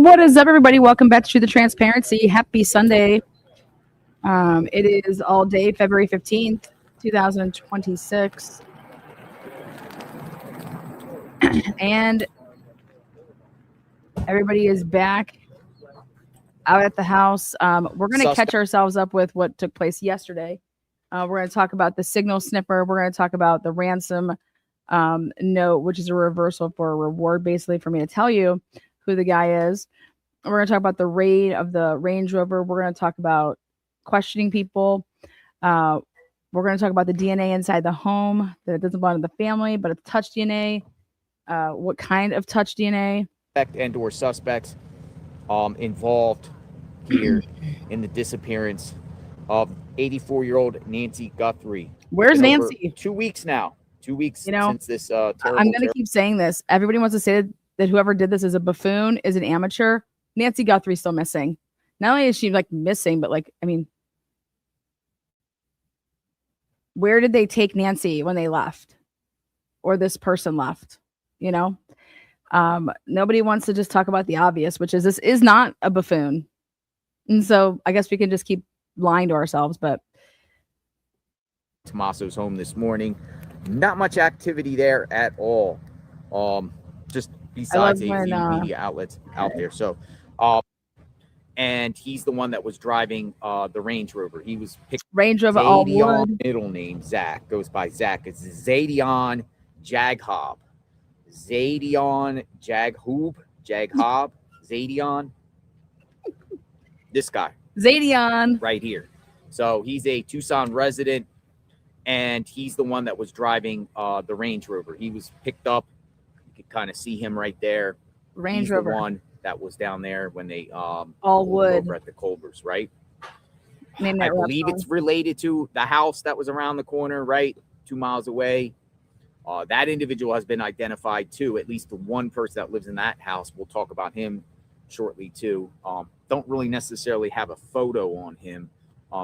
What is up, everybody? Welcome back to the Transparency. Happy Sunday. It is all day, February 15th, 2026. And everybody is back out at the house. We're going to catch ourselves up with what took place yesterday. We're going to talk about the signal sniffer. We're going to talk about the ransom note, which is a reversal for a reward, basically, for me to tell you who the guy is. We're going to talk about the raid of the Range Rover. We're going to talk about questioning people. We're going to talk about the DNA inside the home, that it doesn't belong to the family, but it's touch DNA. What kind of touch DNA? And or suspects involved here in the disappearance of 84-year-old Nancy Guthrie. Where's Nancy? 2 weeks now. 2 weeks since this terrible. I'm going to keep saying this. Everybody wants to say that whoever did this is a buffoon, is an amateur. Nancy Guthrie's still missing. Not only is she missing, but where did they take Nancy when they left? Or this person left? Nobody wants to just talk about the obvious, which is this is not a buffoon. And so I guess we can just keep lying to ourselves, but Tommaso's home this morning. Not much activity there at all. Just besides a few media outlets out there. So and he's the one that was driving the Range Rover. He was picked Range Rover all wood. Middle name Zach, goes by Zach. It's Zadion Jaghob. Zadion Jaghob. Zadion. This guy. Zadion. Right here. So he's a Tucson resident, and he's the one that was driving the Range Rover. He was picked up. You could kind of see him right there. Range Rover. The one that was down there when they all wood over at the Culvers, right? I believe it's related to the house that was around the corner, right? 2 miles away. That individual has been identified too. At least the one person that lives in that house. We'll talk about him shortly too. Don't really necessarily have a photo on him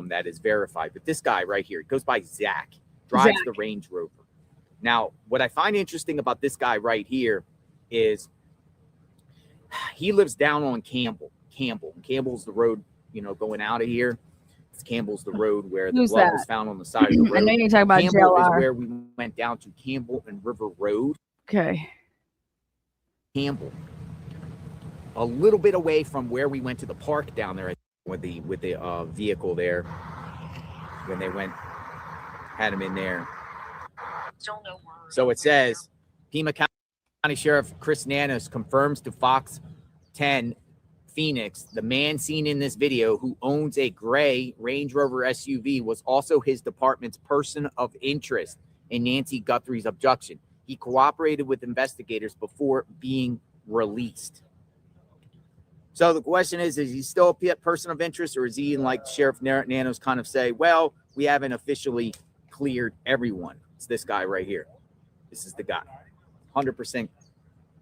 that is verified, but this guy right here, goes by Zach, drives the Range Rover. Now, what I find interesting about this guy right here is he lives down on Campbell's the road, going out of here. Campbell's the road where the blood was found on the side of the road. I know you're talking about Campbell is where we went down to Campbell and River Road. Okay. Campbell. A little bit away from where we went to the park down there with the vehicle there. When they had him in there. So it says, Pima County Sheriff Chris Nanos confirms to Fox 10 Phoenix, the man seen in this video who owns a gray Range Rover SUV was also his department's person of interest in Nancy Guthrie's abduction. He cooperated with investigators before being released. So the question is he still a person of interest, or is he like Sheriff Nanos kind of say, well, we haven't officially cleared everyone. It's this guy right here. This is the guy. 100%.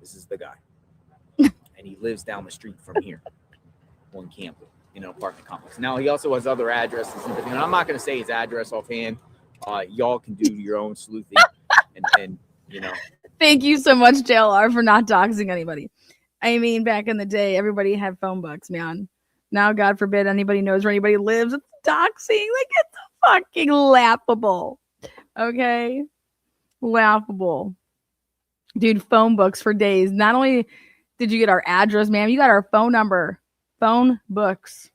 This is the guy. And he lives down the street from here on Campbell, apartment complex. Now, he also has other addresses. And I'm not going to say his address offhand. Y'all can do your own sleuthing. and. Thank you so much, JLR, for not doxing anybody. I mean, back in the day, everybody had phone books, man. Now, God forbid anybody knows where anybody lives. It's doxing. It's fucking laughable. Okay? Laughable. Dude, phone books for days. Not only did you get our address, ma'am, you got our phone number. Phone books.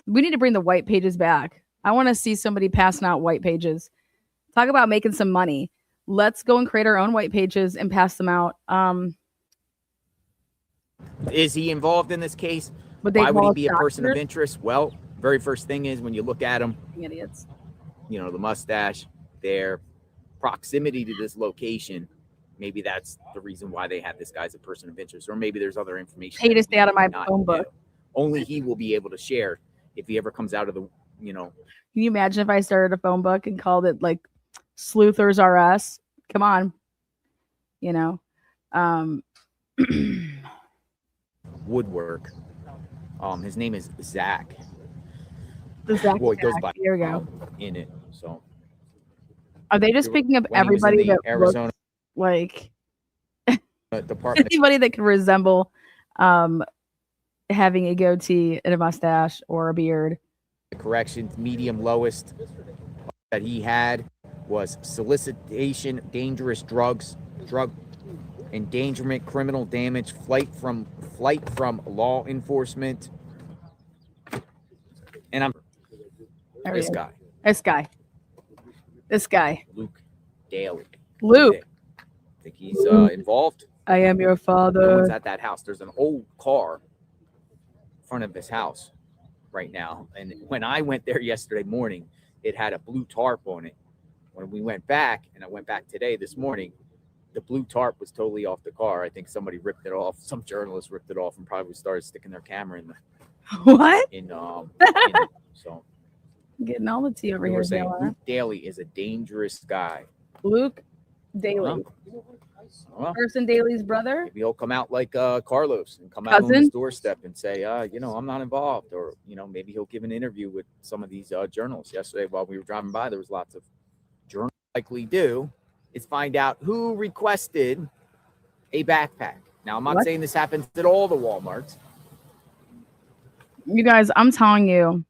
We need to bring the white pages back. I want to see somebody passing out white pages. Talk about making some money. Let's go and create our own white pages and pass them out. Is he involved in this case? Why would he be a person of interest? Well, very first thing is when you look at him, idiots. The mustache, their proximity to this location. Maybe that's the reason why they have this guy as a person of interest, or maybe there's other information. Hey, to stay out of my phone book. Only he will be able to share if he ever comes out of the, Can you imagine if I started a phone book and called it Sleuthers R Us? Come on. Woodwork. His name is Zach. The Zach. Well, it goes by here we go. In it. So are they just picking up everybody that Arizona looks department? Anybody that can resemble having a goatee and a mustache or a beard. Corrections, medium lowest that he had was solicitation, dangerous drugs, drug endangerment, criminal damage, flight from law enforcement, and I'm this guy, this guy, Luke Daly. Luke. I think he's involved. I am your No father. one's at that house. There's an old car in front of his house right now, and when I went there yesterday morning, it had a blue tarp on it. When we went back, and I went back today this morning, the blue tarp was totally off the car. I think somebody ripped it off. Some journalist ripped it off and probably started sticking their camera in the what? So I'm getting all the tea over we here. were saying Luke Daly is a dangerous guy. Luke Daly. Person Daly's brother. Maybe he'll come out like Carlos and come out on his doorstep and say, I'm not involved, or maybe he'll give an interview with some of these journalists. Yesterday, while we were driving by, there was lots of journalists. Likely do is find out who requested a backpack. Now, I'm not saying this happens at all the Walmarts. You guys, I'm telling you,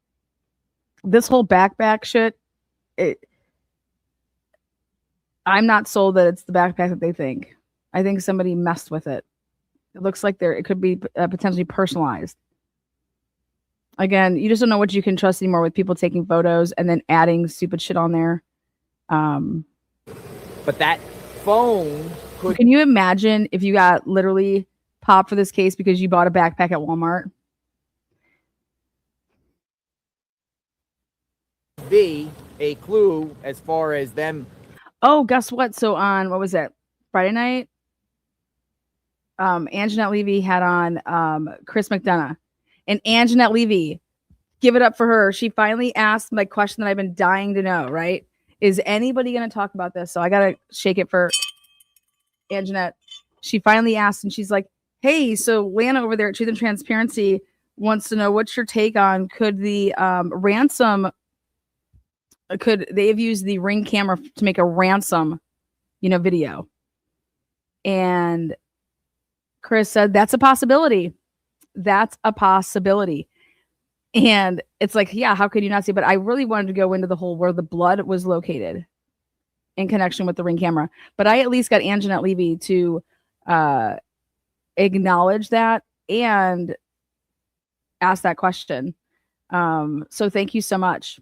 this whole backpack shit, I'm not sold that it's the backpack that they think. I think somebody messed with it. It looks like it could be potentially personalized. Again, you just don't know what you can trust anymore with people taking photos and then adding stupid shit on there. But that phone could. Can you imagine if you got literally popped for this case because you bought a backpack at Walmart? Be a clue as far as them. Oh, guess what? So on, what was it? Friday night? Anjanette Levy had on Chris McDonough. And Anjanette Levy, give it up for her. She finally asked my question that I've been dying to know, right? Is anybody going to talk about this? So I got to shake it for Anjanette. She finally asked, and she's like, hey, so Lana over there at Truth and Transparency wants to know what's your take on could the ransom, could they have used the Ring camera to make a ransom, video? And Chris said, that's a possibility. That's a possibility. And it's like, yeah, how could you not see? But I really wanted to go into the whole where the blood was located in connection with the Ring camera. But I at least got Anjanette Levy to acknowledge that and ask that question. So thank you so much.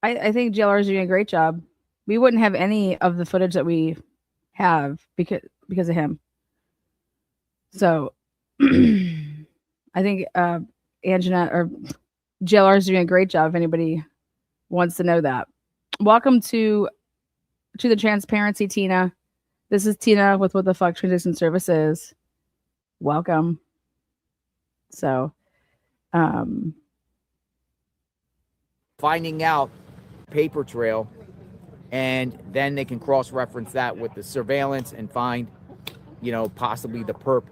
I think JLR is doing a great job. We wouldn't have any of the footage that we have because of him. So I think Anjanette or JLR is doing a great job if anybody wants to know that. Welcome to the Transparency, Tina. This is Tina with What the Fuck Transition Services. Welcome. So finding out paper trail, and then they can cross-reference that with the surveillance and find, possibly the perp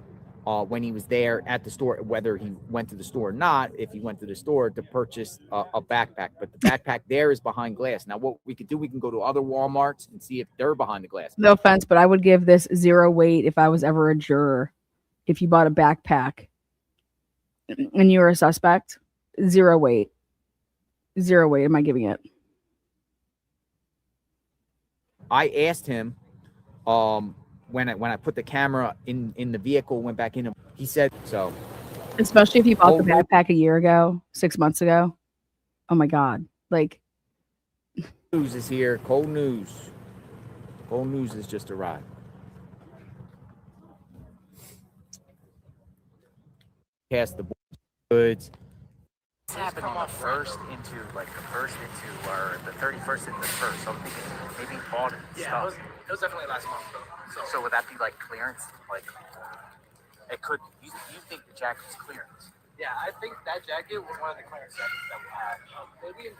when he was there at the store, whether he went to the store or not, if he went to the store to purchase a backpack. But the backpack there is behind glass. Now, what we could do, we can go to other Walmarts and see if they're behind the glass. No offense, but I would give this 0 weight if I was ever a juror. If you bought a backpack and you were a suspect, 0 weight. 0 weight am I giving it? I asked him when I put the camera in the vehicle, went back in, he said so. Especially if you bought the backpack a year ago, 6 months ago. Oh my God. Like, news is here. Cold news. Cold news has just arrived. Cast the goods. This happened on the first into or the 31st into the first. So I'm thinking maybe he bought it. Yeah, it was definitely last month. So would that be like clearance? Like it could. You think the jacket's clearance? Yeah, I think that jacket was one of the clearance jackets that we had. Maybe.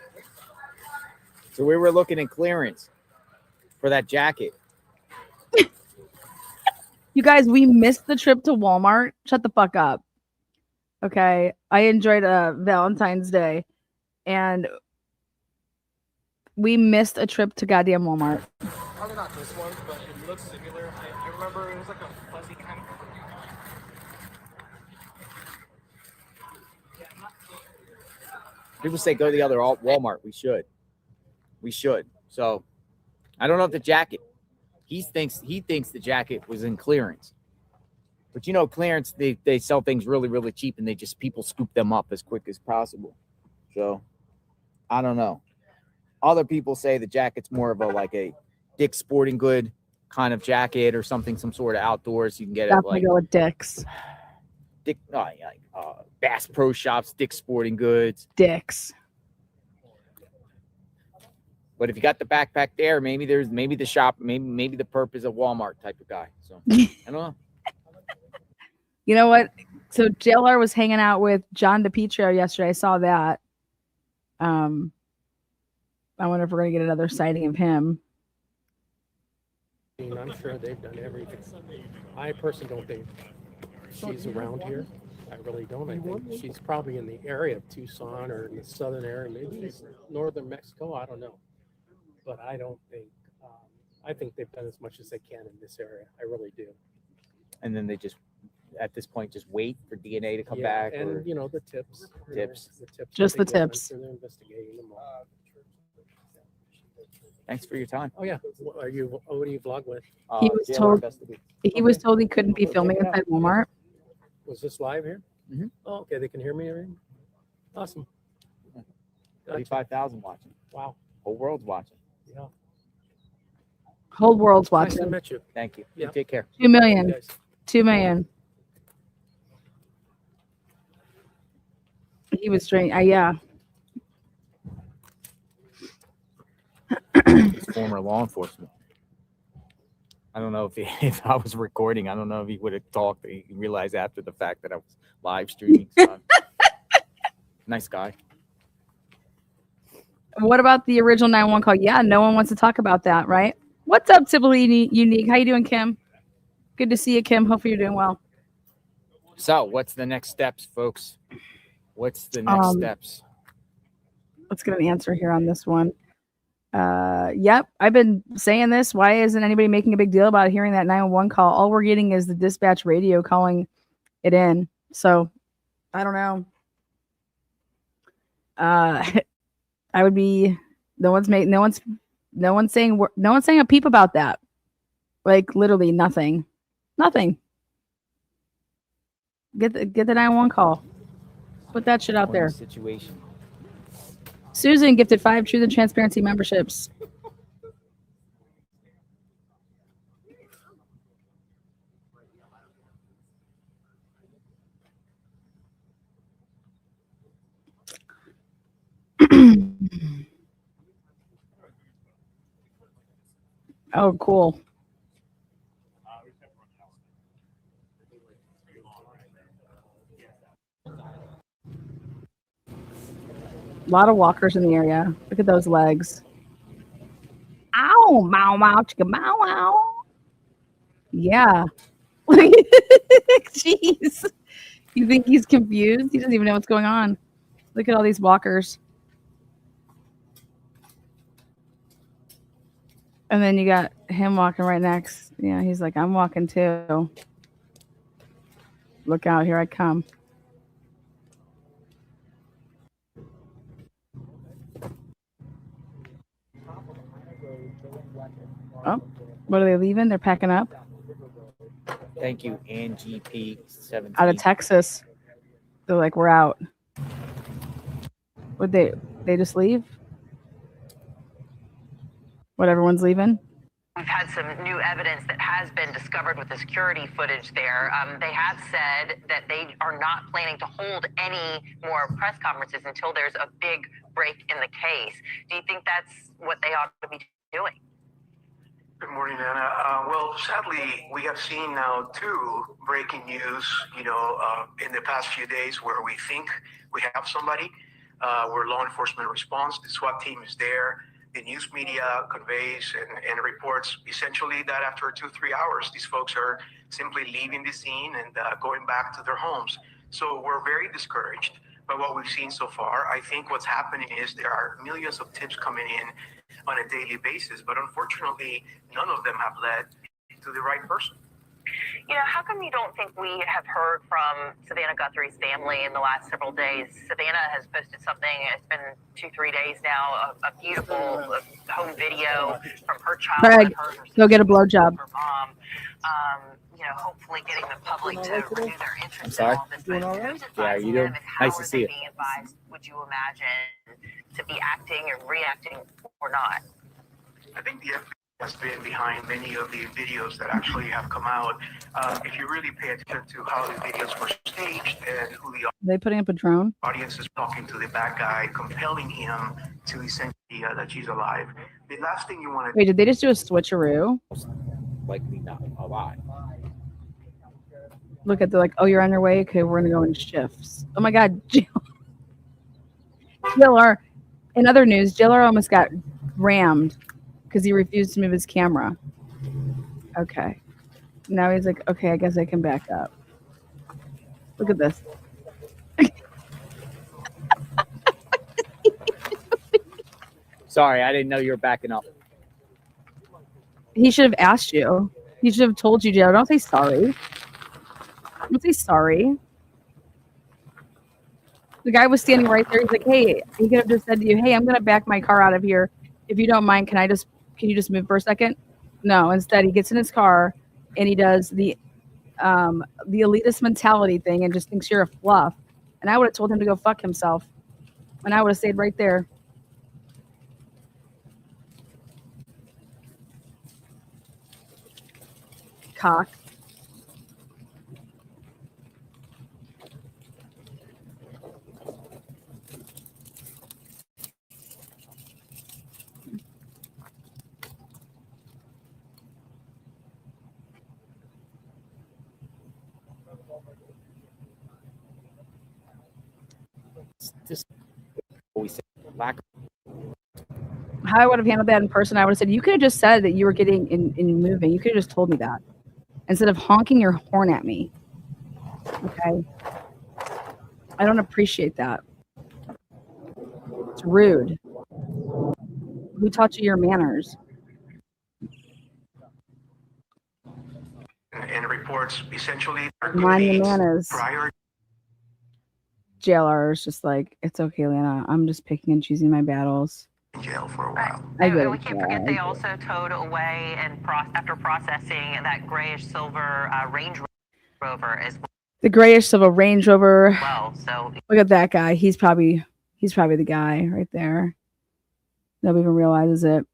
So we were looking at clearance for that jacket. you guys, we missed the trip to Walmart. Shut the fuck up. Okay, I enjoyed Valentine's Day, and we missed a trip to goddamn Walmart. Probably not this one, but it looks similar. Have you ever remember it was like a fuzzy kind of. People say go to the other Walmart. We should. So I don't know if the jacket. He thinks the jacket was in clearance. But you know, clearance, they sell things really, really cheap, and people scoop them up as quick as possible. So I don't know. Other people say the jacket's more of a Dick's Sporting Good kind of jacket or something, some sort of outdoors. You can get it Definitely go with Dick's. Bass Pro Shops, Dick's Sporting Goods. Dick's. But if you got the backpack there, maybe the shop, maybe the purpose of Walmart type of guy. So I don't know. You know what? So JLR was hanging out with John DePietro yesterday. I saw that. I wonder if we're gonna get another sighting of him. I'm sure they've done everything. I personally don't think she's around here. I really don't. I think she's probably in the area of Tucson or in the southern area, maybe it's northern Mexico. I don't know. But I don't think, I think they've done as much as they can in this area. I really do. And then they just, at this point, just wait for DNA to come back. And, or the tips. Just the tips. They're investigating them all. Thanks for your time. Oh, yeah. What do you vlog with? He was told he couldn't be filming inside Walmart. Was this live here? Mhm. Oh, okay. They can hear me. Everything. Awesome. 35,000 watching. Wow. Whole world's watching. Yeah. Whole world's Nice to watching. meet you. Thank you. Yeah. You take care. 2 million. You guys. 2 million. He was strange. Yeah. He's former law enforcement. I don't know if I was recording. I don't know if he would have talked. He realized after the fact that I was live streaming. So nice guy. What about the original 911 call? Yeah, no one wants to talk about that, right? What's up, Typically Unique? How you doing, Kim? Good to see you, Kim. Hopefully you're doing well. So what's the next steps, folks? What's the next steps? Let's get an answer here on this one. Yep, I've been saying this. Why isn't anybody making a big deal about hearing that 911 call? All we're getting is the dispatch radio calling it in. So I don't know. I would be no one's saying a peep about that. Like literally nothing. Get the 911 call. Put that shit out there. Situation. Susan gifted 5 Truth and Transparency memberships. Oh, cool. A lot of walkers in the area. Look at those legs. Ow, mow, mow, chicka, mow, wow. Yeah. Jeez. You think he's confused? He doesn't even know what's going on. Look at all these walkers. And then you got him walking right next. Yeah, he's like, I'm walking too. Look out, here I come. Oh, what are they leaving? They're packing up? Thank you, Angie P17. Out of Texas. They're like, we're out. Would they just leave? What, everyone's leaving? We've had some new evidence that has been discovered with the security footage there. They have said that they are not planning to hold any more press conferences until there's a big break in the case. Do you think that's what they ought to be doing? Good morning, Anna. Well, sadly, we have seen now 2 breaking news, in the past few days where we think we have somebody, where law enforcement responds, the SWAT team is there. The news media conveys and reports essentially that after 2-3 hours, these folks are simply leaving the scene and going back to their homes. So we're very discouraged by what we've seen so far. I think what's happening is there are millions of tips coming in on a daily basis, but unfortunately, none of them have led to the right person. How come you don't think we have heard from Savannah Guthrie's family in the last several days? Savannah has posted something, it's been 2-3 days now, a beautiful home video from her child. Craig, go get a blowjob. Her mom, hopefully getting the public to renew their interest I'm sorry? in all this. But who's advising you doing? them, and how Nice to are see they you. being advised, would you imagine, to be acting or reacting or not? I think the FBI has been behind many of the videos that actually have come out. If you really pay attention to how the videos were staged and who the Are they putting up a drone? audience is talking to the bad guy, compelling him to essentially that she's alive. The last thing you want to Wait, did they just do a switcheroo? Likely not alive. Look at, they're like, oh, you're on your way? Okay, we're gonna go in shifts. Oh my god, JLR. In other news, JLR almost got rammed because he refused to move his camera. Okay. Now he's like, okay, I guess I can back up. Look at this. Sorry, I didn't know you were backing up. He should have asked you. He should have told you, JLR. Don't say sorry. Don't say sorry. The guy was standing right there. He's like, hey, he could have just said to you, hey, I'm gonna back my car out of here. If you don't mind, can you just move for a second? No, instead he gets in his car and he does the elitist mentality thing and just thinks you're a fluff. And I would have told him to go fuck himself. And I would have stayed right there. Cock. Just always say lack. How I would have handled that in person, I would have said, you could have just said that you were getting in moving. You could have just told me that instead of honking your horn at me. Okay. I don't appreciate that. It's rude. Who taught you your manners? and reports essentially are Mind your days manners. prior. JLR is just like, it's okay, Lana. I'm just picking and choosing my battles. In jail for a while. I get And we it. can't forget they also towed away and after processing that grayish silver Range Rover as The grayish silver Range Rover. well. So Look at that guy. He's probably the guy right there. Nobody even realizes it.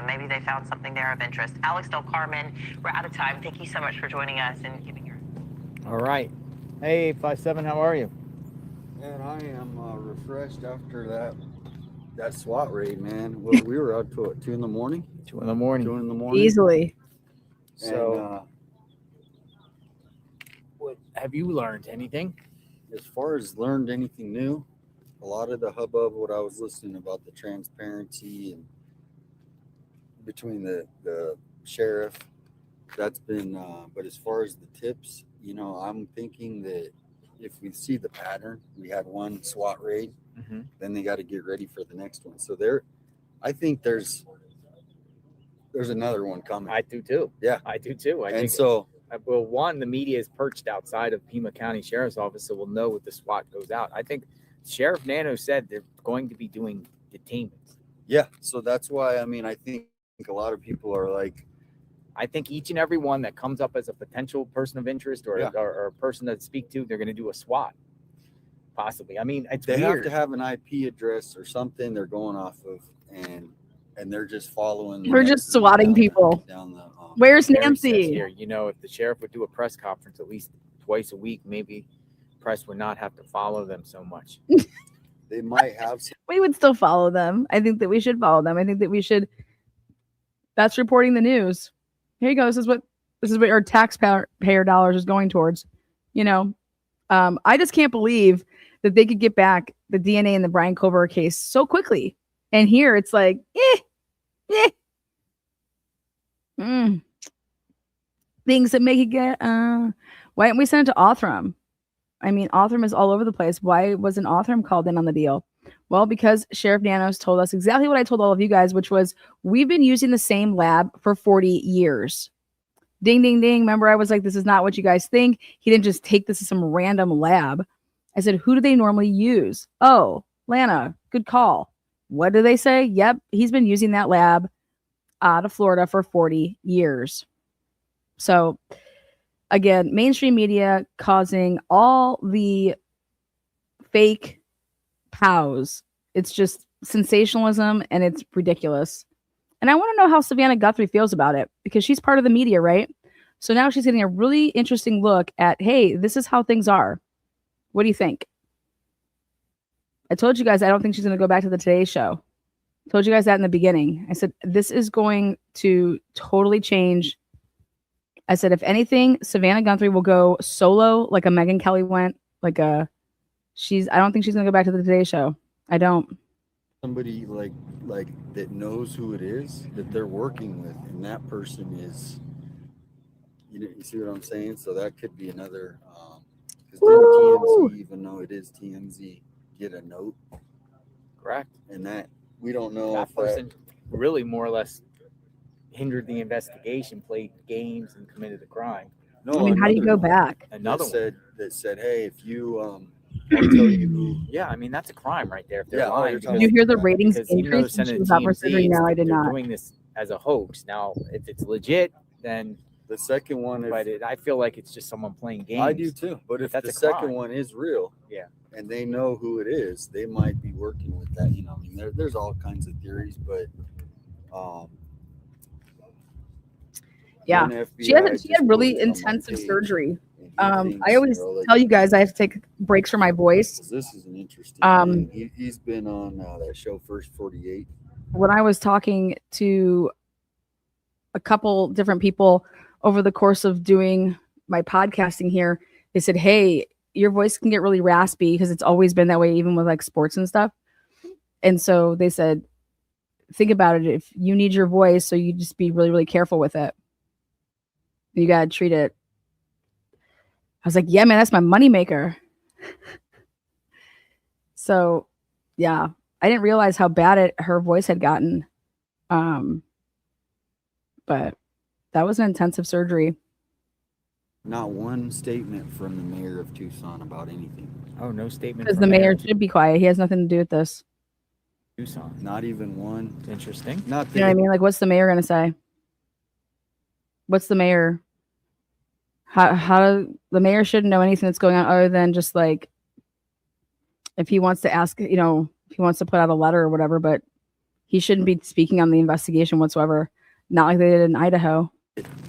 maybe they found something there of interest. Alex Del Carmen, we're out of time. Thank you so much for joining us and giving your. All right. Hey, 5-7, how are you? Man, I am refreshed after that SWAT raid, man. Well, we were out to 2 in the morning. 2 in the morning. 2 in the morning. Easily. So, what have you learned? Anything? As far as learned anything new, a lot of the hubbub, what I was listening about the transparency and between the sheriff, that's been, but as far as the tips, I'm thinking that if we see the pattern, we had one SWAT raid, then they got to get ready for the next one. So I think there's another one coming. I do too. Yeah. I do too. I And think so, well, one, the media is perched outside of Pima County Sheriff's Office, so we'll know if the SWAT goes out. I think Sheriff Nano said they're going to be doing detainments. yeah. So that's why, I think a lot of people are like, I think each and every one that comes up as a potential person of interest or, Yeah. or a person to speak to, they're going to do a SWAT. Possibly. I mean, it's they weird. have to have an IP address or something they're going off of, and they're just following. We're just swatting people. Down the. Where's Gary says Nancy? here, if the sheriff would do a press conference at least twice a week, maybe press would not have to follow them so much. They might have. We would still follow them. I think that we should follow them. I think that we should. That's reporting the news. Here you go. This is what our taxpayer dollars is going towards. I just can't believe that they could get back the DNA in the Brian Kober case so quickly. And here it's like, things that make it get. Why didn't we send it to Othram? I mean, Othram is all over the place. Why wasn't Othram called in on the deal? Well, because Sheriff Nanos told us exactly what I told all of you guys, which was we've been using the same lab for 40 years. Ding, ding, ding. Remember, I was like, this is not what you guys think. He didn't just take this to some random lab. I said, who do they normally use? Oh, Lana, good call. What do they say? Yep, he's been using that lab out of Florida for 40 years. So, again, mainstream media causing all the fake pows. It's just sensationalism and it's ridiculous. And I want to know how Savannah Guthrie feels about it because she's part of the media, right? So now she's getting a really interesting look at, hey, this is how things are. What do you think? I told you guys I don't think she's going to go back to the Today Show. I told you guys that in the beginning. I said, this is going to totally change. I said, if anything, Savannah Guthrie will go solo like a Megyn Kelly went. I don't think she's going to go back to the Today Show. I don't. Somebody like that knows who it is that they're working with, and that person is, you see what I'm saying? So that could be another, because then TMZ, even though it is TMZ, get a note. Correct. And that, we don't know That if person really more or less hindered the investigation, played games, and committed a crime. No, I mean, how do you go back? Another one. That said, hey, if you, I'll tell you who. Yeah, I mean, that's a crime right there if they're Yeah, lying. you're Did you hear the Yeah, ratings Because even though increase when they're she was sending out for surgery? TMZ, No, I did they're not. doing this as a hoax. Now, if it's legit, then The second one, I feel like it's just someone playing games. I do too. But if that's the a second crime. one is real, Yeah. and they know who it is, they might be working with that. I mean, there's all kinds of theories, but Yeah, one she FBI had just really posted on my intensive page, surgery. and he thinks, I always tell you guys I have to take breaks for my voice. 'cause this is an interesting Um, thing. He's been on that show First 48. When I was talking to a couple different people over the course of doing my podcasting here, they said, hey, your voice can get really raspy because it's always been that way, even with like sports and stuff. And so they said, think about it. If you need your voice, so you just be really, really careful with it. You got to treat it. I was like, yeah, man, that's my moneymaker. So, yeah, I didn't realize how bad her voice had gotten. But that was an intensive surgery. Not one statement from the mayor of Tucson about anything. Oh, no statement. Because the mayor should be quiet. He has nothing to do with this. Tucson. Not even one. Interesting. Not You know what I mean? Like, what's the mayor going to say? What's the mayor? How the mayor shouldn't know anything that's going on other than just like if he wants to ask, if he wants to put out a letter or whatever, but he shouldn't be speaking on the investigation whatsoever. Not like they did in Idaho.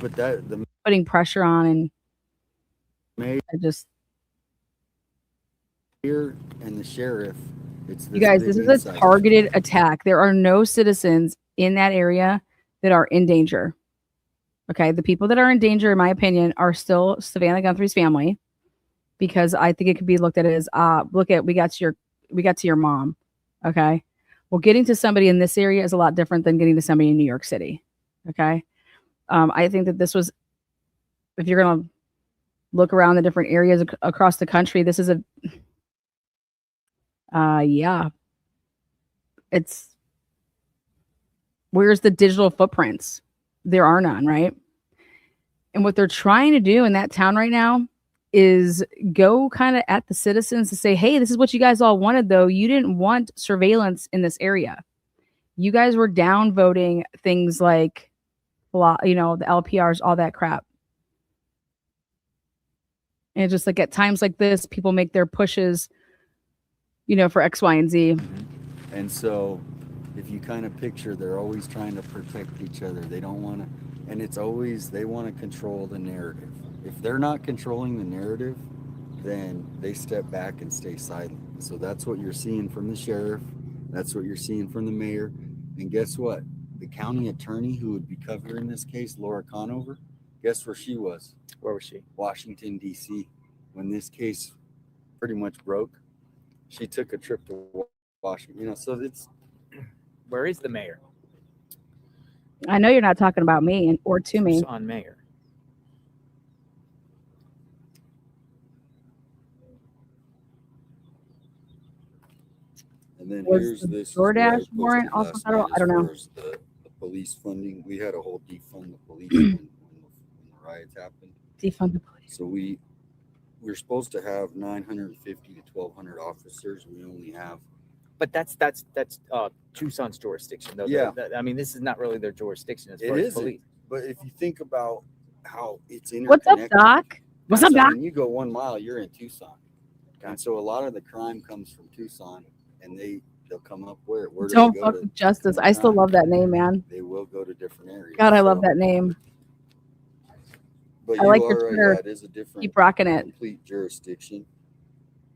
But the Putting pressure on and mayor and the sheriff. You guys, this is a targeted attack. There are no citizens in that area that are in danger. Okay, the people that are in danger, in my opinion, are still Savannah Guthrie's family, because I think it could be looked at as, we got to your mom. Okay, well, getting to somebody in this area is a lot different than getting to somebody in New York City. Okay, I think that this was, if you're gonna look around the different areas across the country, this is it's where's the digital footprints? There are none, right? And what they're trying to do in that town right now is go kind of at the citizens to say, hey, this is what you guys all wanted, though. You didn't want surveillance in this area. You guys were downvoting things like, the LPRs, all that crap. And just like at times like this, people make their pushes, for X, Y, and Z. And so if you kind of picture, they're always trying to protect each other. They don't want to, and it's always, they want to control the narrative. If they're not controlling the narrative, then they step back and stay silent. So that's what you're seeing from the sheriff. That's what you're seeing from the mayor. And guess what? The county attorney who would be covering this case, Laura Conover, guess where she was? Where was she? Washington, D.C. When this case pretty much broke, she took a trip to Washington. So it's... Where is the mayor? I know you're not talking about me or to me. Tucson mayor. And then Was here's the this DoorDash warrant also federal? I don't know. The police funding, we had a whole defund the police when the riots happened. Defund the police. So we're supposed to have 950 to 1,200 officers. We only have. But that's Tucson's jurisdiction, though. Yeah. I mean, this is not really their jurisdiction as far It as isn't. police. But if you think about how it's What's up, interconnected. Doc? What's up, So Doc? when you go 1 mile, you're in Tucson. And so a lot of the crime comes from Tucson, and they'll come up where do Don't they go fuck to with justice. commit I still crime? love that name, man. They will go to different areas. God, I love So- that name. But I you like the are right, Twitter. yeah, it is a different Keep rocking it. complete jurisdiction.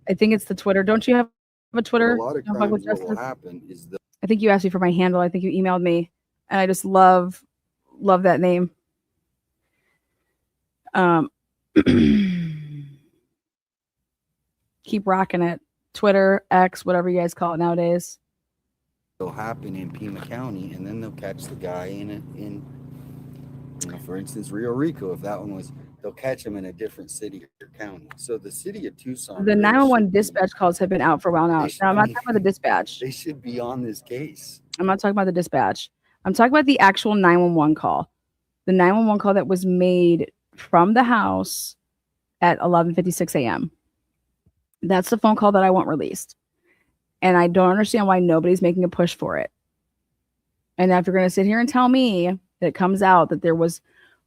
I think it's the Twitter. Don't you have a But Twitter? a lot of Don't fuck with crimes, what will justice? happen is the I think you asked me for my handle. I think you emailed me, and I just love that name. Keep rocking it. Twitter, X, whatever you guys call it nowadays. will happen in Pima County, and then they'll catch the guy in for instance, Rio Rico. If that one was, they'll catch him in a different city or county. So the city of Tucson, The really 911 should be- dispatch calls have been out for a while now. They should Now, I'm not be- talking about the dispatch. They should be on this case. I'm not talking about the dispatch. I'm talking about the actual 911 call. The 911 call that was made from the house at 11:56 a.m. That's the phone call that I want released. And I don't understand why nobody's making a push for it. And if you're going to sit here and tell me that it comes out that there was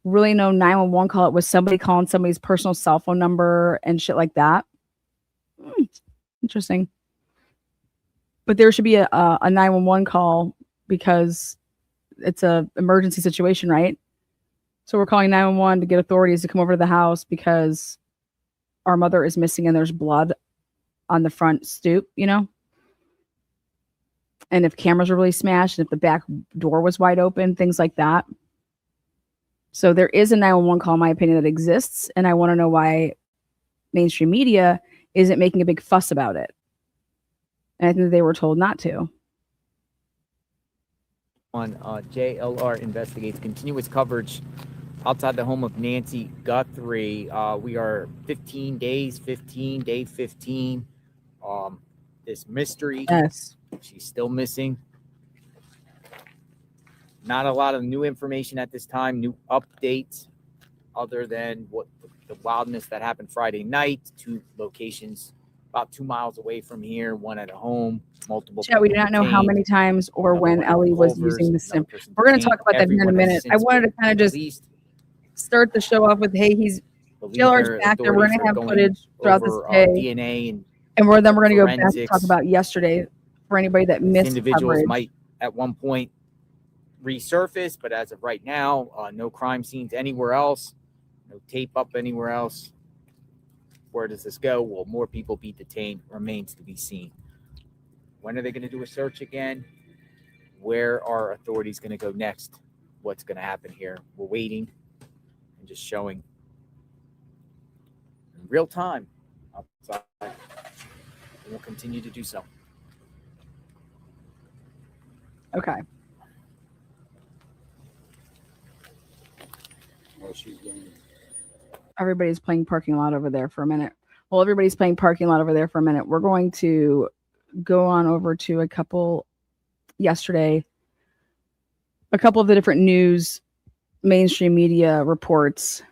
really no 911 call, it was somebody calling somebody's personal cell phone number and shit like that. Interesting. But there should be a 911 call because it's a emergency situation, right? So we're calling 911 to get authorities to come over to the house because our mother is missing and there's blood on the front stoop, you know? And if cameras were really smashed, and if the back door was wide open, things like that. So there is a 911 call, in my opinion, that exists. And I want to know why mainstream media isn't making a big fuss about it. And I think that they were told not to. On JLR investigates continuous coverage outside the home of Nancy Guthrie. We are 15 days, day 15. This mystery. Yes. She's still missing. Not a lot of new information at this time, new updates, other than what the wildness that happened Friday night. 2 locations about 2 miles away from here, one at a home, multiple. Yeah, we do not know how many times or when Ellie was using the sim. We're going to talk about that here in a minute. I wanted to kind of just start the show off with, hey, JLR's back there. We're going to have footage throughout this day. DNA and we're going to go back and forensics. talk about yesterday for anybody that missed Individuals coverage. might at one point resurface, but as of right now, no crime scenes anywhere else, no tape up anywhere else. Where does this go? Will more people be detained? Remains to be seen. When are they going to do a search again? Where are authorities going to go next? What's going to happen here? We're waiting and just showing in real time outside. And we'll continue to do so. Okay. Well, she's going. Everybody's playing parking lot over there for a minute. Well, everybody's playing parking lot over there for a minute. We're going to go on over to a couple yesterday, a couple of the different news, mainstream media reports.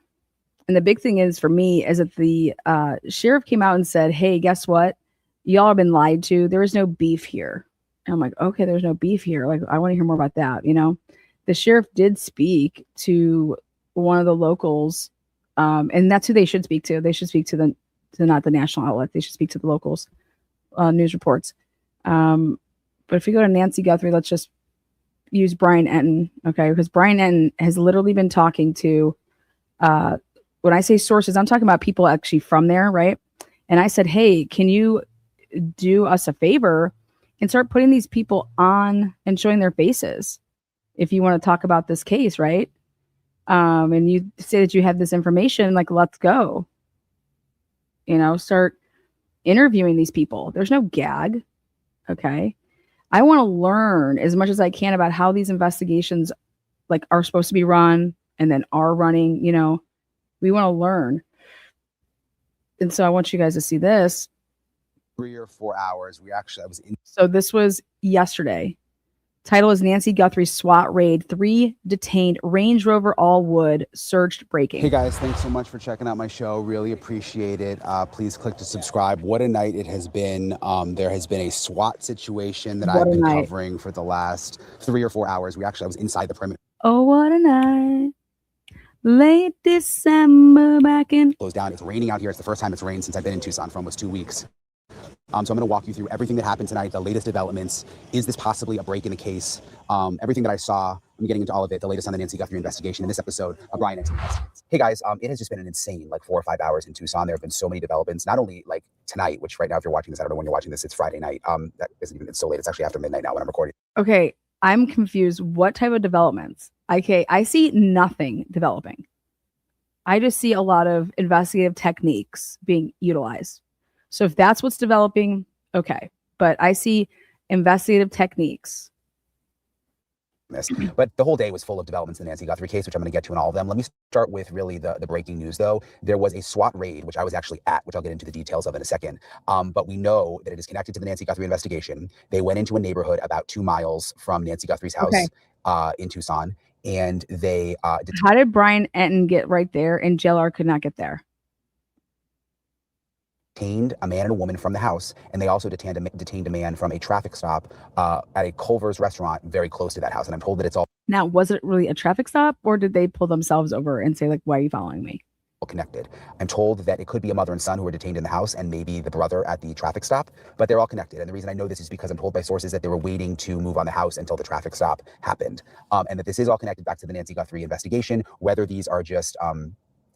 And the big thing is for me is that the sheriff came out and said, hey, guess what? Y'all have been lied to. There is no beef here. And I'm like, okay, there's no beef here. Like, I want to hear more about that. You know, the sheriff did speak to one of the locals. And that's who they should speak to. They should speak to not the national outlet. They should speak to the locals, news reports. But if you go to Nancy Guthrie, let's just use Brian Enton, okay? Because Brian Enton has literally been talking to, when I say sources, I'm talking about people actually from there, right? And I said, hey, can you do us a favor and start putting these people on and showing their faces if you want to talk about this case, right? And you say that you have this information, like, let's go. You know, start interviewing these people. There's no gag. Okay. I want to learn as much as I can about how these investigations like are supposed to be run and then are running, you know, we want to learn. And so I want you guys to see this. 3 or 4 hours. I was in. So this was yesterday. Title is Nancy Guthrie SWAT Raid. 3 detained, Range Rover all wood, searched breaking. Hey guys, thanks so much for checking out my show. Really appreciate it. Please click to subscribe. What a night it has been. There has been a SWAT situation that I've been covering for the last 3 or 4 hours. I was inside the perimeter. Oh, what a night. Late December back in. Closed down. It's raining out here. It's the first time it's rained since I've been in Tucson for almost 2 weeks. So I'm going to walk you through everything that happened tonight, the latest developments. Is this possibly a break in the case? Everything that I saw, I'm getting into all of it. The latest on the Nancy Guthrie investigation in this episode of Brian Ensign Investigates. Hey guys, it has just been an insane 4 or 5 hours in Tucson. There have been so many developments, not only tonight, which right now, if you're watching this, I don't know when you're watching this, it's Friday night. That isn't even, it's so late. It's actually after midnight now when I'm recording. Okay, I'm confused. What type of developments? Okay, I see nothing developing. I just see a lot of investigative techniques being utilized. So if that's what's developing, okay. But I see investigative techniques. But the whole day was full of developments in the Nancy Guthrie case, which I'm going to get to in all of them. Let me start with really the breaking news, though. There was a SWAT raid, which I was actually at, which I'll get into the details of in a second. But we know that it is connected to the Nancy Guthrie investigation. They went into a neighborhood about 2 miles from Nancy Guthrie's house in Tucson, and they How did Brian Enton get right there and JLR could not get there? detained a man and a woman from the house, and they also detained a man from a traffic stop at a Culver's restaurant very close to that house. And I'm told that it's all Now, was it really a traffic stop, or did they pull themselves over and say, why are you following me? connected. I'm told that it could be a mother and son who were detained in the house and maybe the brother at the traffic stop, but they're all connected. And the reason I know this is because I'm told by sources that they were waiting to move on the house until the traffic stop happened. And that this is all connected back to the Nancy Guthrie investigation, whether these are just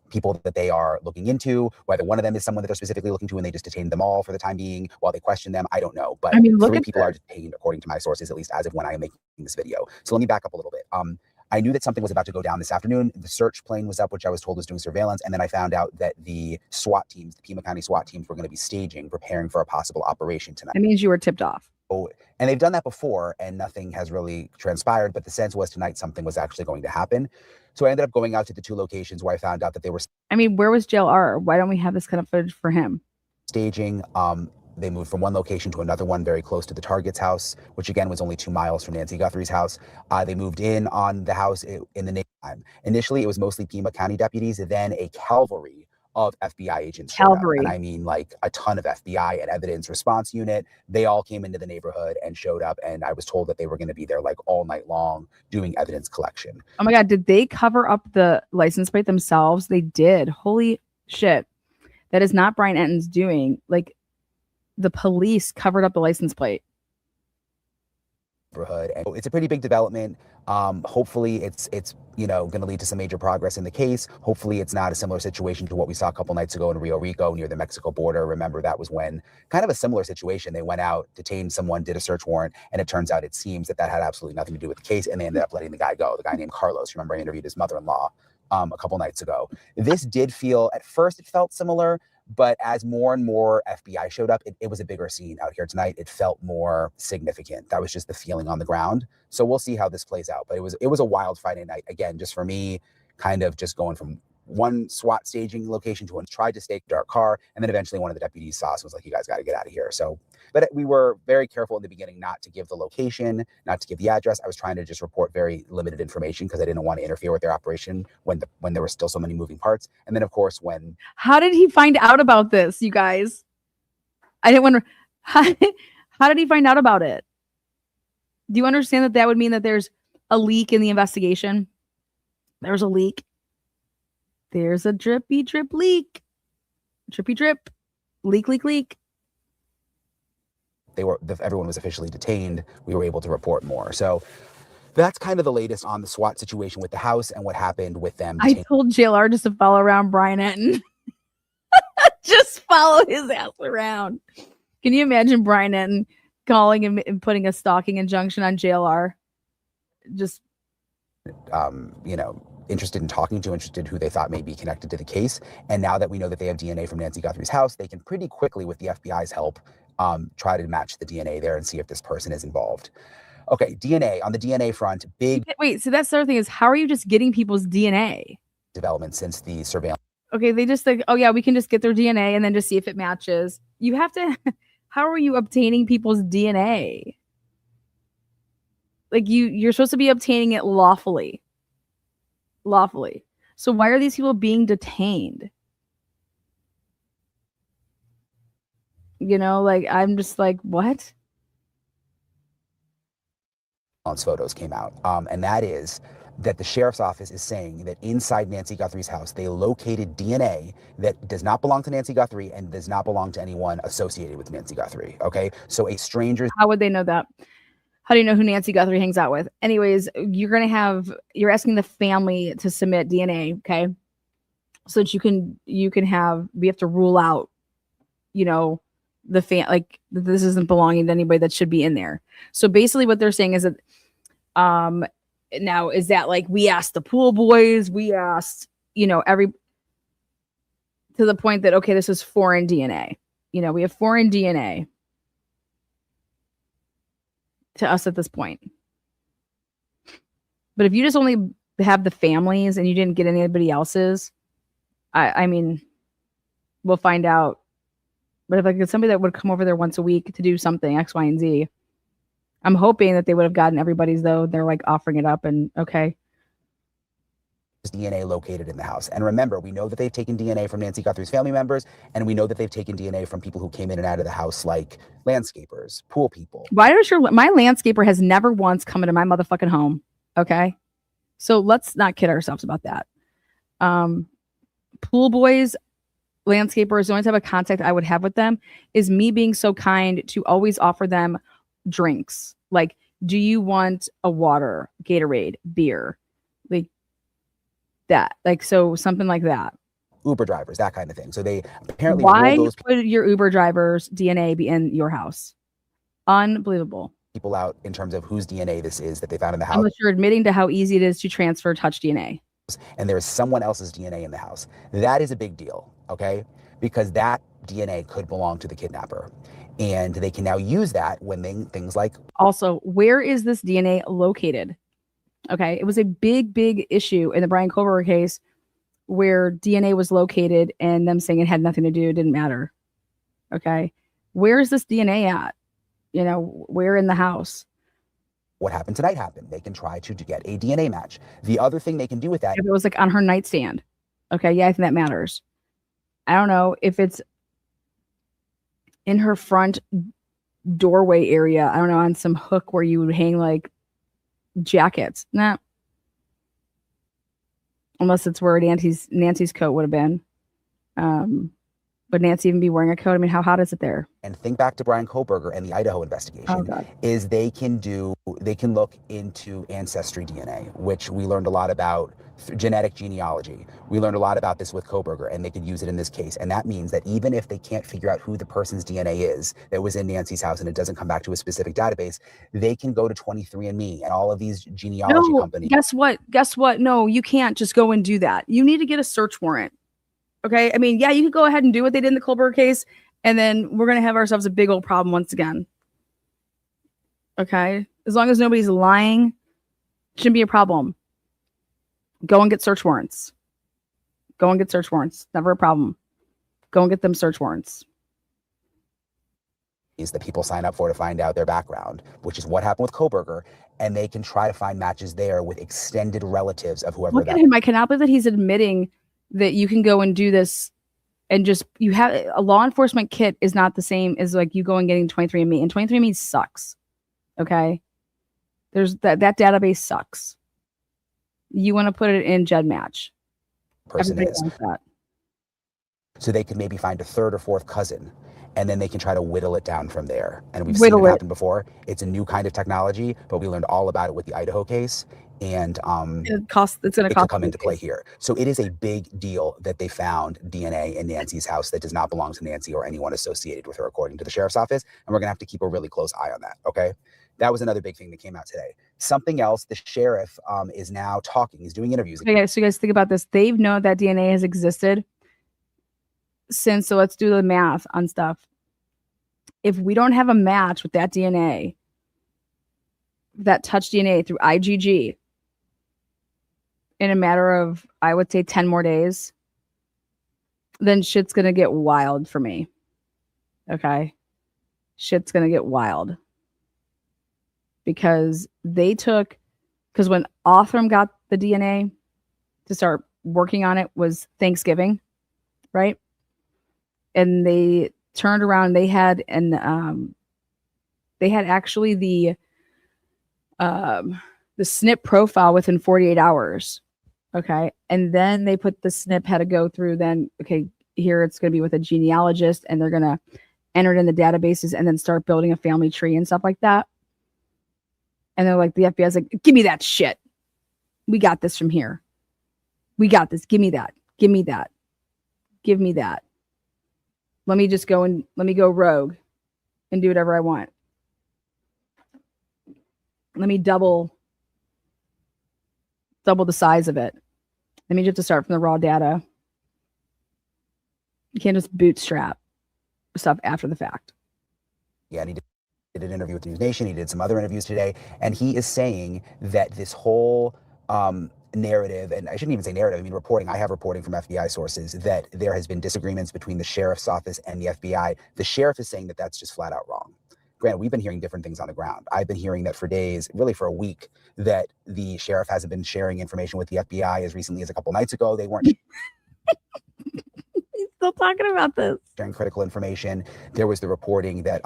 people that they are looking into, whether one of them is someone that they're specifically looking to and they just detained them all for the time being while they question them. I don't know. But 3 people are detained, according to my sources, at least as of when I am making this video. So let me back up a little bit. I knew that something was about to go down this afternoon. The search plane was up, which I was told was doing surveillance. And then I found out that the SWAT teams, the Pima County SWAT teams, were going to be staging, preparing for a possible operation tonight. That means you were tipped off. Oh, and they've done that before and nothing has really transpired. But the sense was tonight something was actually going to happen. So I ended up going out to the 2 locations where I found out that they were. I mean, where was JLR? Why don't we have this kind of footage for him? Staging. They moved from one location to another one very close to the target's house, which again was only 2 miles from Nancy Guthrie's house. They moved in on the house in the nighttime. Initially, it was mostly Pima County deputies, then a cavalry of FBI agents. Cavalry. And I mean like a ton of FBI and evidence response unit. They all came into the neighborhood and showed up. And I was told that they were going to be there like all night long doing evidence collection. Oh my God, did they cover up the license plate themselves? They did. Holy shit. That is not Brian Enton's doing. Like, the police covered up the license plate. And it's a pretty big development. Hopefully it's going to lead to some major progress in the case. Hopefully it's not a similar situation to what we saw a couple nights ago in Rio Rico near the Mexico border. Remember, that was when kind of a similar situation. They went out, detained someone, did a search warrant, and it turns out it seems that had absolutely nothing to do with the case, and they ended up letting the guy go, the guy named Carlos. Remember, I interviewed his mother-in-law a couple nights ago. This did feel, at first it felt similar, but as more and more FBI showed up, it was a bigger scene out here tonight. It felt more significant. That was just the feeling on the ground. So we'll see how this plays out. But it was a wild Friday night. Again, just for me, kind of just going from one SWAT staging location to one, tried to stake a dark car. And then eventually one of the deputies saw us and was like, you guys got to get out of here. So, but we were very careful in the beginning not to give the location, not to give the address. I was trying to just report very limited information because I didn't want to interfere with their operation when there were still so many moving parts. And then of course, how did he find out about this, you guys? I didn't wonder, how did he find out about it? Do you understand that would mean that there's a leak in the investigation? There's a leak. There's a drippy drip leak. Drippy drip. Leak, leak, leak. Everyone was officially detained. We were able to report more. So that's kind of the latest on the SWAT situation with the house and what happened with them. I told JLR just to follow around Brian Enton. Just follow his ass around. Can you imagine Brian Enton calling him and putting a stalking injunction on JLR? Just, interested who they thought may be connected to the case. And now that we know that they have DNA from Nancy Guthrie's house, they can pretty quickly, with the FBI's help, try to match the DNA there and see if this person is involved. Okay, DNA. On the DNA front, Wait, so that's the other thing is, how are you just getting people's DNA? Development since the surveillance. Okay, they just think, oh yeah, we can just get their DNA and then just see if it matches. You have to, how are you obtaining people's DNA? Like you're supposed to be obtaining it lawfully. Lawfully. So why are these people being detained? You know, like I'm just like, what? Photos came out, and that is that the sheriff's office is saying that inside Nancy Guthrie's house, they located DNA that does not belong to Nancy Guthrie and does not belong to anyone associated with Nancy Guthrie. Okay, so a stranger. How would they know that? How do you know who Nancy Guthrie hangs out with? Anyways, you're asking the family to submit DNA, okay? So that we have to rule out, you know, like this isn't belonging to anybody that should be in there. So basically what they're saying is that now is that like we asked the pool boys, we asked, you know, to the point that okay, this is foreign DNA. You know, we have foreign DNA to us at this point. But if you just only have the families and you didn't get anybody else's, I mean, we'll find out. But if like it's somebody that would come over there once a week to do something X, Y, and Z, I'm hoping that they would have gotten everybody's though. They're like offering it up and okay. DNA located in the house. And remember, we know that they've taken DNA from Nancy Guthrie's family members, and we know that they've taken DNA from people who came in and out of the house, like landscapers, pool people. Why does my landscaper has never once come into my motherfucking home? Okay, so let's not kid ourselves about that. Pool boys, landscapers, the only type of contact I would have with them is me being so kind to always offer them drinks. Like, do you want a water, Gatorade, beer? Like that. Like, so something like that. Uber drivers, that kind of thing. So they apparently why would your Uber drivers' DNA be in your house? Unbelievable. People out in terms of whose DNA this is that they found in the house. Unless you're admitting to how easy it is to transfer touch DNA. And there is someone else's DNA in the house. That is a big deal, okay? Because that DNA could belong to the kidnapper. And they can now use that when things like... Also, where is this DNA located? Okay, it was a big, big issue in the Brian Kober case where DNA was located and them saying it had nothing to do, it didn't matter. Okay, where is this DNA at? You know, where in the house? What happened tonight happened. They can try to get a DNA match. The other thing they can do with that... If it was like on her nightstand. Okay, yeah, I think that matters. I don't know if it's in her front doorway area. I don't know, on some hook where you would hang like jackets. Nah. Unless it's where Nancy's coat would have been. Would Nancy even be wearing a coat? I mean, how hot is it there? And think back to Brian Koberger and the Idaho investigation, is they can look into ancestry DNA, which we learned a lot about genetic genealogy. We learned a lot about this with Koberger, and they could use it in this case. And that means that even if they can't figure out who the person's DNA is that was in Nancy's house and it doesn't come back to a specific database, they can go to 23andMe and all of these genealogy companies. Guess what? No, you can't just go and do that. You need to get a search warrant. Okay. I mean, yeah, you could go ahead and do what they did in the Kohlberg case, and then we're going to have ourselves a big old problem once again. Okay. As long as nobody's lying, shouldn't be a problem. Go and get search warrants. Go and get search warrants. Never a problem. Go and get them search warrants. Is that people sign up for to find out their background, which is what happened with Koberger, and they can try to find matches there with extended relatives of whoever. Look at him. I cannot believe that he's admitting that you can go and do this and just, you have a law enforcement kit is not the same as like you going getting 23andMe, and 23andMe sucks. Okay. There's that database sucks. You want to put it in GEDmatch. Person is. That. So they could maybe find a third or fourth cousin, and then they can try to whittle it down from there. And we've seen it happen before. It's a new kind of technology, but we learned all about it with the Idaho case. And it's going to come into play here. So it is a big deal that they found DNA in Nancy's house that does not belong to Nancy or anyone associated with her, according to the sheriff's office. And we're going to have to keep a really close eye on that. Okay. That was another big thing that came out today. Something else, the sheriff is now talking. He's doing interviews. Okay, so you guys think about this. They've known that DNA has existed since, so let's do the math on stuff. If we don't have a match with that DNA, that touch DNA through IgG, in a matter of, I would say, 10 more days, then shit's going to get wild for me. Okay? Shit's going to get wild. because because when Othram got the DNA to start working on it was Thanksgiving, right? And they turned around, they had actually the SNP profile within 48 hours. Okay. And then they put the SNP had to go through then, okay, here it's going to be with a genealogist and they're going to enter it in the databases and then start building a family tree and stuff like that. And they're like, the FBI's like, give me that shit. We got this from here. We got this. Give me that. Give me that. Give me that. Let me just go and let me go rogue and do whatever I want. Let me double the size of it. That means you have to start from the raw data. You can't just bootstrap stuff after the fact. Yeah, and he did an interview with News Nation. He did some other interviews today, and he is saying that this whole narrative, and I shouldn't even say narrative, I mean reporting, I have reporting from FBI sources that there has been disagreements between the sheriff's office and the FBI. The sheriff is saying that that's just flat out wrong. Granted, we've been hearing different things on the ground. I've been hearing that for days, really for a week, that the sheriff hasn't been sharing information with the FBI as recently as a couple nights ago. They weren't He's still talking about this. sharing critical information. There was the reporting that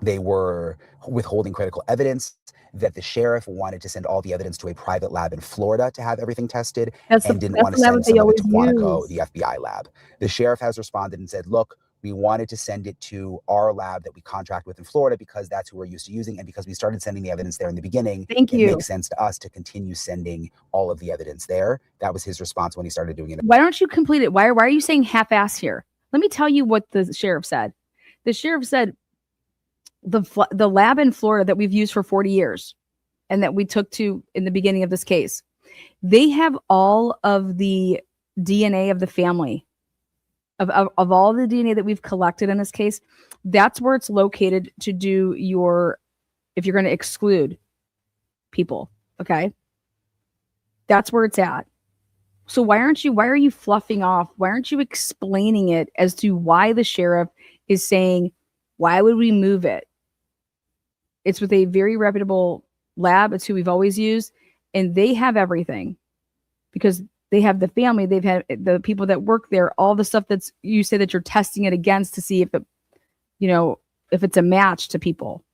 they were withholding critical evidence, that the sheriff wanted to send all the evidence to a private lab in Florida to have everything tested and didn't want to send some of it to Quantico, the FBI lab. The sheriff has responded and said, look, we wanted to send it to our lab that we contract with in Florida because that's who we're used to using. And because we started sending the evidence there in the beginning, it makes sense to us to continue sending all of the evidence there. That was his response when he started doing it. Why don't you complete it? Why are you saying half-ass here? Let me tell you what the sheriff said. The sheriff said the lab in Florida that we've used for 40 years and that we took to in the beginning of this case, they have all of the DNA of the family. Of all the DNA that we've collected in this case, that's where it's located to do if you're going to exclude people, okay? That's where it's at. So why are you fluffing off? Why aren't you explaining it as to why the sheriff is saying, why would we move it? It's with a very reputable lab. It's who we've always used, and they have everything because they have the family, they've had the people that work there, all the stuff that's you say that you're testing it against to see if it, if it's a match to people.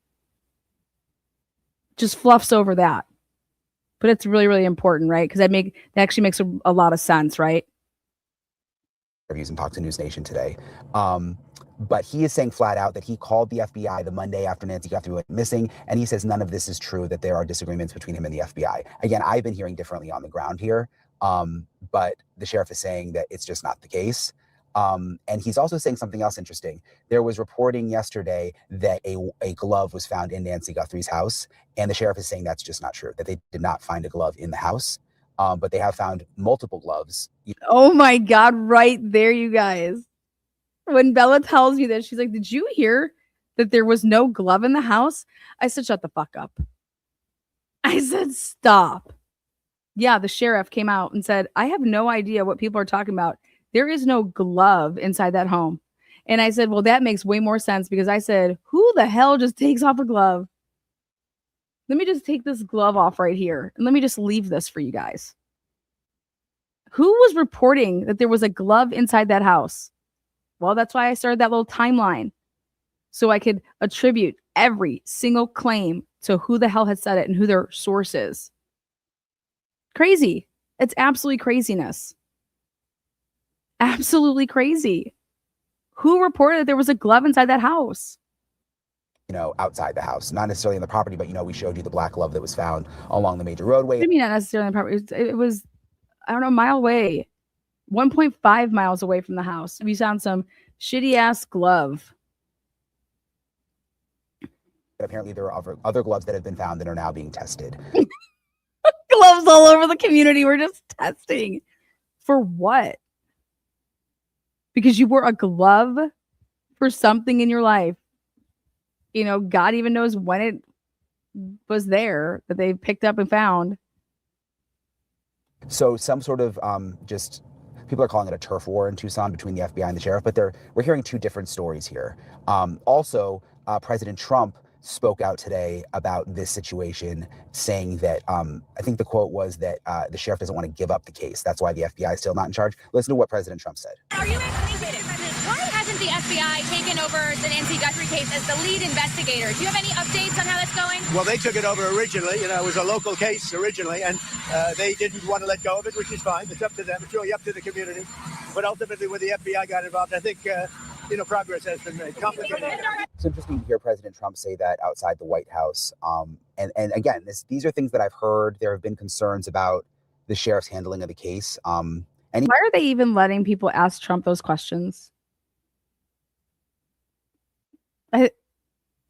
Just fluffs over that. But it's really, really important, right? Because that actually makes a lot of sense, right? Interviews and talked to News Nation today. But he is saying flat out that he called the FBI the Monday after Nancy Guthrie went missing, and he says none of this is true, that there are disagreements between him and the FBI. Again, I've been hearing differently on the ground here. But the sheriff is saying that it's just not the case. And he's also saying something else interesting. There was reporting yesterday that a glove was found in Nancy Guthrie's house, and the sheriff is saying that's just not true, that they did not find a glove in the house, but they have found multiple gloves. Oh my God, right there, you guys. When Bella tells me that, she's like, did you hear that there was no glove in the house? I said, shut the fuck up. I said, stop. Yeah, the sheriff came out and said, I have no idea what people are talking about. There is no glove inside that home. And I said, well, that makes way more sense because I said, who the hell just takes off a glove? Let me just take this glove off right here. And let me just leave this for you guys. Who was reporting that there was a glove inside that house? Well, that's why I started that little timeline. So I could attribute every single claim to who the hell had said it and who their source is. Crazy. It's absolutely craziness. Absolutely crazy. Who reported that there was a glove inside that house? Outside the house, not necessarily on the property, but we showed you the black glove that was found along the major roadway. What do you mean not necessarily on the property? It was, I don't know, a mile away, 1.5 miles away from the house. We found some shitty ass glove. But apparently there are other gloves that have been found that are now being tested. Gloves all over the community. We're just testing. For what? Because you wore a glove for something in your life. God even knows when it was there that they picked up and found. So some sort of just people are calling it a turf war in Tucson between the FBI and the sheriff, but we're hearing two different stories here. Also, President Trump spoke out today about this situation, saying that I think the quote was that the sheriff doesn't want to give up the case. That's why the FBI is still not in charge. Listen to what President Trump said. Are you why hasn't the FBI taken over the Nancy Guthrie case as the lead investigator? Do you have any updates on how that's going? Well, they took it over originally. You know, it was a local case originally, and they didn't want to let go of it, which is fine. It's up to them. It's really up to the community. But ultimately, when the FBI got involved, I think, progress has been made. Complicated. It's interesting to hear President Trump say that outside the White House. And again, these are things that I've heard. There have been concerns about the sheriff's handling of the case. Why are they even letting people ask Trump those questions?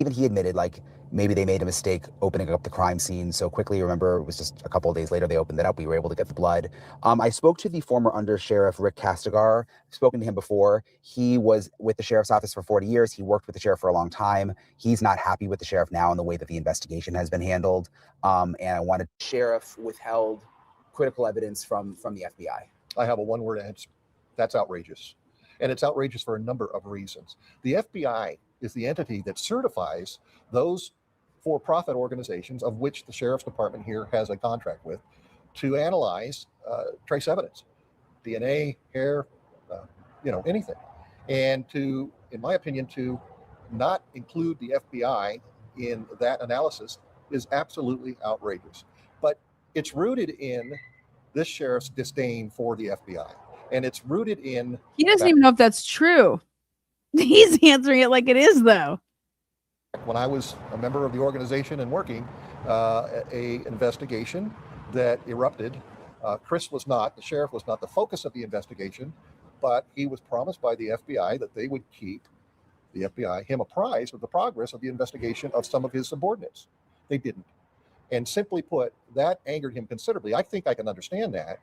Even he admitted, like, maybe they made a mistake opening up the crime scene so quickly. Remember, it was just a couple of days later they opened it up. We were able to get the blood. I spoke to the former under sheriff Rick Castigar. I've spoken to him before. He was with the sheriff's office for 40 years. He worked with the sheriff for a long time. He's not happy with the sheriff now and the way that the investigation has been handled. And I wanted sheriff withheld critical evidence from the FBI. I have a one-word answer. That's outrageous. And it's outrageous for a number of reasons. The FBI is the entity that certifies those for-profit organizations of which the sheriff's department here has a contract with to analyze trace evidence, DNA, hair, anything. And to, in my opinion, to not include the FBI in that analysis is absolutely outrageous. But it's rooted in this sheriff's disdain for the FBI. And it's rooted in... He doesn't even know if that's true. He's answering it like it is, though. When I was a member of the organization and working, a investigation that erupted. Chris was not, the sheriff was not the focus of the investigation, but he was promised by the FBI that they would keep the FBI, him apprised of the progress of the investigation of some of his subordinates. They didn't. And simply put, that angered him considerably. I think I can understand that.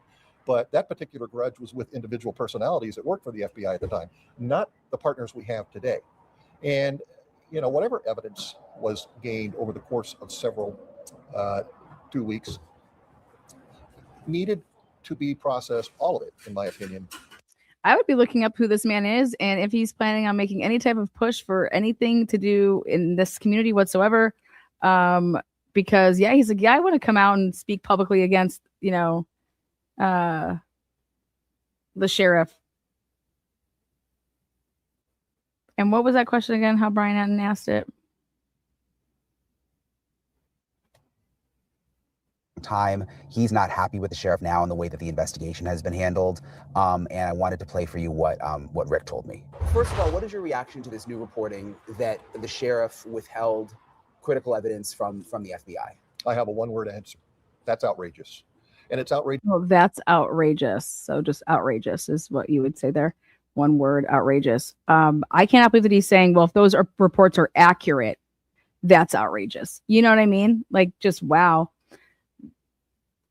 But that particular grudge was with individual personalities that worked for the FBI at the time, not the partners we have today. And, whatever evidence was gained over the course of several 2 weeks needed to be processed, all of it, in my opinion. I would be looking up who this man is and if he's planning on making any type of push for anything to do in this community whatsoever. Because, yeah, he's like, yeah, I want to come out and speak publicly against, the sheriff. And what was that question again? How Brian hadn't asked it? Time. He's not happy with the sheriff now and the way that the investigation has been handled. And I wanted to play for you what Rick told me. First of all, what is your reaction to this new reporting that the sheriff withheld critical evidence from the FBI? I have a one-word answer. That's outrageous. And it's outrageous. Well, that's outrageous. So just outrageous is what you would say there. One word, outrageous. I cannot believe that he's saying, well, if those reports are accurate, that's outrageous. You know what I mean? Like, just wow.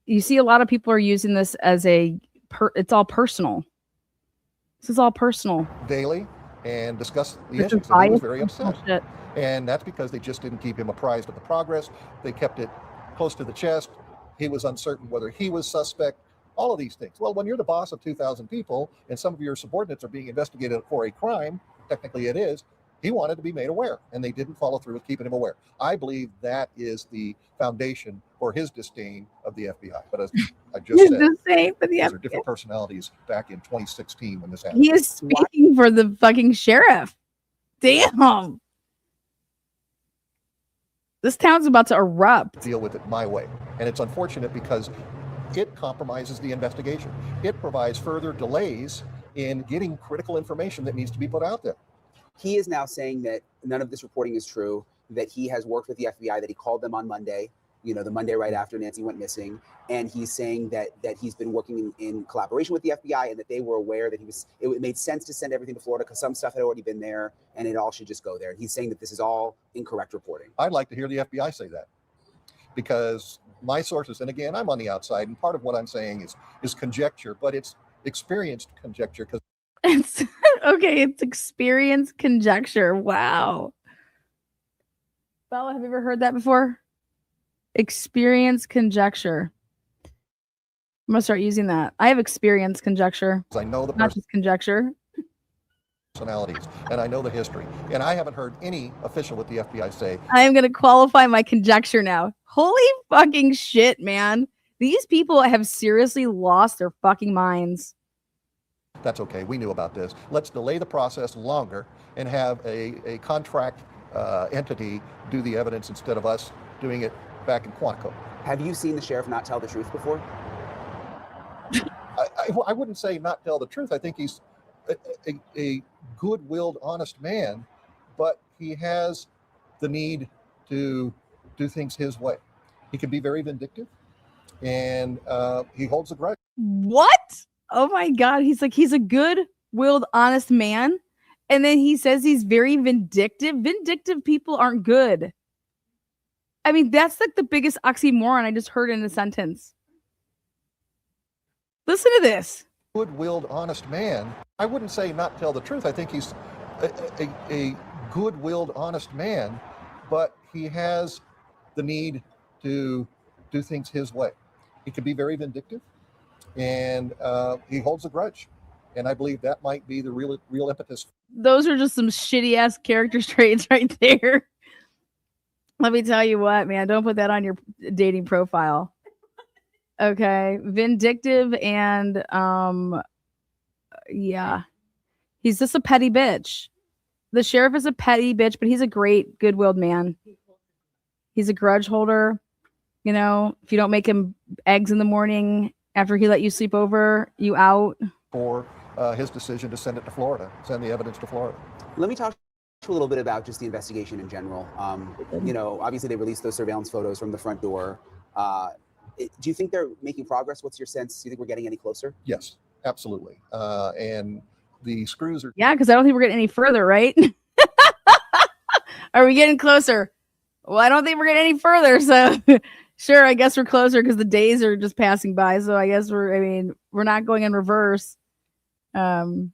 You see a lot of people are using this as it's all personal. This is all personal. Daily and discuss the issues. And he was very upset. And that's because they just didn't keep him apprised of the progress. They kept it close to the chest. He was uncertain whether he was suspect. All of these things. Well, when you're the boss of 2,000 people and some of your subordinates are being investigated for a crime, technically it is, he wanted to be made aware, and they didn't follow through with keeping him aware. I believe that is the foundation for his disdain of the FBI. But as I just said, these are different personalities back in 2016 when this happened. He is speaking for the fucking sheriff. Damn. This town's about to erupt. Deal with it my way. And it's unfortunate because it compromises the investigation. It provides further delays in getting critical information that needs to be put out there. He is now saying that none of this reporting is true, that he has worked with the FBI, that he called them on Monday, the Monday right after Nancy went missing. And he's saying that he's been working in collaboration with the FBI and that they were aware that it made sense to send everything to Florida because some stuff had already been there and it all should just go there. And he's saying that this is all incorrect reporting. I'd like to hear the FBI say that because my sources, and again, I'm on the outside, and part of what I'm saying is conjecture, but it's experienced conjecture. It's okay. It's experienced conjecture. Wow. Bella, have you ever heard that before? Experienced conjecture. I'm gonna start using that. I have experienced conjecture. I know the not just conjecture. personalities, and I know the history. And I haven't heard any official with the FBI say. I am going to qualify my conjecture now. Holy fucking shit, man. These people have seriously lost their fucking minds. That's okay. We knew about this. Let's delay the process longer and have a contract entity do the evidence instead of us doing it back in Quantico. Have you seen the sheriff not tell the truth before? I wouldn't say not tell the truth. I think he's a good-willed, honest man, but he has the need to do things his way. He can be very vindictive, and he holds a grudge. What? Oh my God. He's a good-willed, honest man. And then he says he's very vindictive. Vindictive people aren't good. I mean, that's like the biggest oxymoron I just heard in a sentence. Listen to this. Good-willed, honest man. I wouldn't say not tell the truth. I think he's a good-willed, honest man, but he has the need to do things his way. He can be very vindictive, and he holds a grudge. And I believe that might be the real impetus. Those are just some shitty ass character traits right there. Let me tell you what, man, don't put that on your dating profile. Okay. Vindictive and yeah. He's just a petty bitch. The sheriff is a petty bitch, but he's a great, good-willed man. He's a grudge holder. You know, if you don't make him eggs in the morning after he let you sleep over, you out. For his decision to send it to Florida, send the evidence to Florida. Let me talk a little bit about just the investigation in general. You know, obviously they released those surveillance photos from the front door. Do you think they're making progress? What's your sense? Do you think we're getting any closer? Yes, absolutely. And the screws are... Yeah, because I don't think we're getting any further, right? Are we getting closer? Well, I don't think we're getting any further. So sure, I guess we're closer because the days are just passing by. So I guess we're not going in reverse. Wow.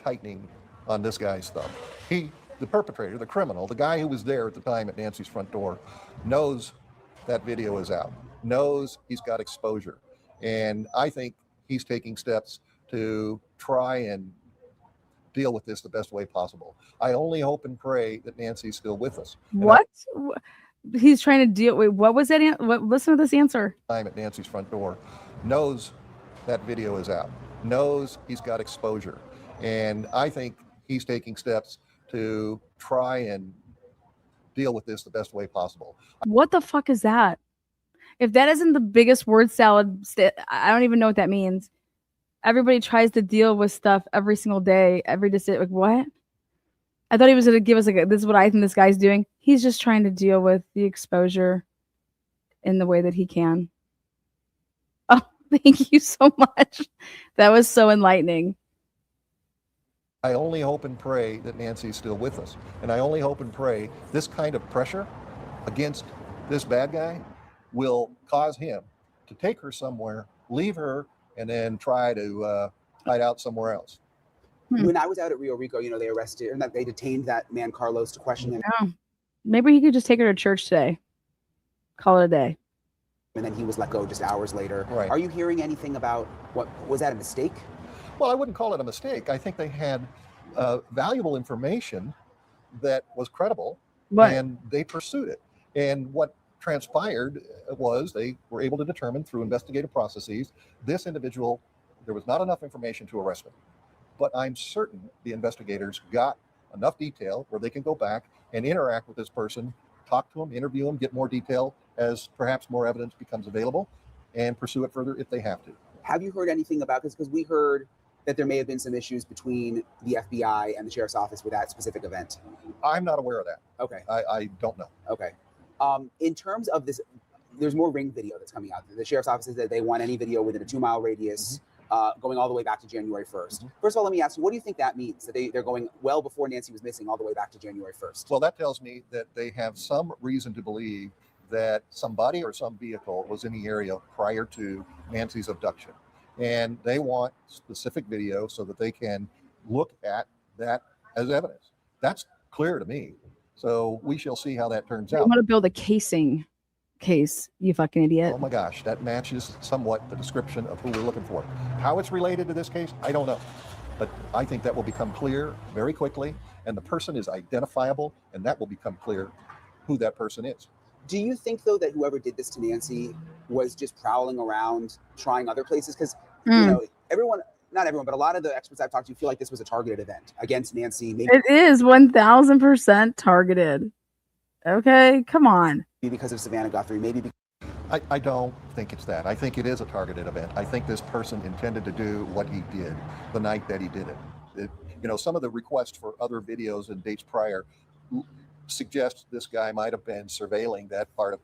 Tightening on this guy's thumb. The perpetrator, the criminal, the guy who was there at the time at Nancy's front door, knows that video is out, knows he's got exposure. And I think he's taking steps to try and deal with this the best way possible. I only hope and pray that Nancy's still with us. What? He's trying to deal with, what was that? Listen to this answer. Time at Nancy's front door, knows that video is out, knows he's got exposure. And I think he's taking steps to try and deal with this the best way possible. What the fuck is that? If that isn't the biggest word salad, I don't even know what that means. Everybody tries to deal with stuff every single day, every decision. Like, what? I thought he was going to give us this is what I think this guy's doing. He's just trying to deal with the exposure in the way that he can. Oh, thank you so much. That was so enlightening. I only hope and pray that Nancy's still with us. And I only hope and pray this kind of pressure against this bad guy will cause him to take her somewhere, leave her, and then try to hide out somewhere else. When I was out at Rio Rico, you know, they detained that man Carlos to question him. Yeah. Maybe he could just take her to church today. Call it a day. And then he was let go just hours later. Right. Are you hearing anything about was that a mistake? Well, I wouldn't call it a mistake. I think they had valuable information that was credible, and they pursued it. And what transpired was they were able to determine through investigative processes this individual, there was not enough information to arrest him. But I'm certain the investigators got enough detail where they can go back and interact with this person, talk to him, interview him, get more detail as perhaps more evidence becomes available, and pursue it further if they have to. Have you heard anything about this? Because we heard that there may have been some issues between the FBI and the sheriff's office with that specific event. I'm not aware of that. Okay. I don't know. Okay. In terms of this, there's more Ring video that's coming out. The sheriff's office says that they want any video within a 2-mile radius, going all the way back to January 1st. First of all, let me ask you, what do you think that means? That they're going well before Nancy was missing all the way back to January 1st? Well, that tells me that they have some reason to believe that somebody or some vehicle was in the area prior to Nancy's abduction. And they want specific video so that they can look at that as evidence. That's clear to me. So we shall see how that turns out. They want to build a casing case, you fucking idiot. Oh my gosh, that matches somewhat the description of who we're looking for. How it's related to this case, I don't know. But I think that will become clear very quickly, and the person is identifiable, and that will become clear who that person is. Do you think, though, that whoever did this to Nancy was just prowling around, trying other places? Because, you know, everyone, not everyone, but a lot of the experts I've talked to feel like this was a targeted event against Nancy. Maybe It is 1000% targeted. Okay, come on. because of Savannah Guthrie, maybe because I don't think it's that. I think it is a targeted event. I think this person intended to do what he did the night that he did it. You know, some of the requests for other videos and dates prior suggest this guy might have been surveilling that part of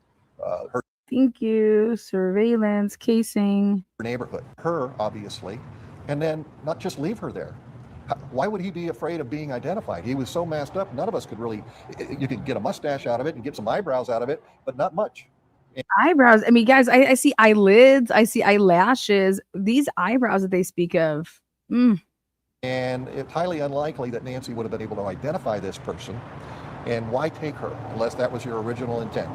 her Thank you. Surveillance, casing. neighborhood. Her, obviously, and then not just leave her there. Why would he be afraid of being identified? He was so masked up, none of us could really, you could get a mustache out of it and get some eyebrows out of it, but not much. Eyebrows. I mean, guys, I see eyelids. I see eyelashes. These eyebrows that they speak of. And it's highly unlikely that Nancy would have been able to identify this person. And why take her unless that was your original intent?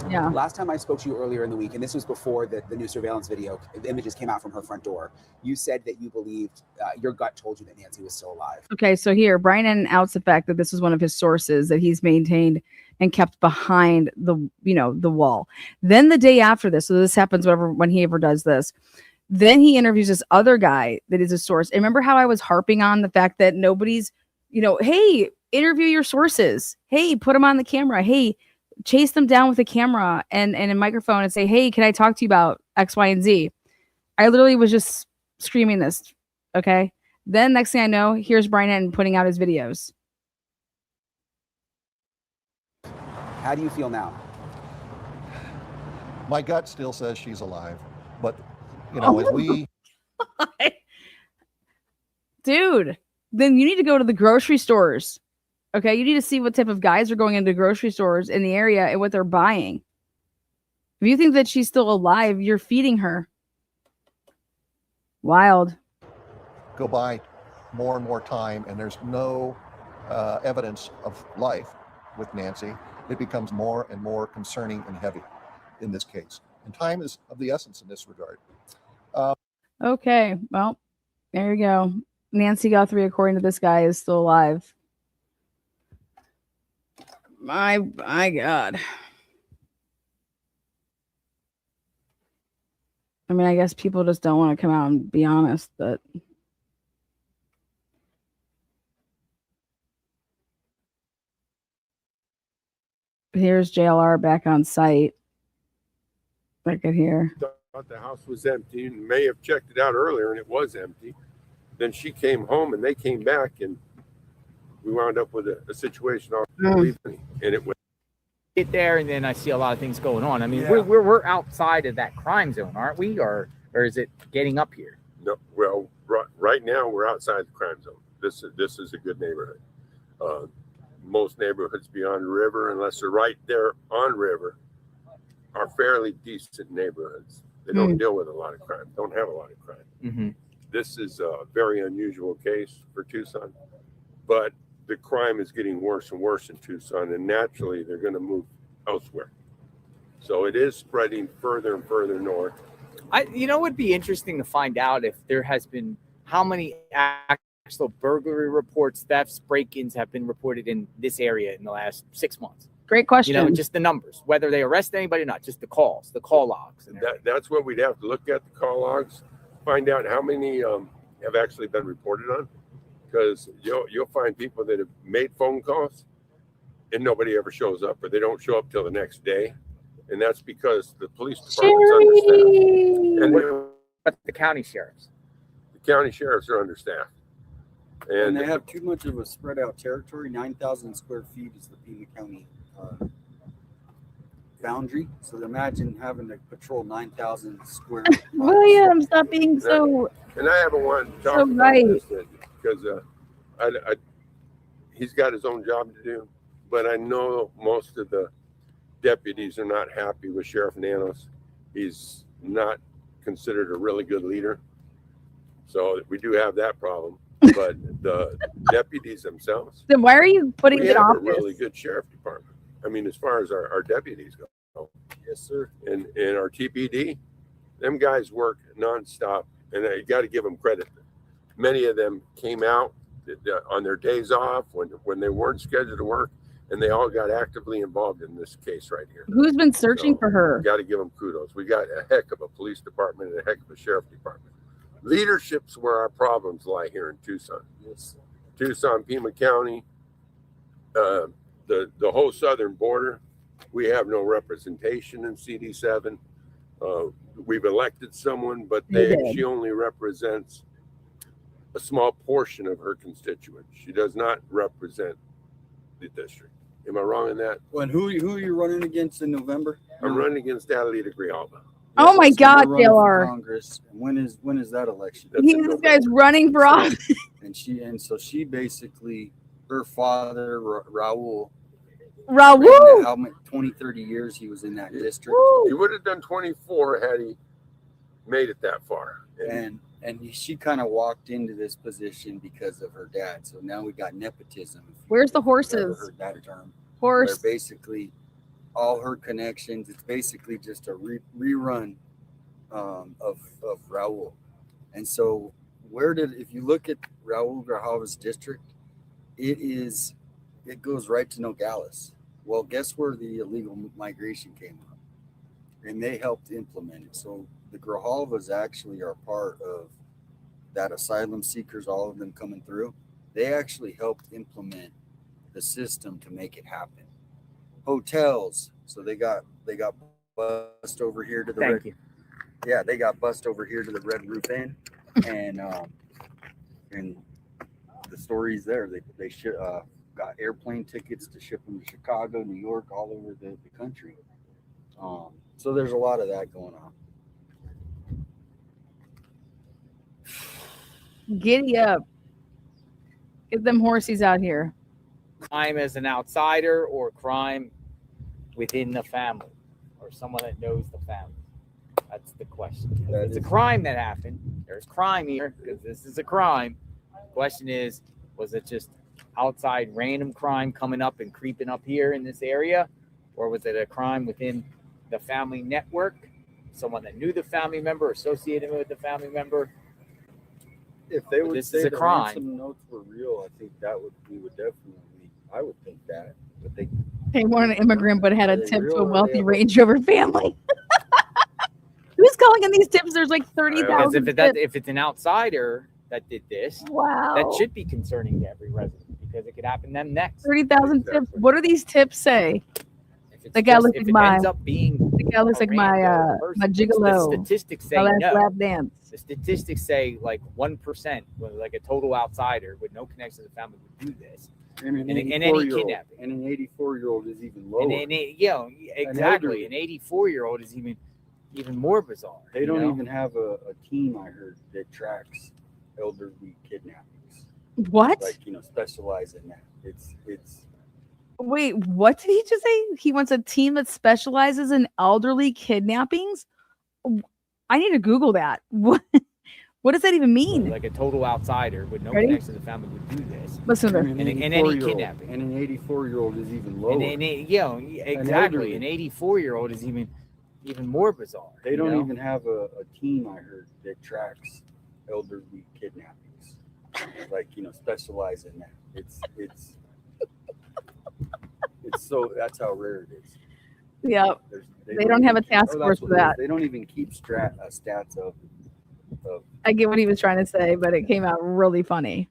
Yeah. Last time I spoke to you earlier in the week, and this was before the new surveillance video images came out from her front door, you said that you believed, your gut told you that Nancy was still alive. Okay, so here, Brian outs the fact that this was one of his sources that he's maintained and kept behind the, the wall. Then the day after this, so this happens when he ever does this, then he interviews this other guy that is a source. And remember how I was harping on the fact that nobody's, hey, interview your sources. Hey, put them on the camera. Hey, chase them down with a camera and a microphone and say, hey, can I talk to you about X, Y, and Z? I literally was just screaming this. Okay. Then next thing I know, here's Brian putting out his videos. How do you feel now? My gut still says she's alive, but as we... Dude, then you need to go to the grocery stores. Okay, you need to see what type of guys are going into grocery stores in the area and what they're buying. If you think that she's still alive, you're feeding her. Wild. Go by more and more time, and there's no evidence of life with Nancy. It becomes more and more concerning and heavy in this case. And time is of the essence in this regard. Okay, well, there you go. Nancy Guthrie, according to this guy, is still alive. My God. I mean, I guess people just don't want to come out and be honest, but here's JLR back on site. Look at here. Thought the house was empty and may have checked it out earlier and it was empty. Then she came home and they came back and we wound up with a situation and it went. Get there and then I see a lot of things going on. I mean, we're outside of that crime zone, aren't we? Or is it getting up here? No, well, right now we're outside the crime zone. This is a good neighborhood. Most neighborhoods beyond river, unless they're right there on river, are fairly decent neighborhoods. They don't deal with a lot of crime, don't have a lot of crime. Mm-hmm. This is a very unusual case for Tucson, but the crime is getting worse and worse in Tucson, and naturally they're going to move elsewhere. So it is spreading further and further north. It would be interesting to find out if there has been how many actual burglary reports, thefts, break-ins have been reported in this area in the last 6 months. Great question. Just the numbers, whether they arrest anybody or not, just the calls, the call logs. And that's what we'd have to look at, the call logs, find out how many have actually been reported on. Because you'll find people that have made phone calls and nobody ever shows up, or they don't show up till the next day, and that's because the police department's understaffed. And but the county sheriffs are understaffed, and they have too much of a spread out territory. 9,000 square feet is the Pima County boundary. So imagine having to patrol 9,000 square. William, stop being so. And I haven't wanted to talk so about right. this because he's got his own job to do. But I know most of the deputies are not happy with Sheriff Nanos. He's not considered a really good leader. So we do have that problem. But the deputies themselves. Then why are you putting it off? We have a really good sheriff department. I mean, as far as our deputies go. Yes, sir. And our TPD, them guys work nonstop, and I got to give them credit. Many of them came out on their days off when they weren't scheduled to work, and they all got actively involved in this case right here. Who's been searching for her? Got to give them kudos. We got a heck of a police department and a heck of a sheriff department. Leadership's where our problems lie here in Tucson. Yes. Tucson, Pima County, the whole southern border. We have no representation in CD7. We've elected someone, but she only represents a small portion of her constituents. She does not represent the district. Am I wrong in that? Well, and who are you running against in November? I'm running against Adelita Grijalva. Oh my God, JLR. Congress. And when is that election? This guy's running for office. And so she basically, her father, Raul, Raul, how many 20, 30 years he was in that district. He would have done 24 had he made it that far. And she kind of walked into this position because of her dad. So now we got nepotism. Where's the Ever horses? heard that term? Horse. Where basically all her connections. It's basically just a rerun of Raul. And so if you look at Raul Grijalva's district, it goes right to Nogales. Well, guess where the illegal migration came up? And they helped implement it. So the Grijalvas actually are part of that asylum seekers, all of them coming through. They actually helped implement the system to make it happen. Hotels. So they got bussed over here to the Yeah, they got bussed over here to the Red Roof Inn, and the story's there. They got airplane tickets to ship them to Chicago, New York, all over the country. So there's a lot of that going on. Giddy up. Get them horsies out here. Crime as an outsider or crime within the family or someone that knows the family? That's the question. It's a crime that happened. There's crime here because this is a crime. The question is, was it just outside random crime coming up and creeping up here in this area? Or was it a crime within the family network? Someone that knew the family member, associated with the family member? If they would say the crime. ransom notes were real, I think we would definitely, I would think that. But they weren't an immigrant, but had a Are they tip to real a or are wealthy they Range Rover family. Who's calling in these tips? There's like 30,000 Because if it's an outsider that did this, wow, that should be concerning to every resident because it could happen to them next. 30,000 tips. What do these tips say? The guy looks like the guy looks like my gigolo. The statistics say my last no. lap dance. The statistics say like 1%, like a total outsider with no connection to the family would do this. And an any 84-year-old kidnapping. And an 84-year-old is even lower. Exactly. An 84-year-old is even more bizarre. They don't even have a team, I heard, that tracks elderly kidnappings. What? Like, specialize in that. It's Wait, what did he just say? He wants a team that specializes in elderly kidnappings? I need to Google that. What does that even mean? Like a total outsider with no connection to the family would do this. Listen to and any kidnapping. And an 84-year-old is even lower. Exactly. An 84-year-old is even more bizarre. They don't even have a team, I heard, that tracks elderly kidnappings. Like, specialize in that. It's so that's how rare it is. Yeah. They don't have a task force for that. They don't even keep stats of. I get what he was trying to say, but it came out really funny.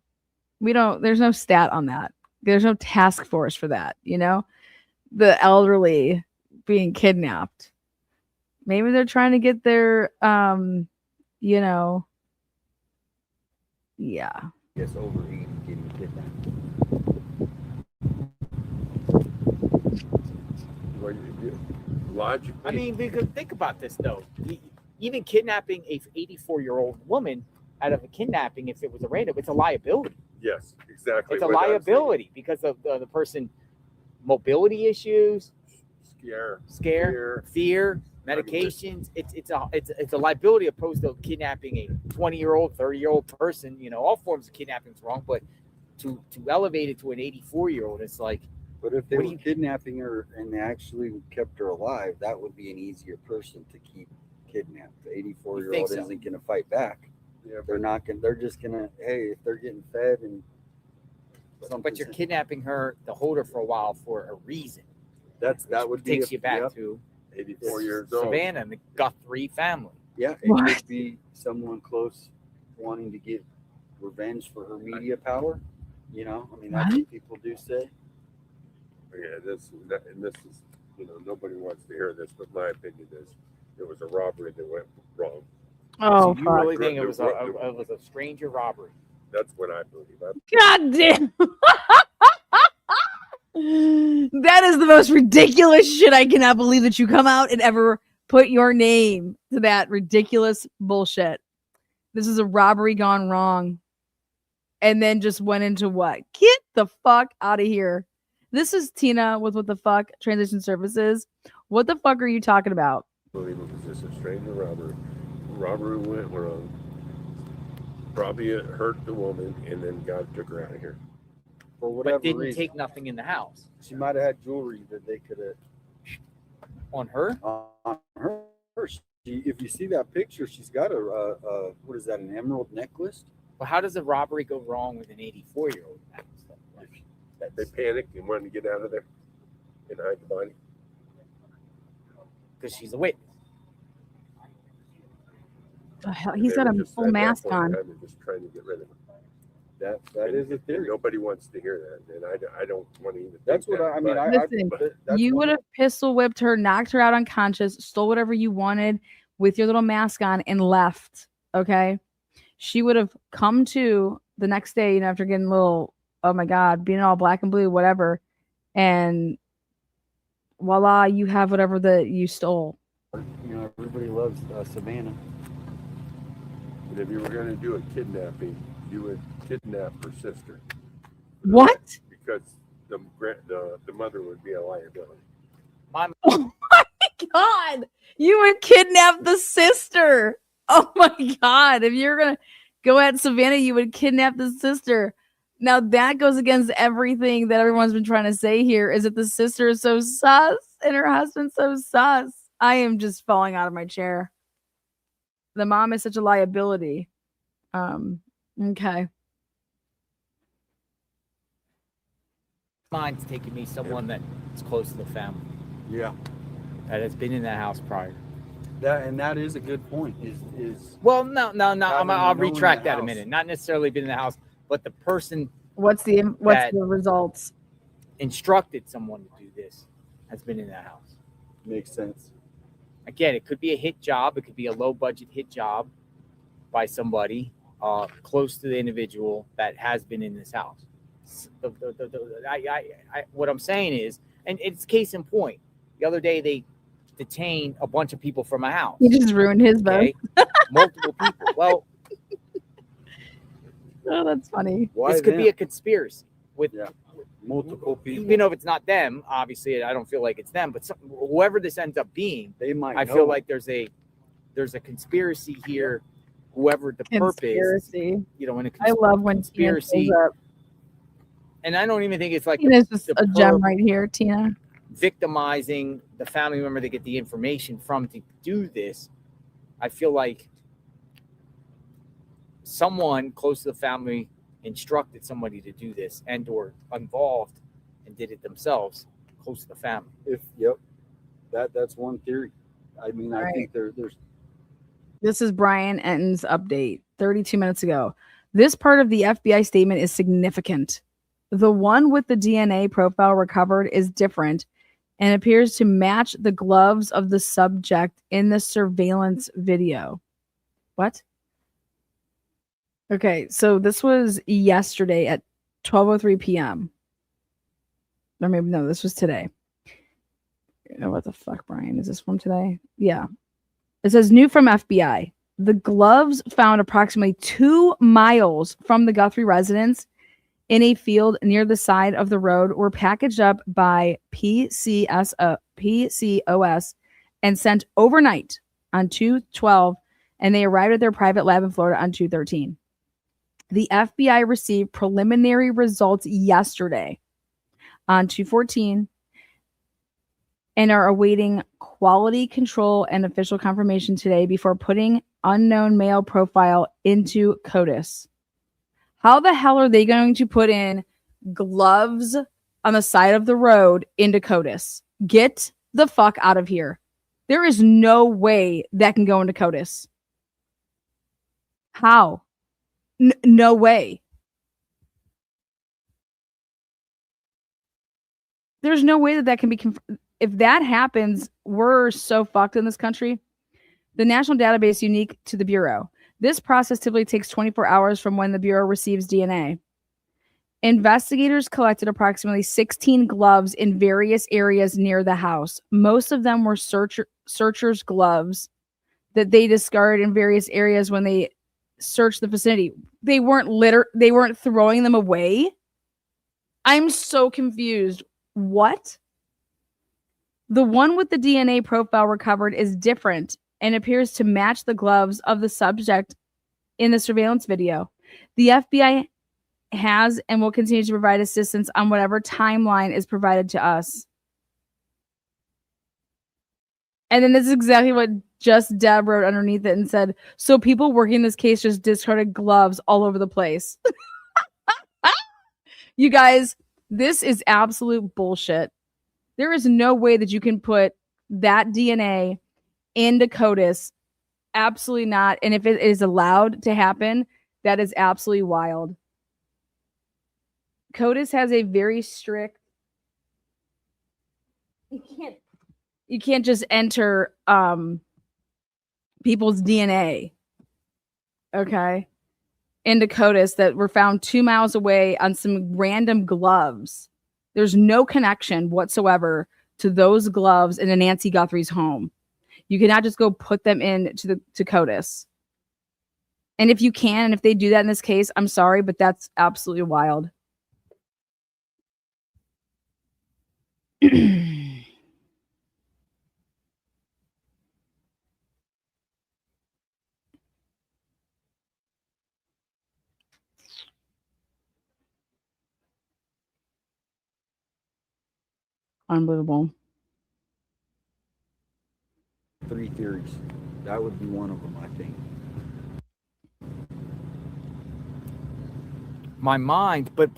There's no stat on that. There's no task force for that, the elderly being kidnapped. Maybe they're trying to get their, yeah. Yes, over 80 getting kidnapped. Logically. I mean, because think about this though. Even kidnapping a 84-year-old woman out of a kidnapping, if it was a random, it's a liability. Yes, exactly. It's a liability because of the person mobility issues, scare, fear, medications. It's a liability opposed to kidnapping a 20-year-old, 30-year-old person. All forms of kidnapping is wrong, but to elevate it to an 84-year-old, it's like But if they What were do you- kidnapping her and they actually kept her alive, that would be an easier person to keep kidnapped. The 84-year-old so? isn't going to fight back. Yeah, They're not going. They're just going to. Hey, if they're getting fed and But you're kidnapping her to hold her for a while for a reason. that would be takes you back yep. to 84 years old. Savannah and the Guthrie family. Yeah, it could be someone close wanting to get revenge for her media power. You know, I mean, that's what people do say. Yeah, this is, nobody wants to hear this, but my opinion is it was a robbery that went wrong. Oh, So you fuck. really think it was a stranger robbery? That's what I believe. God damn. That is the most ridiculous shit. I cannot believe that you come out and ever put your name to that ridiculous bullshit. This is a robbery gone wrong. And then just went into what? Get the fuck out of here. This is Tina with What the Fuck Transition Services. What the fuck are you talking about? I believe it was just a stranger robbery. Robbery went wrong. Probably it hurt the woman, and then God took her out of here. For whatever But didn't reason. take nothing in the house. She might have had jewelry that they could have. On her? On her. If you see that picture, she's got a what is that? An emerald necklace. Well, how does a robbery go wrong with an 84-year-old? They panicked and wanted to get out of there and hide the body. Because she's a witness. The hell? He's got a full mask on. They're just trying to get rid of him. That is a theory. Nobody wants to hear that, and I don't want to even. That's think what that, I mean. Listen, you would have pistol whipped her, knocked her out unconscious, stole whatever you wanted with your little mask on, and left. Okay, she would have come to the next day, after getting a little, oh my god, being all black and blue, whatever, and voila, you have whatever that you stole. Everybody loves Savannah. And if you were going to do a kidnapping, you would kidnap her sister. What? Because the mother would be a liability. Oh my god, you would kidnap the sister. Oh my god, if you're gonna go at Savannah, you would kidnap the sister. Now that goes against everything that everyone's been trying to say here, is that the sister is so sus and her husband's so sus. I am just falling out of my chair. The mom is such a liability. Okay. Mine's taking me someone that's close to the family. Yeah. That has been in that house prior. That is a good point. Is Well, no. I'll knowing retract the that a house. minute. Not necessarily been in the house, but the person What's the that results? instructed someone to do this has been in that house. Makes sense. Again, it could be a hit job. It could be a low budget hit job by somebody close to the individual that has been in this house. What I'm saying is, and it's case in point. The other day they detained a bunch of people from a house. You just ruined his vote. Okay? Multiple people. Well, oh, that's funny. this could be a conspiracy with multiple people. Even though if it's not them, obviously, I don't feel like it's them. But whoever this ends up being, they might. I feel like there's a conspiracy here. Whoever the purpose, in a I love when conspiracy. Tina pulls up. And I don't even think it's like Tina's just a gem right here, Tina. Victimizing the family member to get the information from to do this. I feel like someone close to the family instructed somebody to do this and or involved and did it themselves close to the family. That's one theory. I mean, I think there's. This is Brian Enton's update 32 minutes ago. This part of the FBI statement is significant. The one with the DNA profile recovered is different and appears to match the gloves of the subject in the surveillance video. What? Okay, so this was yesterday at 12:03 p.m. Or maybe no, this was today. What the fuck, Brian? Is this from today? Yeah. It says new from FBI. The gloves found approximately 2 miles from the Guthrie residence in a field near the side of the road were packaged up by PCOS and sent overnight on 2/12, and they arrived at their private lab in Florida on 2/13. The FBI received preliminary results yesterday on 214 and are awaiting quality control and official confirmation today before putting unknown male profile into CODIS. How the hell are they going to put in gloves on the side of the road into CODIS? Get the fuck out of here. There is no way that can go into CODIS. How? No way. There's no way that can be if that happens, we're so fucked in this country. The national database unique to the Bureau. This process typically takes 24 hours from when the Bureau receives DNA. Investigators collected approximately 16 gloves in various areas near the house. Most of them were searchers' gloves that they discarded in various areas when they searched the vicinity. They weren't throwing them away. I'm so confused. What? The one with the DNA profile recovered is different and appears to match the gloves of the subject in the surveillance video. The FBI has and will continue to provide assistance on whatever timeline is provided to us. And then this is exactly what Just Deb wrote underneath it and said, so people working this case just discarded gloves all over the place. You guys, this is absolute bullshit. There is no way that you can put that DNA into CODIS. Absolutely not. And if it is allowed to happen, that is absolutely wild. CODIS has a very strict. You can't just enter people's DNA. Okay. Into CODIS that were found 2 miles away on some random gloves. There's no connection whatsoever to those gloves in a Nancy Guthrie's home. You cannot just go put them in to CODIS. And if you can, and if they do that in this case, I'm sorry, but that's absolutely wild. Unbelievable. 3 theories. That would be one of them, I think. My mind, but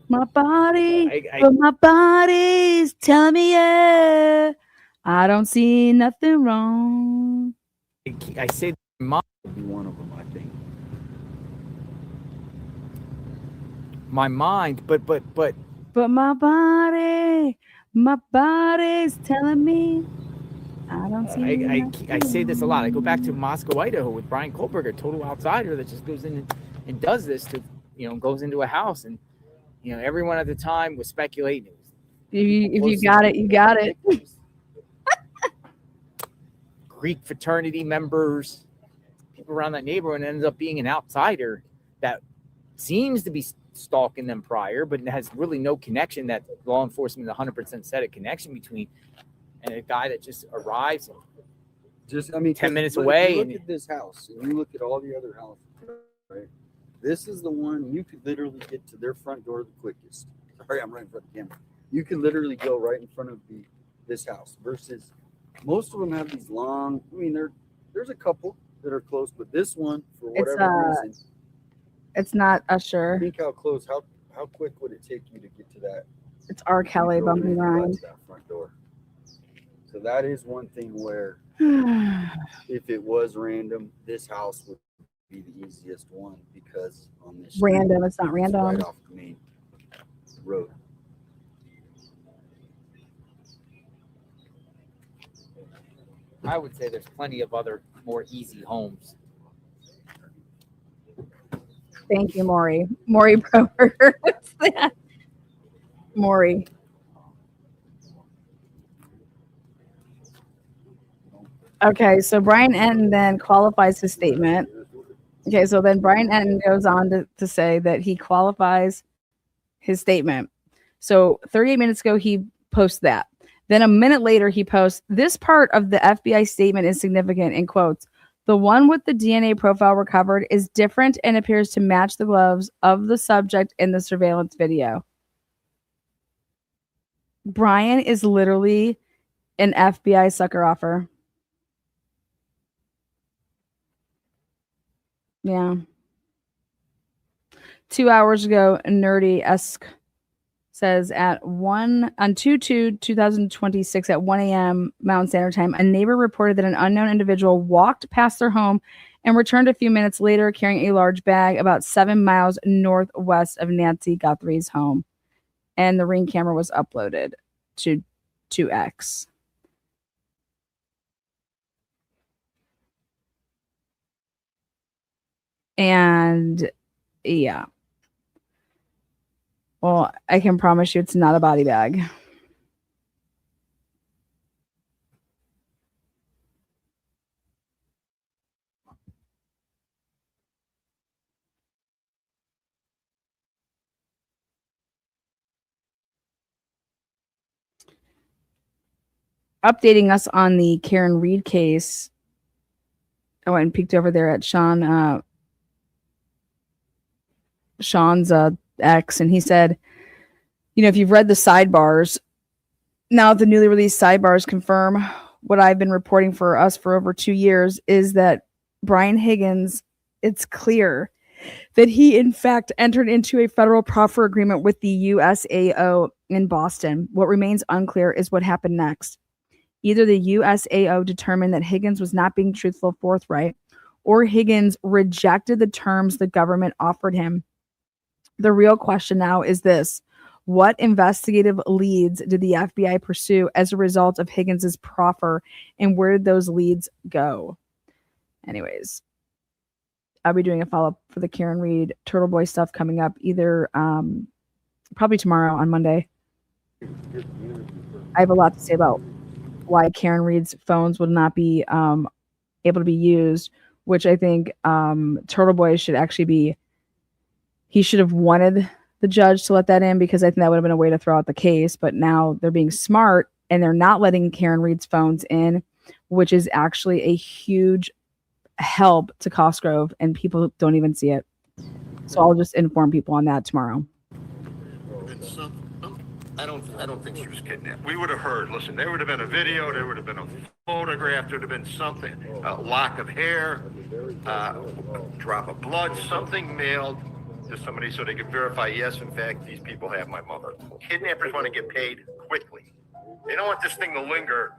my body, but my body's telling me, yeah, I don't see nothing wrong. I say my mind would be one of them, I think. My mind, but my body's telling me I don't see. I say this a lot. I go back to Moscow, Idaho, with Brian Kohlberger, total outsider that just goes in and does this to, goes into a house, and everyone at the time was speculating. If you got it, you got it. Greek fraternity members, people around that neighborhood, and ends up being an outsider that seems to be stalking them prior, but it has really no connection. That law enforcement 100% said a connection between, and a guy that just arrives, just 10 minutes away. Look at this house, and you look at all the other houses, right? This is the one you could literally get to their front door the quickest. Sorry, I'm right in front of the camera. You could literally go right in front of this house. Versus most of them have these long. There's a couple that are close, but this one, for whatever reason, it's not Usher. Think how close, how quick would it take you to get to that? It's R. Kelly bumping around that front door. So that is one thing where, if it was random, this house would be the easiest one because on this random, it's not random. Right off the main road. I would say there's plenty of other more easy homes. Thank you, Maury. Maury Broberger. What's that? Maury. Okay, so Brian Enton then qualifies his statement. Okay, so then Brian Enton goes on to say that he qualifies his statement. So 38 minutes ago, he posts that. Then a minute later, he posts, this part of the FBI statement is significant, in quotes. The one with the DNA profile recovered is different and appears to match the gloves of the subject in the surveillance video. Brian is literally an FBI sucker offer. Yeah. 2 hours ago, Nerdy-esque says at 2/2/2026 at 1 a.m. Mountain Standard Time, a neighbor reported that an unknown individual walked past their home and returned a few minutes later carrying a large bag about 7 miles northwest of Nancy Guthrie's home. And the Ring camera was uploaded to X. And yeah. Well, I can promise you it's not a body bag. Updating us on the Karen Reed case. I went and peeked over there at Sean's ex, and he said, if you've read the sidebars, now the newly released sidebars confirm what I've been reporting for us for over 2 years, is that Brian Higgins, it's clear that he in fact entered into a federal proffer agreement with the USAO in Boston. What remains unclear is what happened next. Either the USAO determined that Higgins was not being truthful, forthright, or Higgins rejected the terms the government offered him. The real question now is this: what investigative leads did the FBI pursue as a result of Higgins's proffer, and where did those leads go? Anyways, I'll be doing a follow-up for the Karen Reed Turtle Boy stuff coming up either probably tomorrow on Monday. I have a lot to say about why Karen Reed's phones would not be able to be used, which I think Turtle Boy should actually be, he should have wanted the judge to let that in, because I think that would have been a way to throw out the case. But now they're being smart and they're not letting Karen Reed's phones in, which is actually a huge help to Cosgrove, and people don't even see it. So I'll just inform people on that tomorrow. I don't think she was kidnapped. We would have heard. Listen, there would have been a video. There would have been a photograph. There would have been something. A lock of hair, a drop of blood, something mailed to somebody so they could verify, yes, in fact, these people have my mother. Kidnappers want to get paid quickly. They don't want this thing to linger.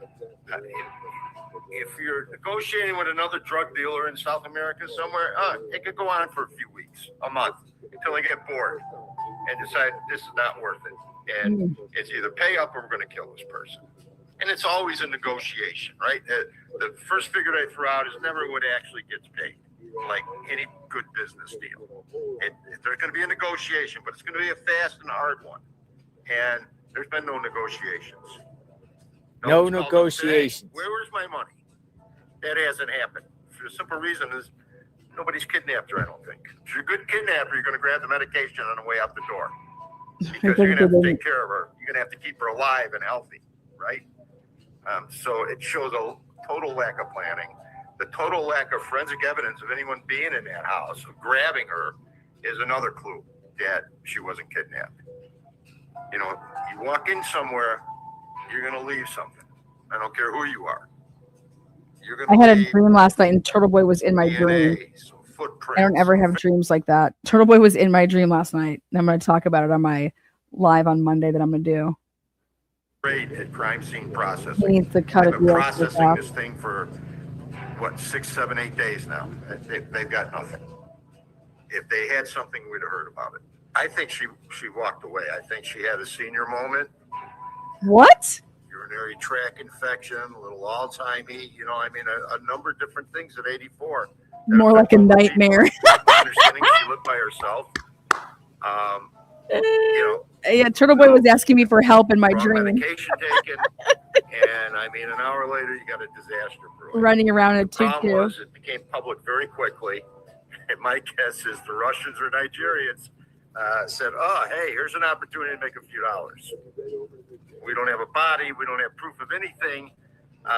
If you're negotiating with another drug dealer in South America somewhere, it could go on for a few weeks, a month, until they get bored and decide this is not worth it. And it's either pay up or we're going to kill this person. And it's always a negotiation, right? The first figure they throw out is never what actually gets paid, like any good business deal. There's going to be a negotiation, but it's going to be a fast and hard one. And there's been no negotiations. No negotiations. Where's my money? That hasn't happened. For the simple reason is nobody's kidnapped her, I don't think. If you're a good kidnapper, you're going to grab the medication on the way out the door. Because you're going to have to take care of her. You're going to have to keep her alive and healthy, right? So it shows a total lack of planning. The total lack of forensic evidence of anyone being in that house, of grabbing her, is another clue that she wasn't kidnapped. You walk in somewhere, you're going to leave something. I don't care who you are. I had a dream last night, and Turtle Boy was in my dream. I don't ever have dreams like that. Turtle Boy was in my dream last night, and I'm going to talk about it on my live on Monday that I'm going to do. Great at crime scene processing. He needs to cut They've been processing this thing for 6, 7, 8 days now. They've got nothing. If they had something, we'd have heard about it. I think she walked away. I think she had a senior moment. What? Urinary tract infection, a little Alzheimer's, a number of different things at 84. More like a nightmare. Understanding she lived by herself. Yeah, Turtle Boy was asking me for help in my dream. Medication taken, and an hour later you got a disaster brewing. Running around in a The problem tutu. was it became public very quickly, and my guess is the Russians or Nigerians said, hey, here's an opportunity to make a few dollars. We don't have a body, we don't have proof of anything,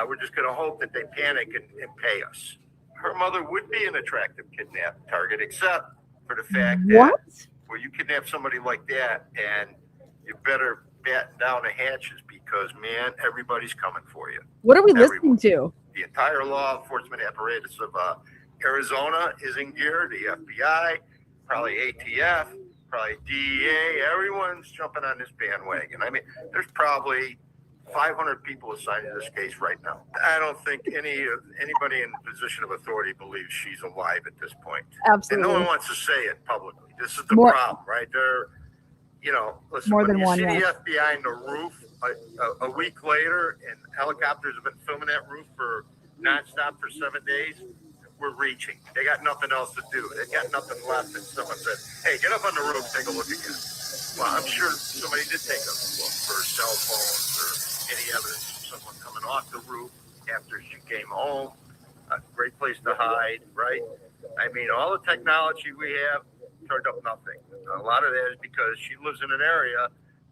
we're just going to hope that they panic and pay us. Her mother would be an attractive kidnap target, except for the fact that, well, you kidnap somebody like that, and you better batten down the hatches because, man, everybody's coming for you. What are we Everyone. listening to? The entire law enforcement apparatus of Arizona is in gear, the FBI, probably ATF, probably DEA, everyone's jumping on this bandwagon. I mean, there's probably 500 people assigned to this case right now. I don't think anybody in a position of authority believes she's alive at this point. Absolutely. And no one wants to say it publicly. This is the More- problem, right? Listen, More when than you one, see yeah. the FBI in the roof a week later and helicopters have been filming that roof for nonstop for 7 days, we're reaching. They got nothing else to do. They got nothing left. And someone said, hey, get up on the roof, take a look again. Well, I'm sure somebody did take a look for cell phones or any evidence of someone coming off the roof after she came home. A great place to hide, right? I mean, all the technology we have turned up nothing. A lot of that is because she lives in an area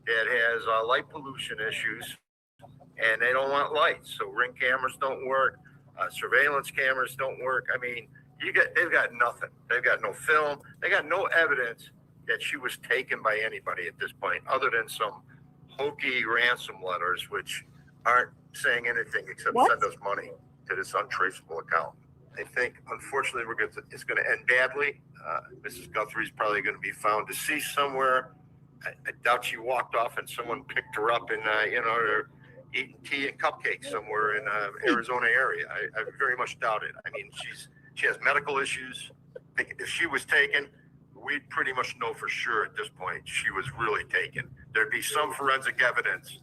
that has light pollution issues, and they don't want lights. So ring cameras don't work. Surveillance cameras don't work. I mean, they've got nothing. They've got no film. They got no evidence that she was taken by anybody at this point, other than some hokey ransom letters, which aren't saying anything except send us money to this untraceable account. I think, unfortunately, it's going to end badly. Mrs. Guthrie's probably going to be found deceased somewhere. I doubt she walked off and someone picked her up and they're eating tea and cupcakes somewhere in Arizona area. I very much doubt it. I mean, she has medical issues. If she was taken, we'd pretty much know for sure at this point she was really taken. There'd be some forensic evidence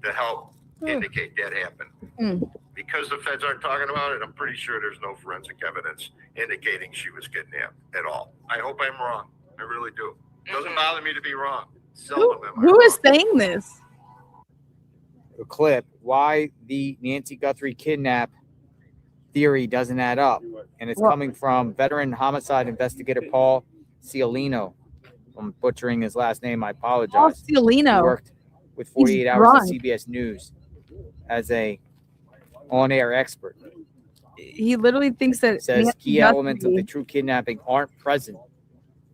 to help indicate that happened. Because the feds aren't talking about it, I'm pretty sure there's no forensic evidence indicating she was kidnapped at all. I hope I'm wrong. I really do. It doesn't bother me to be wrong. Seldom am I Who wrong. is saying this? The clip, why the Nancy Guthrie kidnap theory doesn't add up. And it's coming from veteran homicide investigator Paul Ciolino. I'm butchering his last name. I apologize. Paul Ciolino. He worked with 48 He's Hours of drunk. CBS News as a on-air expert. He literally thinks that Says Nancy key elements of the Guthrie- true kidnapping aren't present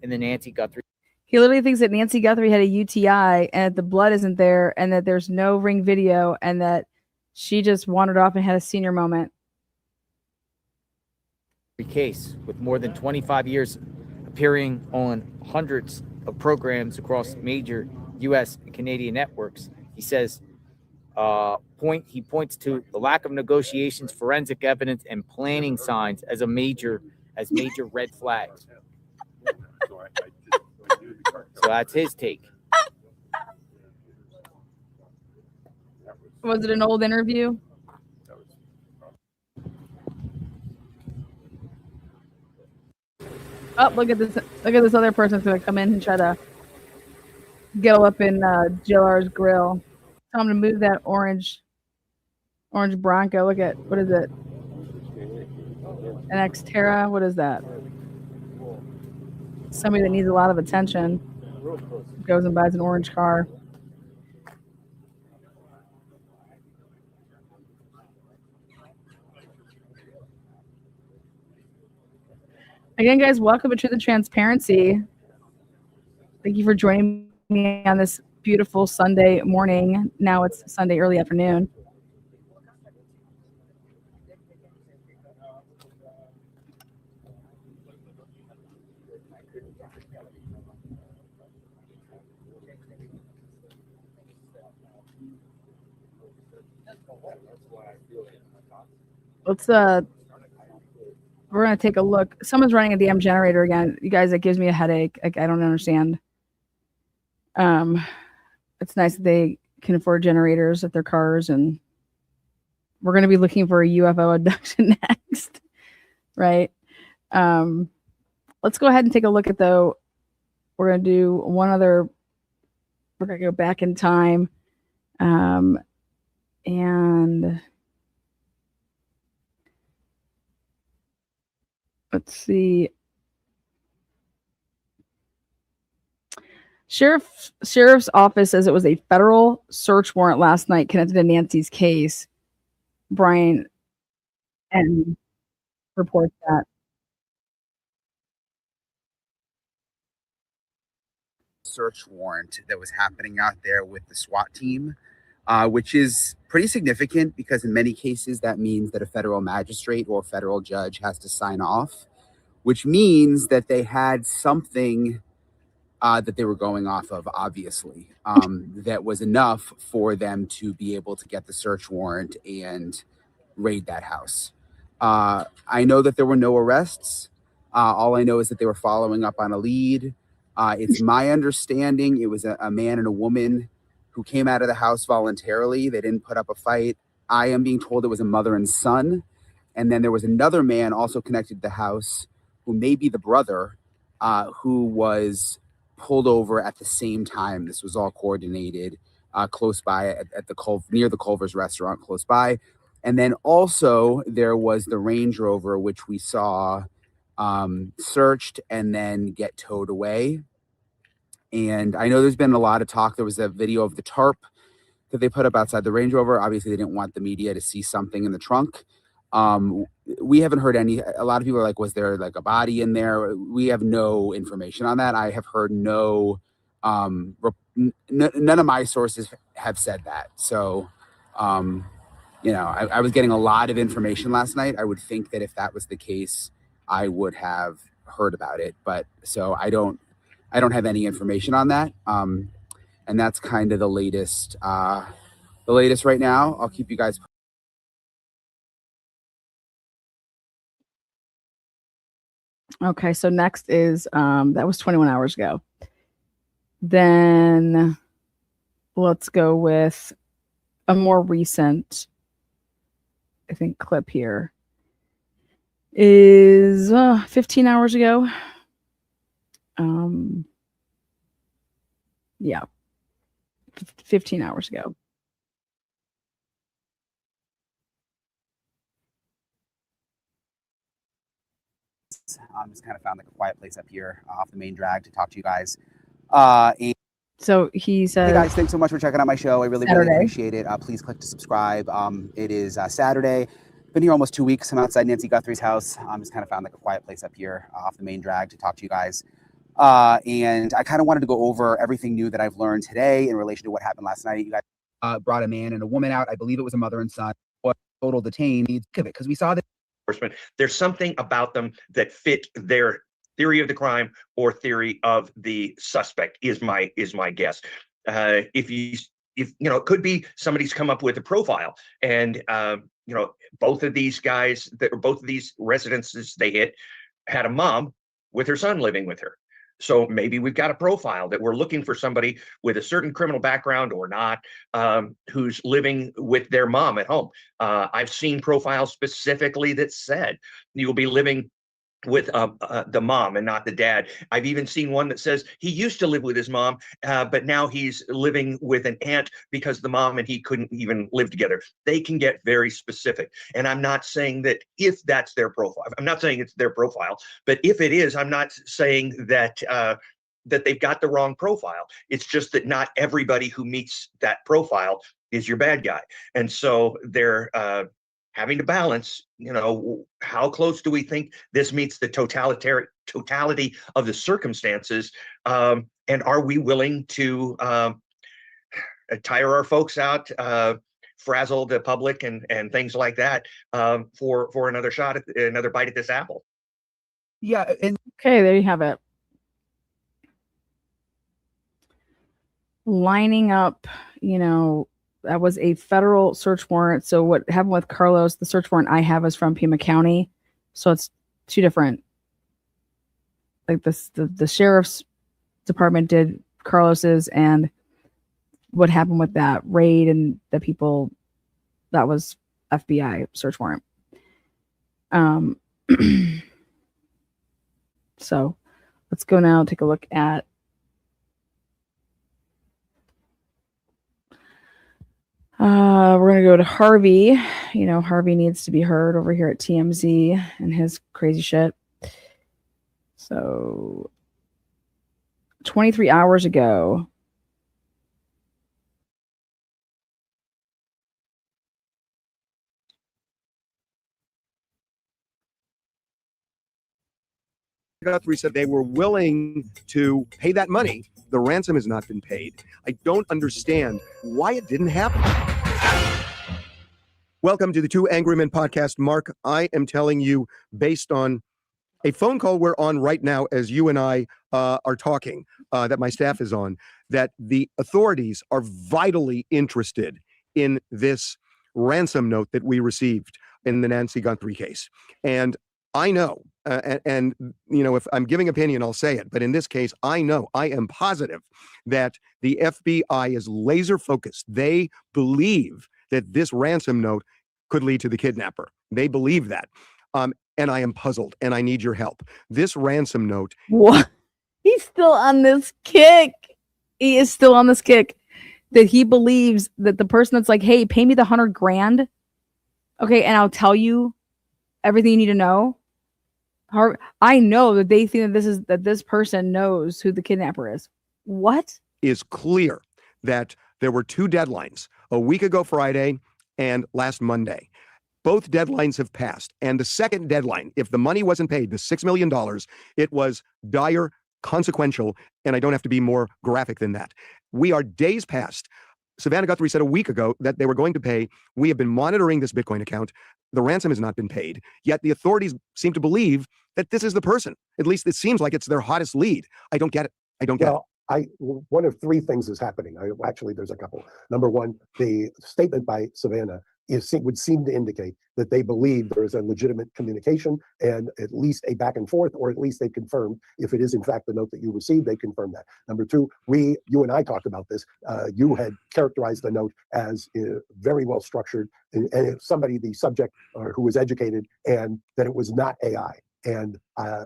in the Nancy Guthrie. He literally thinks that Nancy Guthrie had a UTI and that the blood isn't there and that there's no ring video and that she just wandered off and had a senior moment. Case with more than 25 years appearing on hundreds of programs across major U.S. and Canadian networks. He says he points to the lack of negotiations, forensic evidence, and planning signs as major red flags. So that's his take. Was it an old interview? Oh, look at this! Look at this other person's gonna come in and try to get all up in JLR's grill. Tell him to move that orange Bronco. Look at, what is it? An Xterra. What is that? Somebody that needs a lot of attention goes and buys an orange car. Again, guys, welcome to the Transparency. Thank you for joining me on this beautiful Sunday morning. Now it's Sunday early afternoon. We're gonna take a look. Someone's running a damn generator again. You guys, it gives me a headache. I don't understand. It's nice that they can afford generators at their cars, and we're gonna be looking for a UFO abduction next, right? Let's go ahead and take a look at though. We're gonna do one other. We're gonna go back in time, and let's see. Sheriff's office says it was a federal search warrant last night connected to Nancy's case. Brian and reports that. search warrant that was happening out there with the SWAT team, which is pretty significant because in many cases that means that a federal magistrate or federal judge has to sign off, which means that they had something that they were going off of, obviously, that was enough for them to be able to get the search warrant and raid that house. I know that there were no arrests. All I know is that they were following up on a lead. It's my understanding it was a man and a woman who came out of the house voluntarily. They didn't put up a fight. I am being told it was a mother and son. And then there was another man also connected to the house who may be the brother, who was pulled over at the same time. This was all coordinated close by at the near the Culver's restaurant close by. And then also there was the Range Rover, which we saw searched and then get towed away. And I know there's been a lot of talk. There was a video of the tarp that they put up outside the Range Rover. Obviously, they didn't want the media to see something in the trunk. We haven't heard any. A lot of people are like, was there like a body in there? We have no information on that. I have heard no, none of my sources have said that. So, I was getting a lot of information last night. I would think that if that was the case, I would have heard about it. But so I don't have any information on that. And that's kind of the latest right now. I'll keep you guys. Okay, so next is that was 21 hours ago. Then let's go with a more recent, I think, clip here. Is 15 hours ago. Yeah, 15 hours ago. Just kind of found like a quiet place up here off the main drag to talk to you guys. So he says, hey guys, thanks so much for checking out my show. I really Saturday. appreciate it. Please click to subscribe. It is Saturday. Been here almost 2 weeks. I'm outside Nancy Guthrie's house. Just kind of found like a quiet place up here off the main drag to talk to you guys. And I kind of wanted to go over everything new that I've learned today in relation to what happened last night. You guys brought a man and a woman out. I believe it was a mother and son. Total detained because we saw that. There's something about them that fit their theory of the crime or theory of the suspect is my guess. If it could be somebody's come up with a profile and both of these guys both of these residences they hit had a mom with her son living with her. So maybe we've got a profile that we're looking for somebody with a certain criminal background or not, who's living with their mom at home. I've seen profiles specifically that said you'll be living with the mom and not the dad. I've even seen one that says he used to live with his mom, but now he's living with an aunt because the mom and he couldn't even live together. They can get very specific. And I'm not saying that if that's their profile, I'm not saying it's their profile, but if it is, I'm not saying that that they've got the wrong profile. It's just that not everybody who meets that profile is your bad guy. And so they're having to balance, how close do we think this meets the totality of the circumstances? And are we willing to tire our folks out, frazzle the public and things like that for another shot at another bite at this apple? Yeah. Okay, there you have it. Lining up, that was a federal search warrant. So what happened with Carlos, the search warrant I have is from Pima County. So it's two different, like the sheriff's department did Carlos's, and what happened with that raid and the people, that was FBI search warrant. So let's go now take a look at we're going to go to Harvey. Harvey needs to be heard over here at TMZ and his crazy shit. So 23 hours ago, Guthrie said they were willing to pay that money. The ransom has not been paid. I don't understand why it didn't happen. Welcome to the Two Angry Men podcast. Mark, I am telling you, based on a phone call we're on right now as you and I are talking, that my staff is on, that the authorities are vitally interested in this ransom note that we received in the Nancy Guthrie case. And I know, and you know, if I'm giving opinion, I'll say it, but in this case, I know, I am positive that the FBI is laser focused. They believe that this ransom note could lead to the kidnapper. They believe that. And I am puzzled, and I need your help. This ransom note. What? He's still on this kick. He is still on this kick that he believes that the person that's like, hey, pay me the $100,000. Okay, and I'll tell you everything you need to know. I know that they think that this person knows who the kidnapper is. What? Is clear that there were two deadlines, a week ago Friday and last Monday. Both deadlines have passed. And the second deadline, if the money wasn't paid, the $6 million, it was dire, consequential, and I don't have to be more graphic than that. We are days past. Savannah Guthrie said a week ago that they were going to pay. We have been monitoring this Bitcoin account. The ransom has not been paid, yet the authorities seem to believe that this is the person. At least it seems like it's their hottest lead. I don't get it. I don't get it. One of three things is happening. Actually, there's a couple. Number one, the statement by Savannah would seem to indicate that they believe there is a legitimate communication and at least a back and forth, or at least they confirmed if it is in fact the note that you received, they confirmed that. Number two, you and I talked about this. You had characterized the note as very well structured, and somebody, the subject, or who was educated, and that it was not AI. And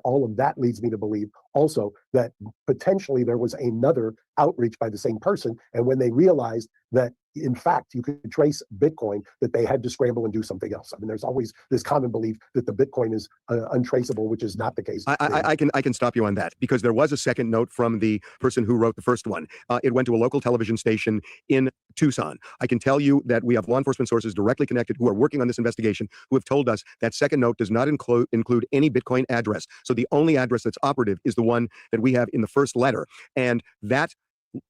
all of that leads me to believe also that potentially there was another outreach by the same person. And when they realized that, in fact, you could trace Bitcoin, that they had to scramble and do something else. I mean, there's always this common belief that the Bitcoin is untraceable, which is not the case. I can stop you on that, because there was a second note from the person who wrote the first one. It went to a local television station in Tucson. I can tell you that we have law enforcement sources directly connected who are working on this investigation who have told us that second note does not include any Bitcoin address. So the only address that's operative is the one that we have in the first letter. And that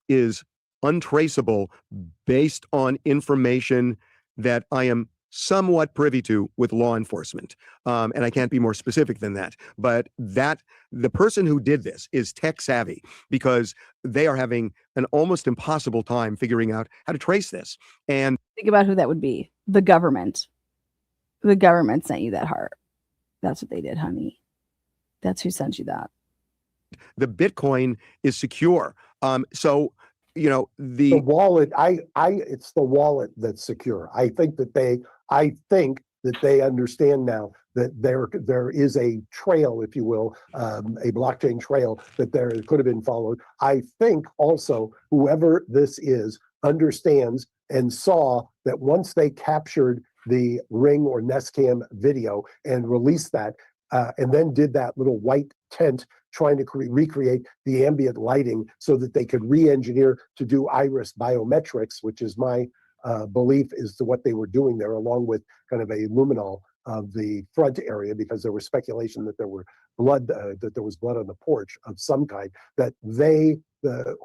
is untraceable based on information that I am somewhat privy to with law enforcement. And I can't be more specific than that. But that the person who did this is tech savvy, because they are having an almost impossible time figuring out how to trace this. And think about who that would be. The government. The government sent you that heart. That's what they did, honey. That's who sent you that. The Bitcoin is secure. So, you know, the wallet, it's the wallet that's secure. I think that they understand now that there is a trail, if you will, a blockchain trail that there could have been followed. I think also whoever this is understands and saw that once they captured the Ring or Nest Cam video and released that, and then did that little white tent trying to recreate the ambient lighting so that they could re-engineer to do iris biometrics, which is my belief is to what they were doing there, along with kind of a luminol of the front area, because there was speculation that there were blood, that there was blood on the porch of some kind, that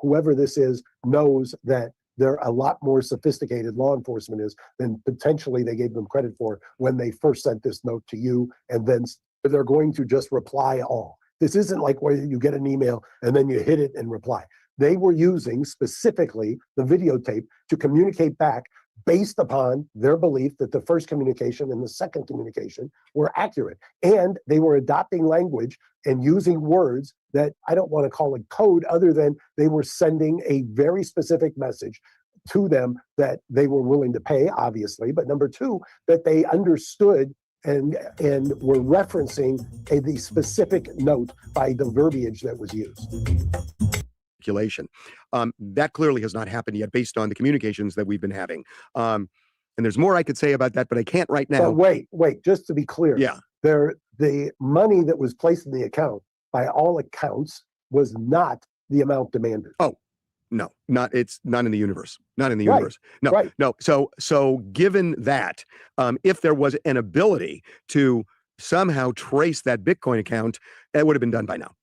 whoever this is knows that they're a lot more sophisticated law enforcement is than potentially they gave them credit for when they first sent this note to you, and then they're going to just reply all. This isn't like where you get an email and then you hit it and reply. They were using specifically the videotape to communicate back based upon their belief that the first communication and the second communication were accurate. And they were adopting language and using words that I don't want to call it code, other than they were sending a very specific message to them that they were willing to pay, obviously, but number two, that they understood and were referencing the specific note by the verbiage that was used. That clearly has not happened yet based on the communications that we've been having. And there's more I could say about that, but I can't right now. But wait, just to be clear. Yeah. The money that was placed in the account, by all accounts, was not the amount demanded. Oh, no, it's not in the universe. Not in the universe. No, right. No. So given that, if there was an ability to somehow trace that Bitcoin account, that would have been done by now.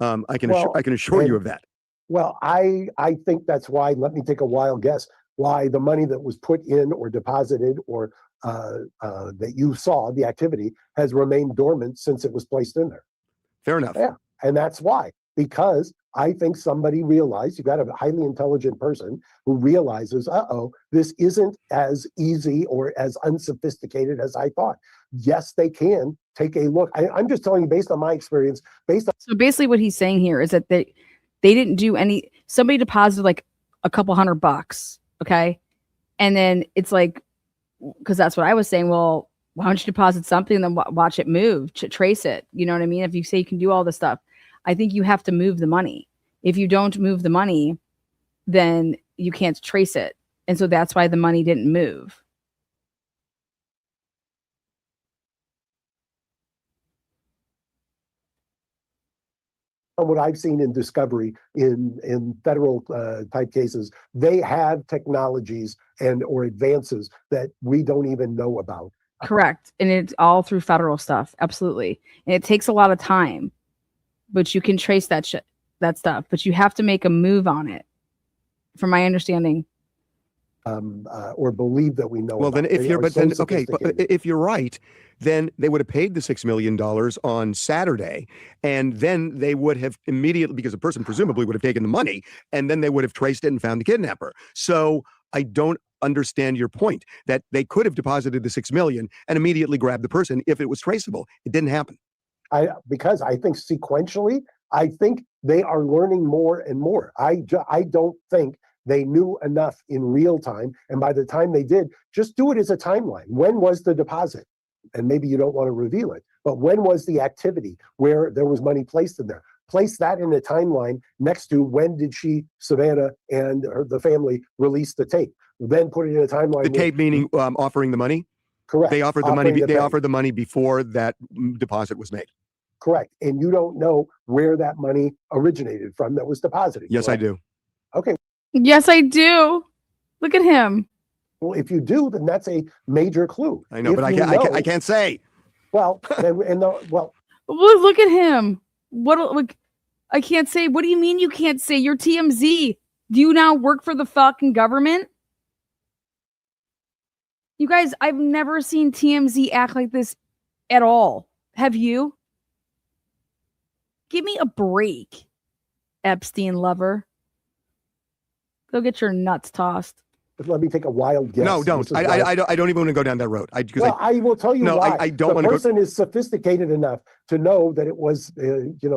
I can assure you of that. Well, I think that's why. Let me take a wild guess. Why the money that was put in or deposited or that you saw the activity has remained dormant since it was placed in there. Fair enough. Yeah, and that's why. Because I think somebody realized, you got a highly intelligent person who realizes, this isn't as easy or as unsophisticated as I thought. Yes, they can take a look. I'm just telling you based on my experience, So basically what he's saying here is that they didn't do somebody deposited like a couple $100, okay? And then it's like, because that's what I was saying, well, why don't you deposit something and then watch it move, trace it? You know what I mean? If you say you can do all this stuff, I think you have to move the money. If you don't move the money, then you can't trace it. And so that's why the money didn't move. What I've seen in discovery in federal type cases, they have technologies or advances that we don't even know about. Correct. And it's all through federal stuff. Absolutely. And it takes a lot of time, but you can trace that stuff, but you have to make a move on it, from my understanding. Or believe that we know. Well, then if if you're right, then they would have paid the $6 million on Saturday, and then they would have immediately, because the person presumably would have taken the money, and then they would have traced it and found the kidnapper. So I don't understand your point that they could have deposited the $6 million and immediately grabbed the person if it was traceable. It didn't happen. Because I think sequentially, I think they are learning more and more. I don't think they knew enough in real time. And by the time they did, just do it as a timeline. When was the deposit? And maybe you don't want to reveal it, but when was the activity where there was money placed in there? Place that in a timeline next to when did Savannah and the family release the tape? Then put it in a timeline. The tape meaning offering the money? Correct. They offered the money. They offered the money before that deposit was made. Correct. And you don't know where that money originated from that was deposited. Yes, correct? I do. Okay. Yes, I do. Look at him. Well, if you do, then that's a major clue. I know, but I can't say. Well, look at him. I can't say. What do you mean you can't say? You're TMZ. Do you now work for the fucking government? You guys, I've never seen TMZ act like this at all. Have you? Give me a break, Epstein lover. Go get your nuts tossed. Let me take a wild guess. No, don't. I don't even want to go down that road. I will tell you why. I don't want to go. The person is sophisticated enough to know that it was,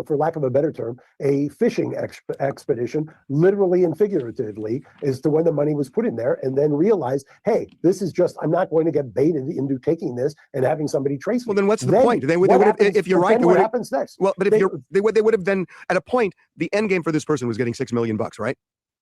for lack of a better term, a fishing expedition, literally and figuratively, as to when the money was put in there, and then realize, hey, this is just, I'm not going to get baited into taking this and having somebody trace me. Well, then what's the point? They would have, if you're right, what happens next? Well, but if they would have then, at a point, the end game for this person was getting $6 million, right?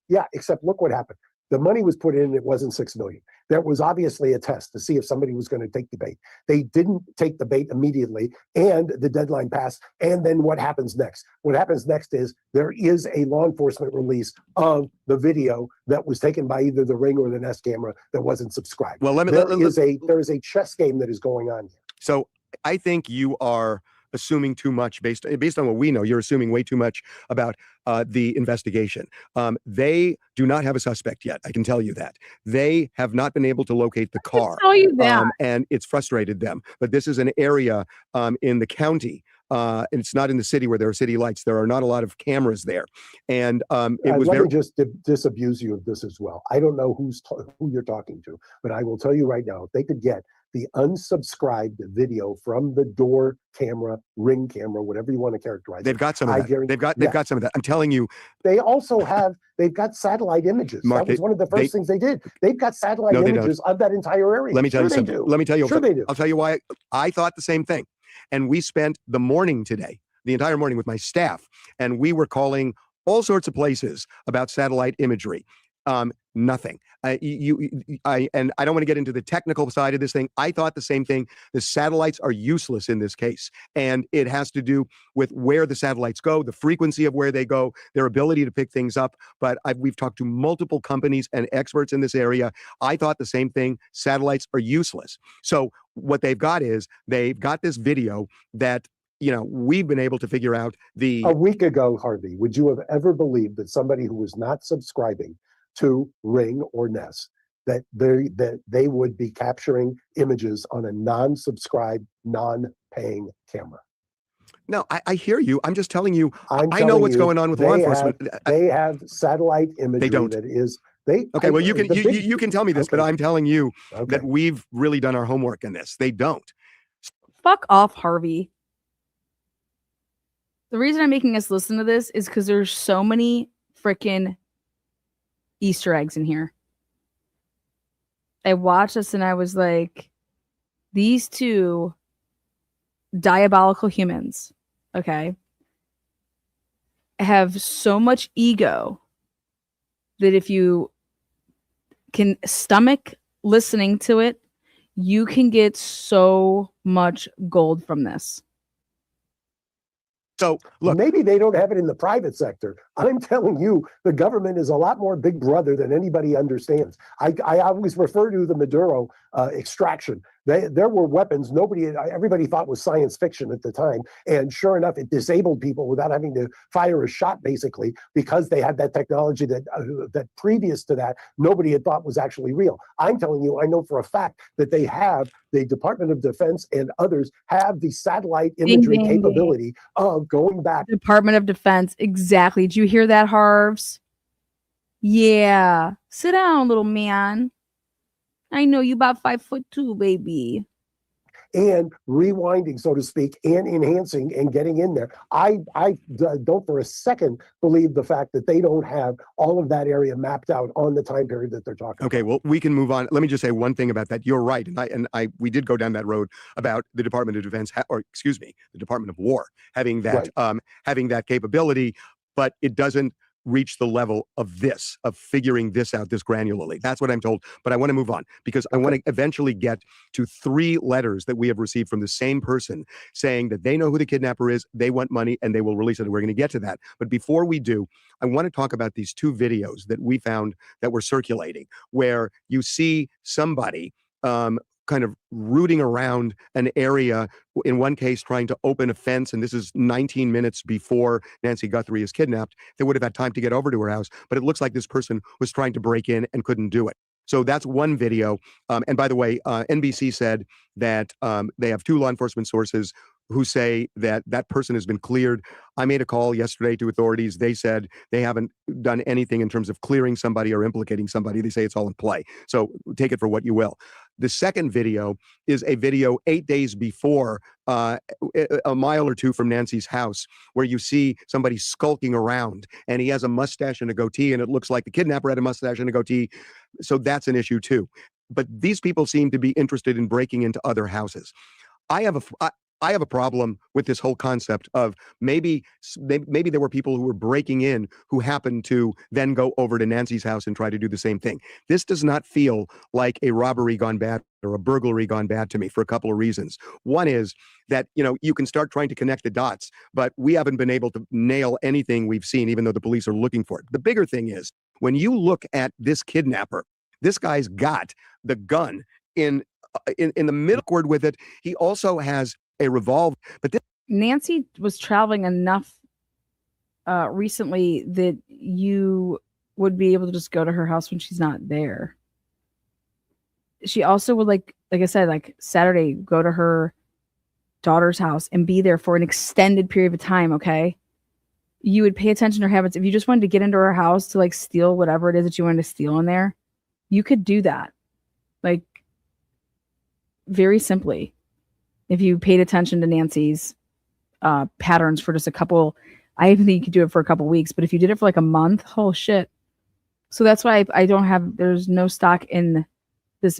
Yeah, except look what happened. The money was put in, it wasn't $6 million. There was obviously a test to see if somebody was going to take the bait. They didn't take the bait immediately, and the deadline passed. And then what happens next? What happens next is there is a law enforcement release of the video that was taken by either the Ring or the Nest camera that wasn't subscribed. Well, there is a chess game that is going on here. So I think you are assuming too much based on what we know. You're assuming way too much about the investigation. They do not have a suspect yet. I can tell you that. They have not been able to locate the car. I can tell you that. And it's frustrated them. But this is an area in the county. And it's not in the city where there are city lights. There are not a lot of cameras there. And it was let me just disabuse you of this as well. I don't know who you're talking to, but I will tell you right now, if they could get the unsubscribed video from the door camera, Ring camera, whatever you want to characterize. They've got some of that. They've got some of that. I'm telling you. They also they've got satellite images. Mark, that was one of the first things they did. They've got satellite images of that entire area. Let me tell you something. Let me tell you. Sure they do. I'll tell you why I thought the same thing. And we spent the morning today, the entire morning with my staff, and we were calling all sorts of places about satellite imagery. Nothing. And I don't want to get into the technical side of this thing. I thought the same thing. The satellites are useless in this case. And it has to do with where the satellites go, the frequency of where they go, their ability to pick things up. But we've talked to multiple companies and experts in this area. I thought the same thing. Satellites are useless. So what they've got is they've got this video that, we've been able to figure out A week ago, Harvey, would you have ever believed that somebody who was not subscribing to Ring or Nest, that they would be capturing images on a non-subscribed, non-paying camera? No, I hear you. I'm just telling you, I'm I know telling what's you, going on with law they enforcement. They have satellite imagery don't. that is Okay, well, you can the big- you can tell me this, but Okay. I'm telling you Okay. that we've really done our homework in this. They don't. Fuck off, Harvey. The reason I'm making us listen to this is because there's so many freaking Easter eggs in here. I watched this and I was like, these two diabolical humans, okay, have so much ego that if you can stomach listening to it, you can get so much gold from this. So look, maybe they don't have it in the private sector. I'm telling you, the government is a lot more big brother than anybody understands. I always refer to the Maduro extraction. There were weapons everybody thought was science fiction at the time, and sure enough, it disabled people without having to fire a shot, basically, because they had that technology that previous to that nobody had thought was actually real. I'm telling you, I know for a fact that they have the Department of Defense and others have the satellite imagery capability of going back. Department of Defense, exactly. Did you hear that, Harvs? Yeah. Sit down, little man. I know you about 5'2", baby. And rewinding, so to speak, and enhancing and getting in there. I don't for a second believe the fact that they don't have all of that area mapped out on the time period that they're talking okay, about. well, we can move on. Let me just say one thing about that. You're right, we did go down that road about the Department of Defense, the Department of War having that having that capability, but it doesn't reach the level of figuring this out this granularly. That's what I'm told. But I want to move on because I want to eventually get to 3 letters that we have received from the same person saying that they know who the kidnapper is, they want money, and they will release it. We're going to get to that. But before we do, I want to talk about these 2 videos that we found that were circulating, where you see somebody kind of rooting around an area, in one case trying to open a fence, and this is 19 minutes before Nancy Guthrie is kidnapped. They would have had time to get over to her house, but it looks like this person was trying to break in and couldn't do it. So that's one video. And by the way, NBC said that they have 2 law enforcement sources who say that that person has been cleared. I made a call yesterday to authorities. They said they haven't done anything in terms of clearing somebody or implicating somebody. They say it's all in play. So take it for what you will. The second video is a video 8 days before, a mile or 2 from Nancy's house, where you see somebody skulking around, and he has a mustache and a goatee, and it looks like the kidnapper had a mustache and a goatee. So that's an issue too. But these people seem to be interested in breaking into other houses. I have a problem with this whole concept of maybe there were people who were breaking in who happened to then go over to Nancy's house and try to do the same thing. This does not feel like a robbery gone bad or a burglary gone bad to me for a couple of reasons. One is that, you can start trying to connect the dots, but we haven't been able to nail anything we've seen, even though the police are looking for it. The bigger thing is when you look at this kidnapper, this guy's got the gun in the middle cord with it. He also has a revolver, but Nancy was traveling enough recently that you would be able to just go to her house when she's not there. She also would like I said, like Saturday, go to her daughter's house and be there for an extended period of time. Okay. You would pay attention to her habits. If you just wanted to get into her house to like steal whatever it is that you wanted to steal in there, you could do that. Like very simply. If you paid attention to Nancy's patterns for just a couple, I even think you could do it for a couple weeks, but if you did it for like a month, oh shit. So that's why I don't have, there's no stock in this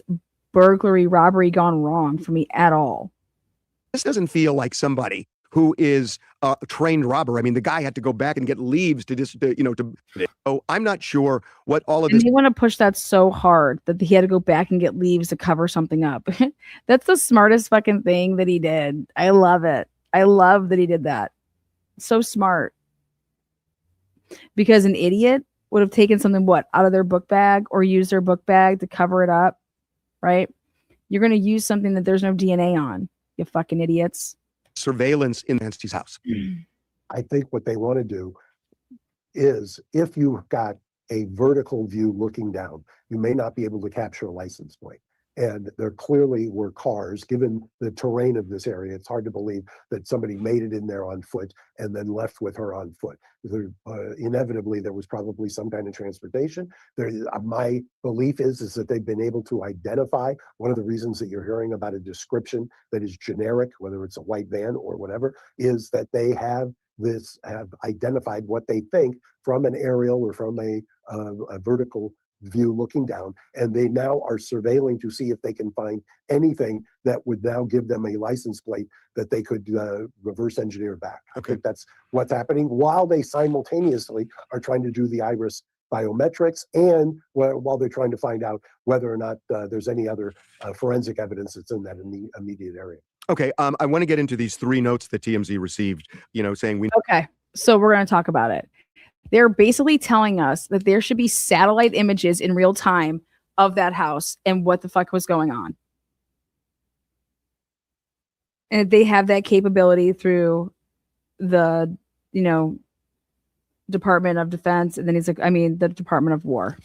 burglary robbery gone wrong for me at all. This doesn't feel like somebody who is a trained robber. I mean, the guy had to go back and get leaves so I'm not sure what all of this. And they want to push that so hard that he had to go back and get leaves to cover something up. That's the smartest fucking thing that he did. I love it. I love that he did that. So smart. Because an idiot would have taken something out of their book bag or used their book bag to cover it up, right? You're going to use something that there's no DNA on, you fucking idiots. Surveillance in Nancy's house. I think what they want to do is if you've got a vertical view looking down, you may not be able to capture a license plate. And there clearly were cars, given the terrain of this area. It's hard to believe that somebody made it in there on foot and then left with her on foot. Inevitably, there was probably some kind of transportation. My belief is that they've been able to identify. One of the reasons that you're hearing about a description that is generic, whether it's a white van or whatever, is that they have identified what they think from an aerial or from a vertical view looking down, and they now are surveilling to see if they can find anything that would now give them a license plate that they could reverse engineer back. I think that's what's happening while they simultaneously are trying to do the iris biometrics and while they're trying to find out whether or not there's any other forensic evidence that's in that immediate area. Okay, I want to get into these 3 notes that TMZ received, saying we... Okay, so we're going to talk about it. They're basically telling us that there should be satellite images in real time of that house and what the fuck was going on. And they have that capability through the, Department of Defense. And then the Department of War.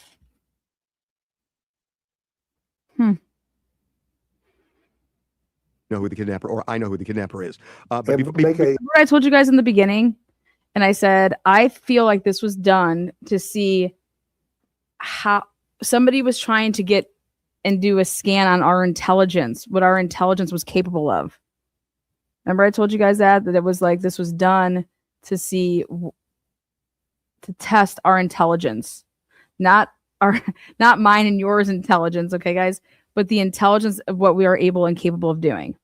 Know who the kidnapper, or I know who the kidnapper is. But Remember I told you guys in the beginning, and I said, I feel like this was done to see how somebody was trying to get and do a scan on our intelligence, what our intelligence was capable of. Remember I told you guys that it was like this was done to see, to test our intelligence, not mine and yours intelligence, okay, guys, but the intelligence of what we are able and capable of doing.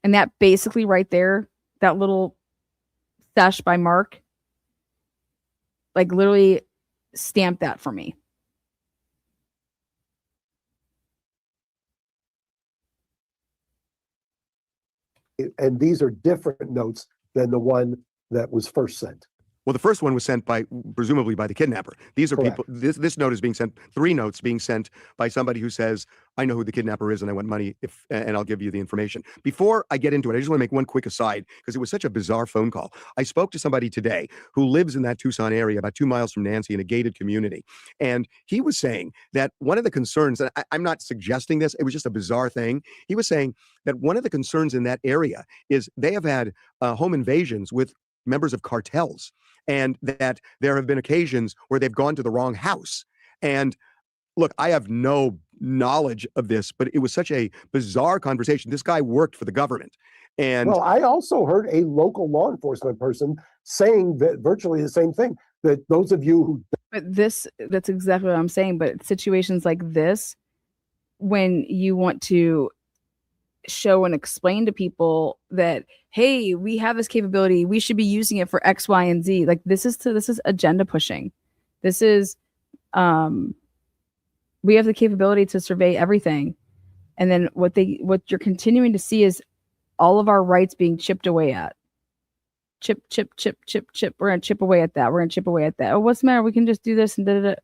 And that basically right there, that little sesh by Mark, like literally stamped that for me. And these are different notes than the one that was first sent. Well, the first one was sent presumably by the kidnapper. These are Correct. people, this note is being sent, 3 notes being sent by somebody who says, I know who the kidnapper is and I want money and I'll give you the information. Before I get into it, I just want to make one quick aside because it was such a bizarre phone call. I spoke to somebody today who lives in that Tucson area, about 2 miles from Nancy in a gated community. And he was saying that one of the concerns, and I'm not suggesting this, it was just a bizarre thing. He was saying that one of the concerns in that area is they have had home invasions with members of cartels, and that there have been occasions where they've gone to the wrong house. And look, I have no knowledge of this, but it was such a bizarre conversation. This guy worked for the government. And well, I also heard a local law enforcement person saying that virtually the same thing, that those of you who... But that's exactly what I'm saying. But situations like this, when you want to show and explain to people that, hey, we have this capability, we should be using it for X, Y, and Z. Like this is agenda pushing. This is we have the capability to survey everything. And then what you're continuing to see is all of our rights being chipped away at. Chip. We're gonna chip away at that. We're gonna chip away at that. Oh, what's the matter? We can just do this and da.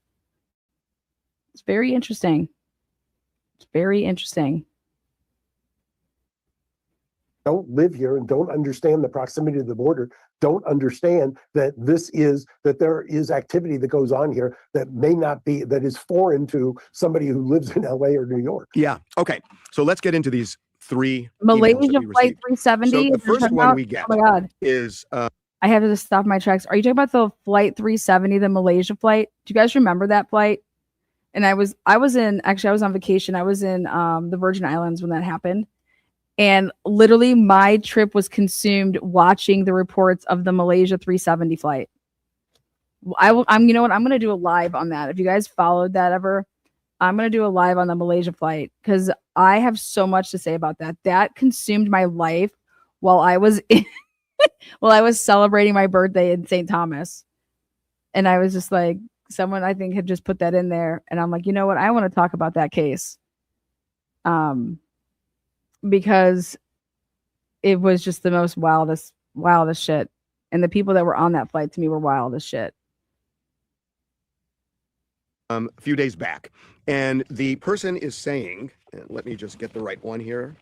It's very interesting. It's very interesting. Don't live here and don't understand the proximity to the border, don't understand that there is activity that goes on here that may not be, that is foreign to somebody who lives in LA or New York. yeah, okay. So let's get into these 3 Malaysia emails that we Flight received. 370. So the is first talking one about? we get Oh my God. is I have to just stop my tracks. Are you talking about the Flight 370, the Malaysia flight? Do you guys remember that flight? And I was on vacation. I was in the Virgin Islands when that happened. And literally my trip was consumed watching the reports of the Malaysia 370 flight. You know what? I'm going to do a live on that. If you guys followed that ever, I'm going to do a live on the Malaysia flight because I have so much to say about that. That consumed my life while I was celebrating my birthday in St. Thomas. And I was just like, someone I think had just put that in there. And I'm like, you know what? I want to talk about that case. Because it was just the most wildest shit. And the people that were on that flight to me were wild as shit. a few days back. And the person is saying, and let me just get the right one here.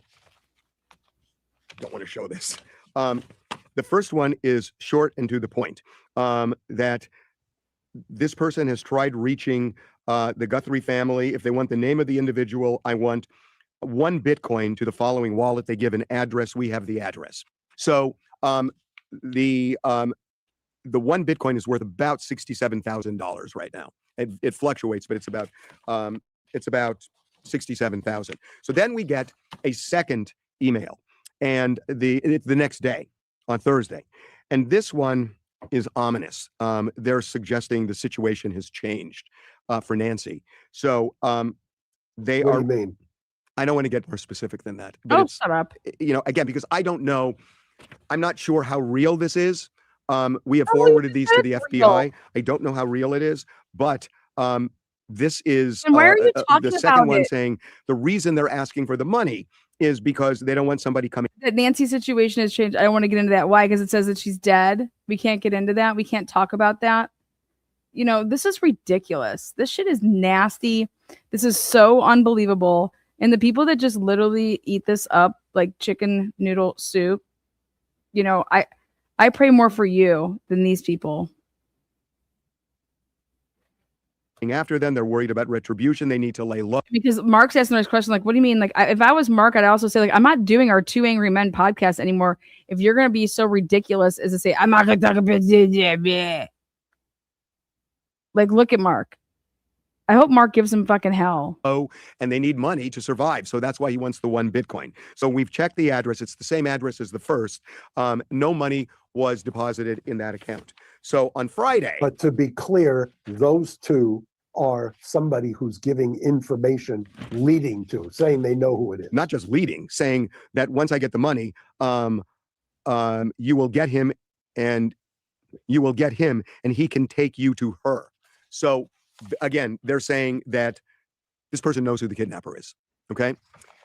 Don't want to show this. The first one is short and to the point, that this person has tried reaching the Guthrie family. If they want the name of the individual, I want 1 Bitcoin to the following wallet. They give an address. We have the address. So the 1 Bitcoin is worth about $67,000 right now. It fluctuates, but it's about 67,000. So then we get a second email, and it's the next day on Thursday, and this one is ominous. They're suggesting the situation has changed for Nancy. So they What are. do you mean? I don't want to get more specific than that. But it's, shut up. Again, because I don't know. I'm not sure how real this is. We have forwarded these to the FBI. I don't know how real it is, but this is And why are you talking the second about one it? saying the reason they're asking for the money is because they don't want somebody coming. That Nancy's situation has changed. I don't want to get into that. Why? Because it says that she's dead. We can't get into that. We can't talk about that. This is ridiculous. This shit is nasty. This is so unbelievable. And the people that just literally eat this up like chicken noodle soup, I pray more for you than these people. After them, they're worried about retribution. They need to lay low. Because Mark's asking this question, like, what do you mean? Like, if I was Mark, I'd also say, like, I'm not doing our Two Angry Men podcast anymore. If you're gonna be so ridiculous as to say, I'm not gonna talk about this. Like, look at Mark. I hope Mark gives him fucking hell. Oh, and they need money to survive. So that's why he wants the 1 Bitcoin. So we've checked the address. It's the same address as the first. No money was deposited in that account. So on Friday. But to be clear, those two are somebody who's giving information leading to, saying they know who it is. Not just leading, saying that once I get the money, you will get him and he can take you to her. So again, they're saying that this person knows who the kidnapper is. Okay.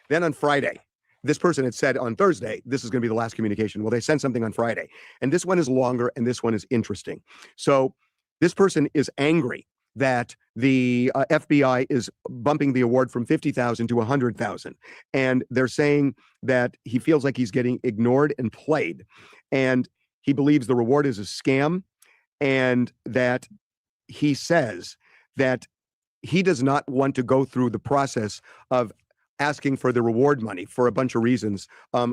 Then on Friday, this person had said on Thursday, this is going to be the last communication. Well, they sent something on Friday, and this one is longer and this one is interesting. So this person is angry that the FBI is bumping the award from 50,000 to 100,000. And they're saying that he feels like he's getting ignored and played. And he believes the reward is a scam, and that he says that he does not want to go through the process of asking for the reward money for a bunch of reasons.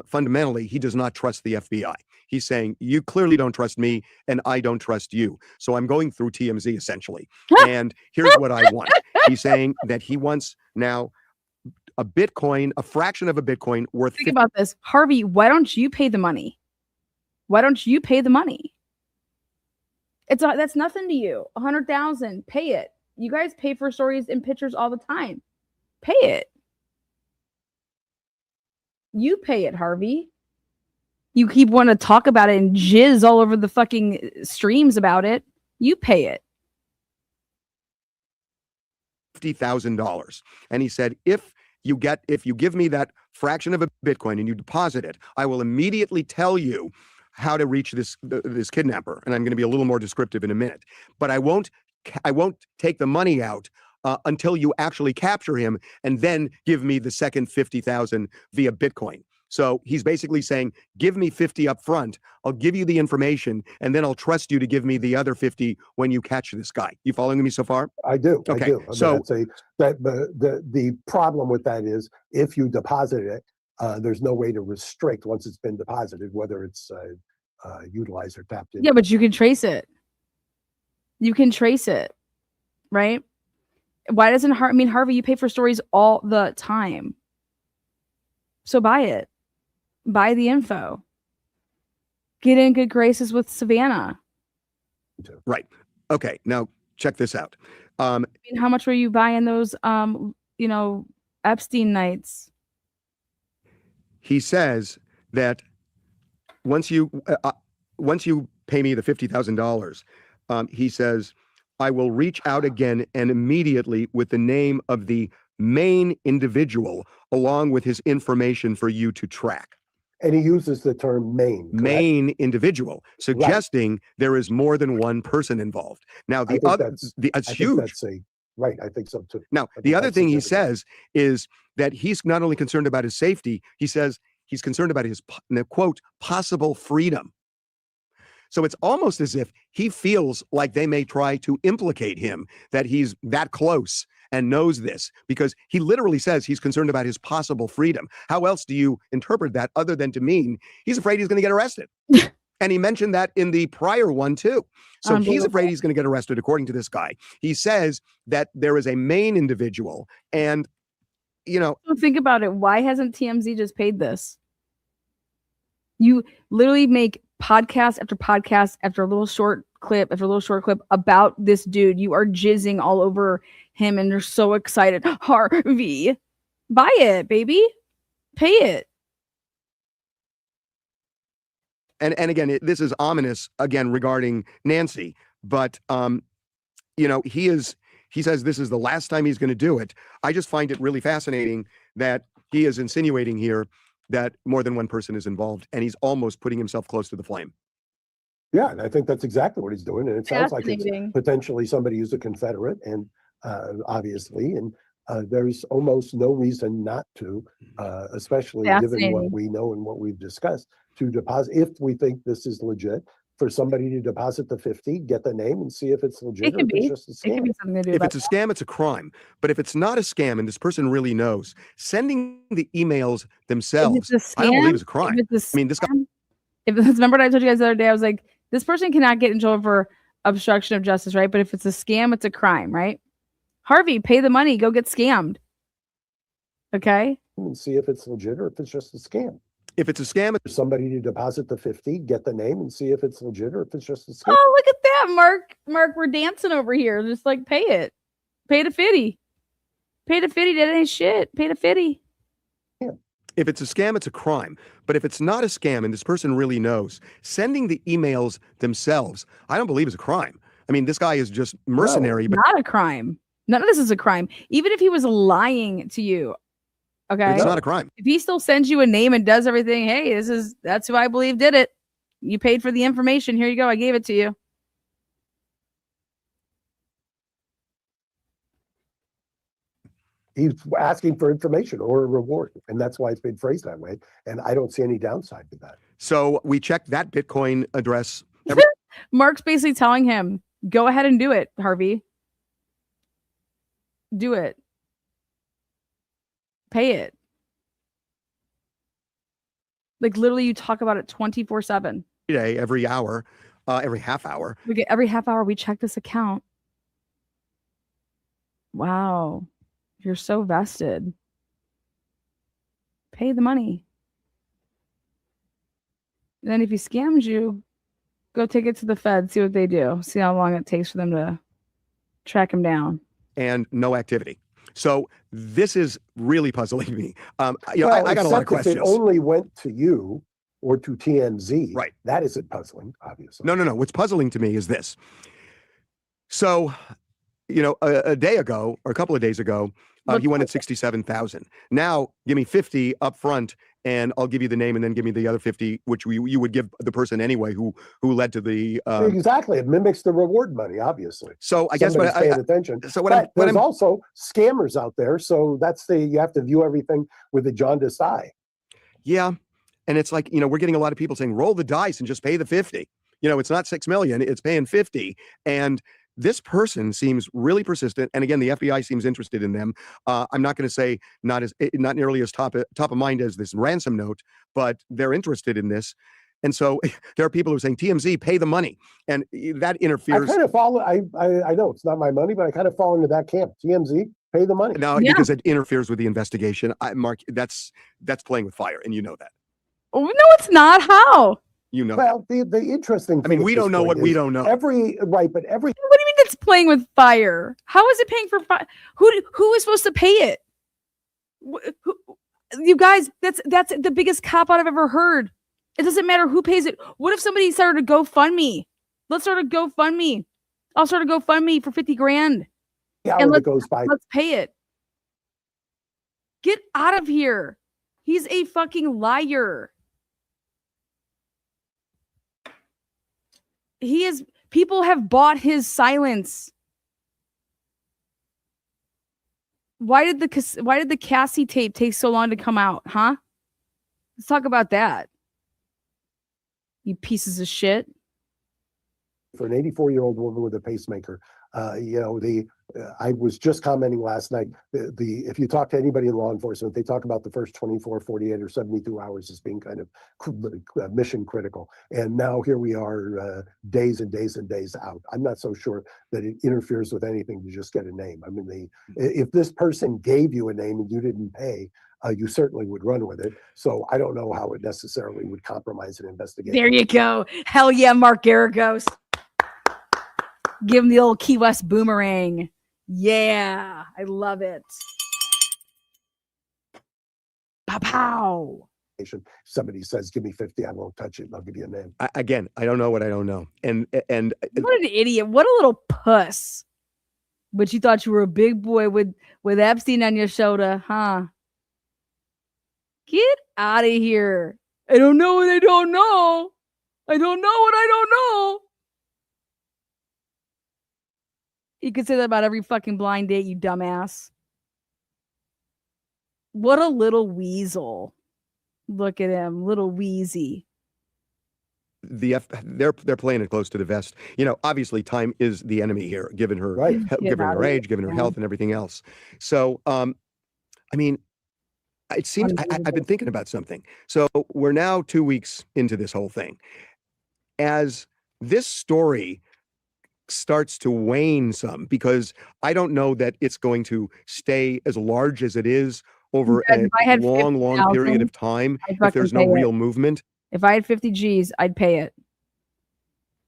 Fundamentally, he does not trust the FBI. He's saying, you clearly don't trust me, and I don't trust you. So I'm going through TMZ, essentially. And here's what I want. He's saying that he wants now a Bitcoin, a fraction of a Bitcoin worth. Think about this. Harvey, why don't you pay the money? Why don't you pay the money? That's nothing to you. 100,000, pay it. You guys pay for stories and pictures all the time. Pay it. You pay it, Harvey. You keep wanting to talk about it and jizz all over the fucking streams about it. You pay it. $50,000. And he said, if you give me that fraction of a Bitcoin and you deposit it, I will immediately tell you how to reach this kidnapper. And I'm going to be a little more descriptive in a minute. But I won't take the money out until you actually capture him, and then give me the second 50,000 via Bitcoin. So he's basically saying, give me 50 up front. I'll give you the information, and then I'll trust you to give me the other 50 when you catch this guy. You following me so far? I do. Okay. I do. So the problem with that is if you deposit it, there's no way to restrict once it's been deposited, whether it's utilized or tapped in. Yeah, but you can trace it. You can trace it, right? Why doesn't Harvey, you pay for stories all the time. So buy it. Buy the info. Get in good graces with Savannah. Right. Okay. Now check this out. How much were you buying those Epstein nights? He says that once you pay me the $50,000, he says, I will reach out again and immediately with the name of the main individual along with his information for you to track. And he uses the term main. Correct? Main individual, suggesting there is more than one person involved. Now, it's huge. Right. I think so too. Now, the other thing he says is that he's not only concerned about his safety, he says he's concerned about his, quote, possible freedom. So it's almost as if he feels like they may try to implicate him, that he's that close and knows this, because he literally says he's concerned about his possible freedom. How else do you interpret that other than to mean he's afraid he's going to get arrested? And he mentioned that in the prior one too. So he's afraid he's going to get arrested, according to this guy. He says that there is a main individual, and, you know. Think about it. Why hasn't TMZ just paid this? You literally make podcast after podcast after a little short clip after a little short clip about this dude. You are jizzing all over him and you're so excited. Harvey, buy it, baby. Pay it. And again, this is ominous again regarding Nancy, but you know, he says this is the last time he's going to do it. I just find it really fascinating that he is insinuating here that more than one person is involved, and he's almost putting himself close to the flame. Yeah, and I think that's exactly what he's doing. And it sounds like it's potentially somebody who's a Confederate, and obviously, and there's almost no reason not to, especially given what we know and what we've discussed, to deposit, if we think this is legit, for somebody to deposit the 50, get the name and see if it's legit or if it's just a scam. It could be something to do if it's a scam, it's a crime. But if it's not a scam and this person really knows, sending the emails themselves, I don't believe it's a crime. I mean, this guy. Remember what I told you guys the other day? I was like, this person cannot get in trouble for obstruction of justice, right? But if it's a scam, it's a crime, right? Harvey, pay the money, go get scammed. Okay? And see if it's legit or if it's just a scam. If it's a scam, it's somebody to deposit the 50, get the name and see if it's legit or if it's just a scam. Oh, look at that, Mark. Mark, we're dancing over here. Just like pay it. Pay the 50. Pay the 50. That ain't shit. Pay the 50. Yeah. If it's a scam, it's a crime. But if it's not a scam and this person really knows, sending the emails themselves, I don't believe is a crime. I mean, this guy is just mercenary. No, not a crime. None of this is a crime. Even if he was lying to you, okay, it's not a crime. If he still sends you a name and does everything, hey, that's who I believe did it. You paid for the information. Here you go. I gave it to you. He's asking for information or a reward, and that's why it's been phrased that way. And I don't see any downside to that. So we checked that Bitcoin address. Mark's basically telling him, go ahead and do it, Harvey. Do it. Pay it. Like literally you talk about it 24/7. Day, every hour, every half hour. Every half hour we check this account. Wow. You're so vested. Pay the money. And then if he scams you, go take it to the Fed, see what they do. See how long it takes for them to track him down. And no activity. So this is really puzzling me. You know, I got a lot of questions. If it only went to you or to TMZ, right? That isn't puzzling, obviously. No. What's puzzling to me is this. So, you know, a day ago or a couple of days ago, he went at 67,000. Now, give me 50 up front, and I'll give you the name, and then give me the other 50, which you would give the person anyway who led to the. Exactly, it mimics the reward money, obviously. So I guess somebody's paying attention. So there's also scammers out there, so you have to view everything with a jaundiced eye. Yeah, and it's like, you know, we're getting a lot of people saying roll the dice and just pay the 50. You know, it's not 6 million, it's paying 50, and this person seems really persistent, and again, the FBI seems interested in them. I'm not going to say not nearly as top of mind as this ransom note, but they're interested in this, and so there are people who are saying TMZ, pay the money, and that interferes. I kind of follow. I know it's not my money, but I kind of fall into that camp. TMZ, pay the money. No, because it interferes with the investigation. Mark, that's playing with fire, and you know that. Oh no, it's not. How? You know. Well, the interesting thing. I mean, we don't know what we don't know. What do you mean it's playing with fire? How is it paying for fire? Who is supposed to pay it? You guys, that's the biggest cop out I've ever heard. It doesn't matter who pays it. What if somebody started a GoFundMe? Let's start a GoFundMe. I'll start a GoFundMe for 50 grand. Yeah, and goes by. Let's pay it. Get out of here. He's a fucking liar. People have bought his silence. Why did the Cassie tape take so long to come out, huh? Let's talk about that. You pieces of shit. For an 84-year-old woman with a pacemaker, I was just commenting last night, if you talk to anybody in law enforcement, they talk about the first 24, 48, or 72 hours as being kind of mission critical. And now here we are days and days and days out. I'm not so sure that it interferes with anything to just get a name. I mean, if this person gave you a name and you didn't pay, you certainly would run with it. So I don't know how it necessarily would compromise an investigation. There you go. Hell yeah, Mark Garagos. Give him the old Key West boomerang. Yeah, I love it. Pow pow. Somebody says, "Give me 50, I won't touch it, and I'll give you a name." Again, I don't know what I don't know, and what an idiot! What a little puss. But you thought you were a big boy with Epstein on your shoulder, huh? Get out of here! I don't know what I don't know. I don't know what I don't know. You could say that about every fucking blind date, you dumbass. What a little weasel. Look at him, little wheezy. They're playing it close to the vest. Obviously time is the enemy here, given her given her age, given her health, and everything else. So, I mean, it seems I've been thinking about something. So we're now 2 weeks into this whole thing. As this story starts to wane some, because I don't know that it's going to stay as large as it is over a long period of time if there's no real movement. If I had 50 G's, I'd pay it.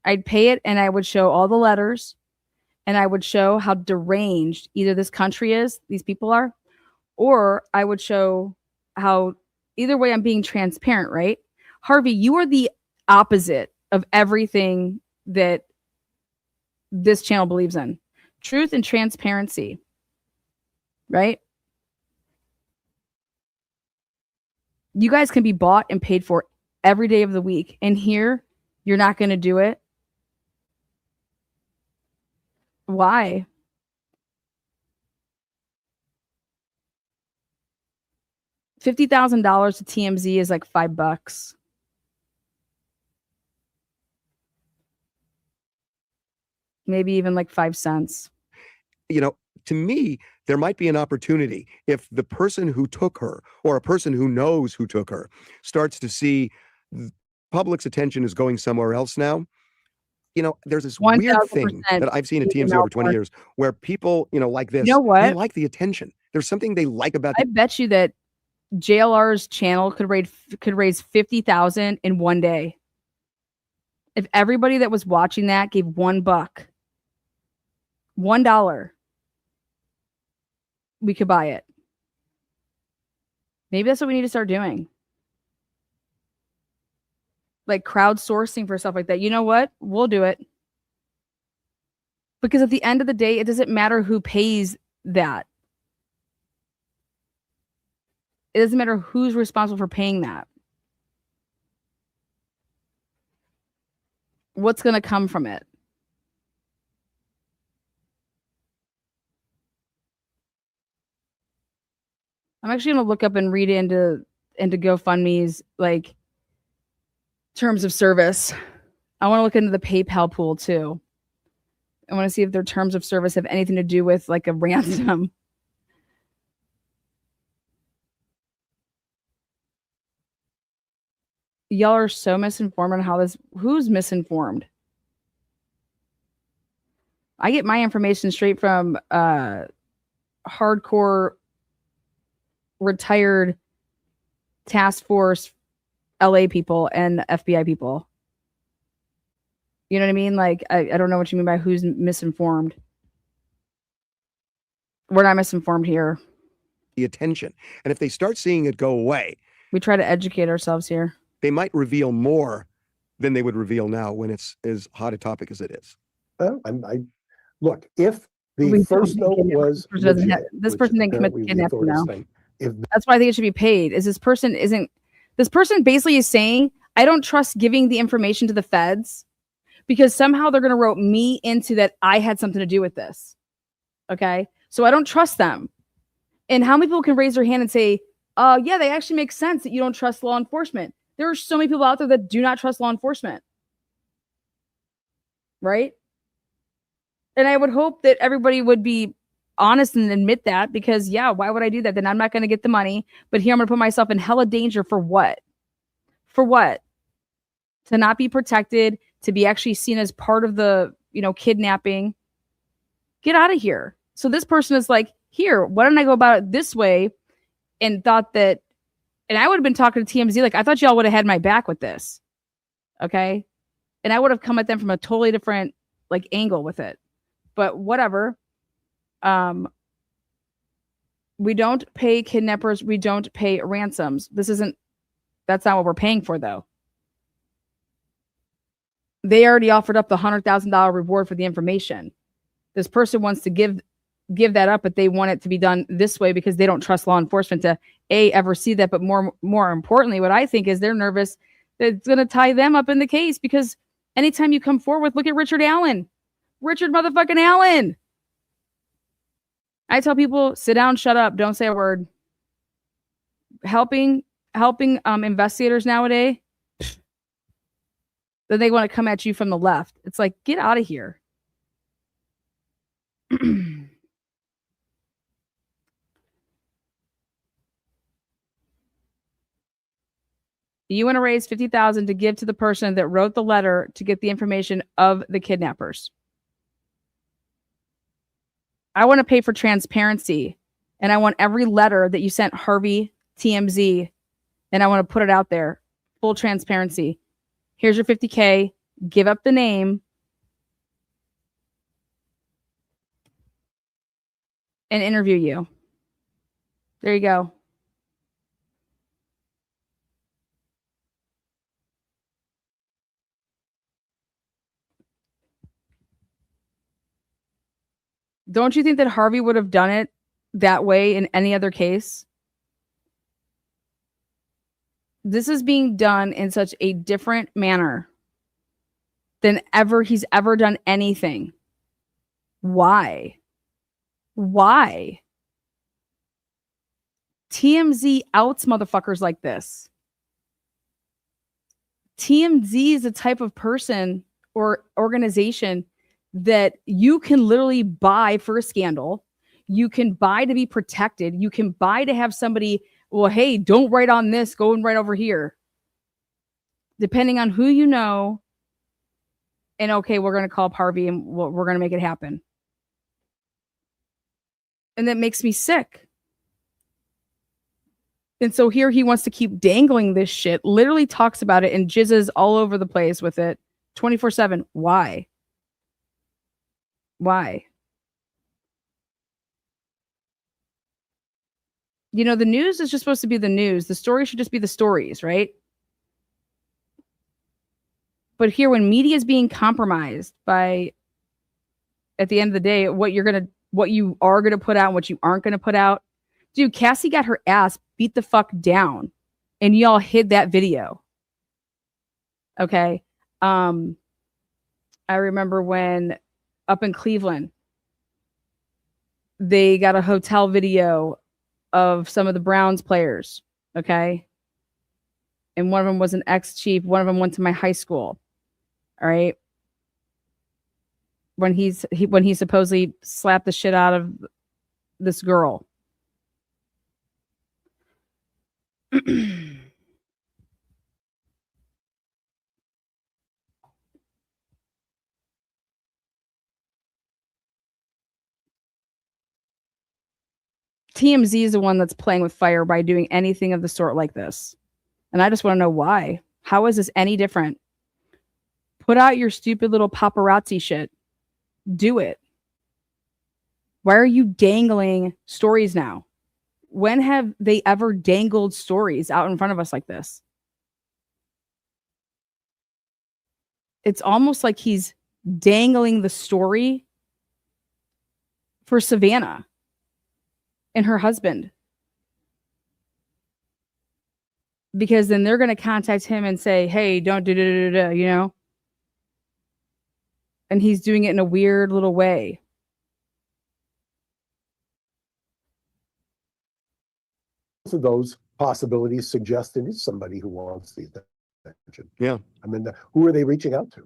I'd pay it, and I would show all the letters, and I would show how deranged either this country is, these people are, or I would show how, either way, I'm being transparent, right? Harvey, you are the opposite of everything that this channel believes in. Truth and transparency, right? You guys can be bought and paid for every day of the week. And here, you're not going to do it. Why? $50,000 to TMZ is like $5. Maybe even like 5 cents. To me, there might be an opportunity if the person who took her, or a person who knows who took her, starts to see public's attention is going somewhere else now. There's this weird thing that I've seen at TMZ over 20 years where people, like this, they like the attention. There's something they like about I bet you that JLR's channel could raise 50,000 in one day. If everybody that was watching that gave $1, $1, we could buy it. Maybe that's what we need to start doing. Like crowdsourcing for stuff like that. You know what? We'll do it. Because at the end of the day, it doesn't matter who pays that. It doesn't matter who's responsible for paying that. What's going to come from it? I'm actually going to look up and read into GoFundMe's like terms of service. I want to look into the PayPal pool too. I want to see if their terms of service have anything to do with like a ransom. Y'all are so misinformed on how this. Who's misinformed? I get my information straight from hardcore retired task force LA people and FBI people. You know what I mean? Like, I don't know what you mean by who's misinformed. We're not misinformed here. the attention. And if they start seeing it go away, we try to educate ourselves here. They might reveal more than they would reveal now when it's as hot a topic as it is. Well, look, if the first note was this person didn't commit the kidnapping now. That's why I think it should be paid. Is this person basically is saying, I don't trust giving the information to the feds because somehow they're going to rope me into that I had something to do with this. Okay. So I don't trust them. And how many people can raise their hand and say, yeah, they actually make sense that you don't trust law enforcement. There are so many people out there that do not trust law enforcement. Right? And I would hope that everybody would be honest and admit that, because yeah, why would I do that? Then I'm not going to get the money, but here I'm going to put myself in hella danger for what? For what? To not be protected, to be actually seen as part of the, kidnapping. Get out of here. So this person is like, here, why don't I go about it this way? And thought that, and I would have been talking to TMZ, like, I thought y'all would have had my back with this. Okay. And I would have come at them from a totally different like angle with it. But whatever. We don't pay kidnappers. We don't pay ransoms. That's not what we're paying for, though. They already offered up the $100,000 reward for the information. This person wants to give that up, but they want it to be done this way because they don't trust law enforcement to ever see that. But more importantly, what I think is they're nervous that it's going to tie them up in the case, because anytime you come forward, look at Richard Allen. Richard motherfucking Allen. I tell people, sit down, shut up, don't say a word. Helping investigators nowadays, then they want to come at you from the left. It's like, get out of here. You want to raise $50,000 to give to the person that wrote the letter to get the information of the kidnappers. I want to pay for transparency, and I want every letter that you sent Harvey, TMZ, and I want to put it out there. Full transparency. Here's your $50K. Give up the name. And interview you. There you go. Don't you think that Harvey would have done it that way in any other case? This is being done in such a different manner than he's ever done anything. Why? Why? TMZ outs motherfuckers like this. TMZ is a type of person or organization that you can literally buy for a scandal. You can buy to be protected. You can buy to have somebody, well, hey, don't write on this, go and write over here. Depending on who you know. And okay, we're going to call up Harvey and we're going to make it happen. And that makes me sick. And so here he wants to keep dangling this shit, literally talks about it and jizzes all over the place with it 24/7. Why? Why? The news is just supposed to be the news. The story should just be the stories, right? But here, when media is being compromised by, at the end of the day, what you are gonna put out and what you aren't gonna put out. Dude, Cassie got her ass beat the fuck down, and y'all hid that video. Okay. I remember when up in Cleveland, they got a hotel video of some of the Browns players. Okay. And one of them was an ex-chief. One of them went to my high school. All right. When he supposedly slapped the shit out of this girl. TMZ is the one that's playing with fire by doing anything of the sort like this. And I just want to know why. How is this any different? Put out your stupid little paparazzi shit. Do it. Why are you dangling stories now? When have they ever dangled stories out in front of us like this? It's almost like he's dangling the story for Savannah and her husband. Because then they're going to contact him and say, hey, don't do. And he's doing it in a weird little way. of those possibilities suggest it is somebody who wants the attention. Yeah. I mean, who are they reaching out to?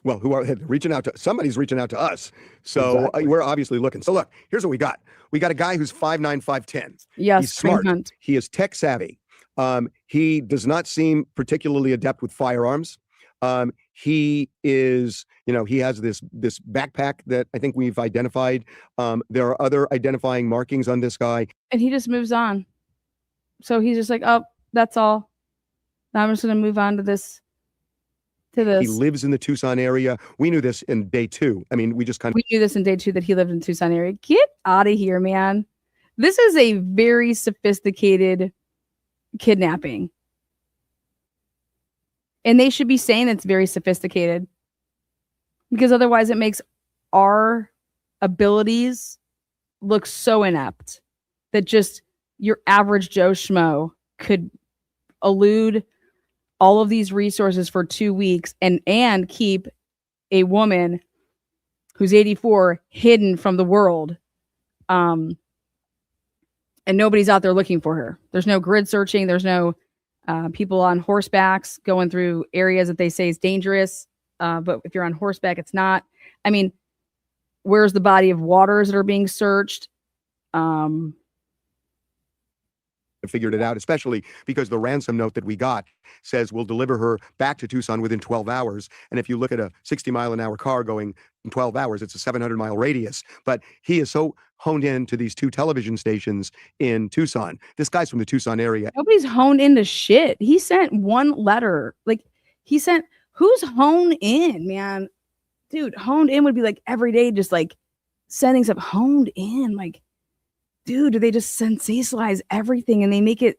Well, who are reaching out to? Somebody's reaching out to us. So Exactly. we're obviously looking. So look, here's what we got. We got a guy who's 5'9", 5'10". Yes, He's smart. Hunt. He is tech savvy. He does not seem particularly adept with firearms. He is, he has this backpack that I think we've identified. There are other identifying markings on this guy. And he just moves on. So he's just like, oh, that's all. Now I'm just going to move on to this. He lives in the Tucson area. We knew this in day 2. I mean, we knew this in day 2 that he lived in the Tucson area. Get out of here, man. This is a very sophisticated kidnapping. And they should be saying it's very sophisticated. Because otherwise it makes our abilities look so inept that just your average Joe Schmo could elude all of these resources for 2 weeks and keep a woman who's 84 hidden from the world. And nobody's out there looking for her. There's no grid searching. There's no people on horsebacks going through areas that they say is dangerous. But if you're on horseback, it's not. I mean, where's the body of waters that are being searched? Figured it out, especially because the ransom note that we got says we'll deliver her back to Tucson within 12 hours. And if you look at a 60-mile-an-hour car going in 12 hours, it's a 700-mile radius. But he is so honed in to these 2 television stations in Tucson. This guy's from the Tucson area. Nobody's honed into shit. He sent one letter. Who's honed in, man? Dude, honed in would be like every day, just like sending stuff honed in. Like, dude, do they just sensationalize everything and they make it?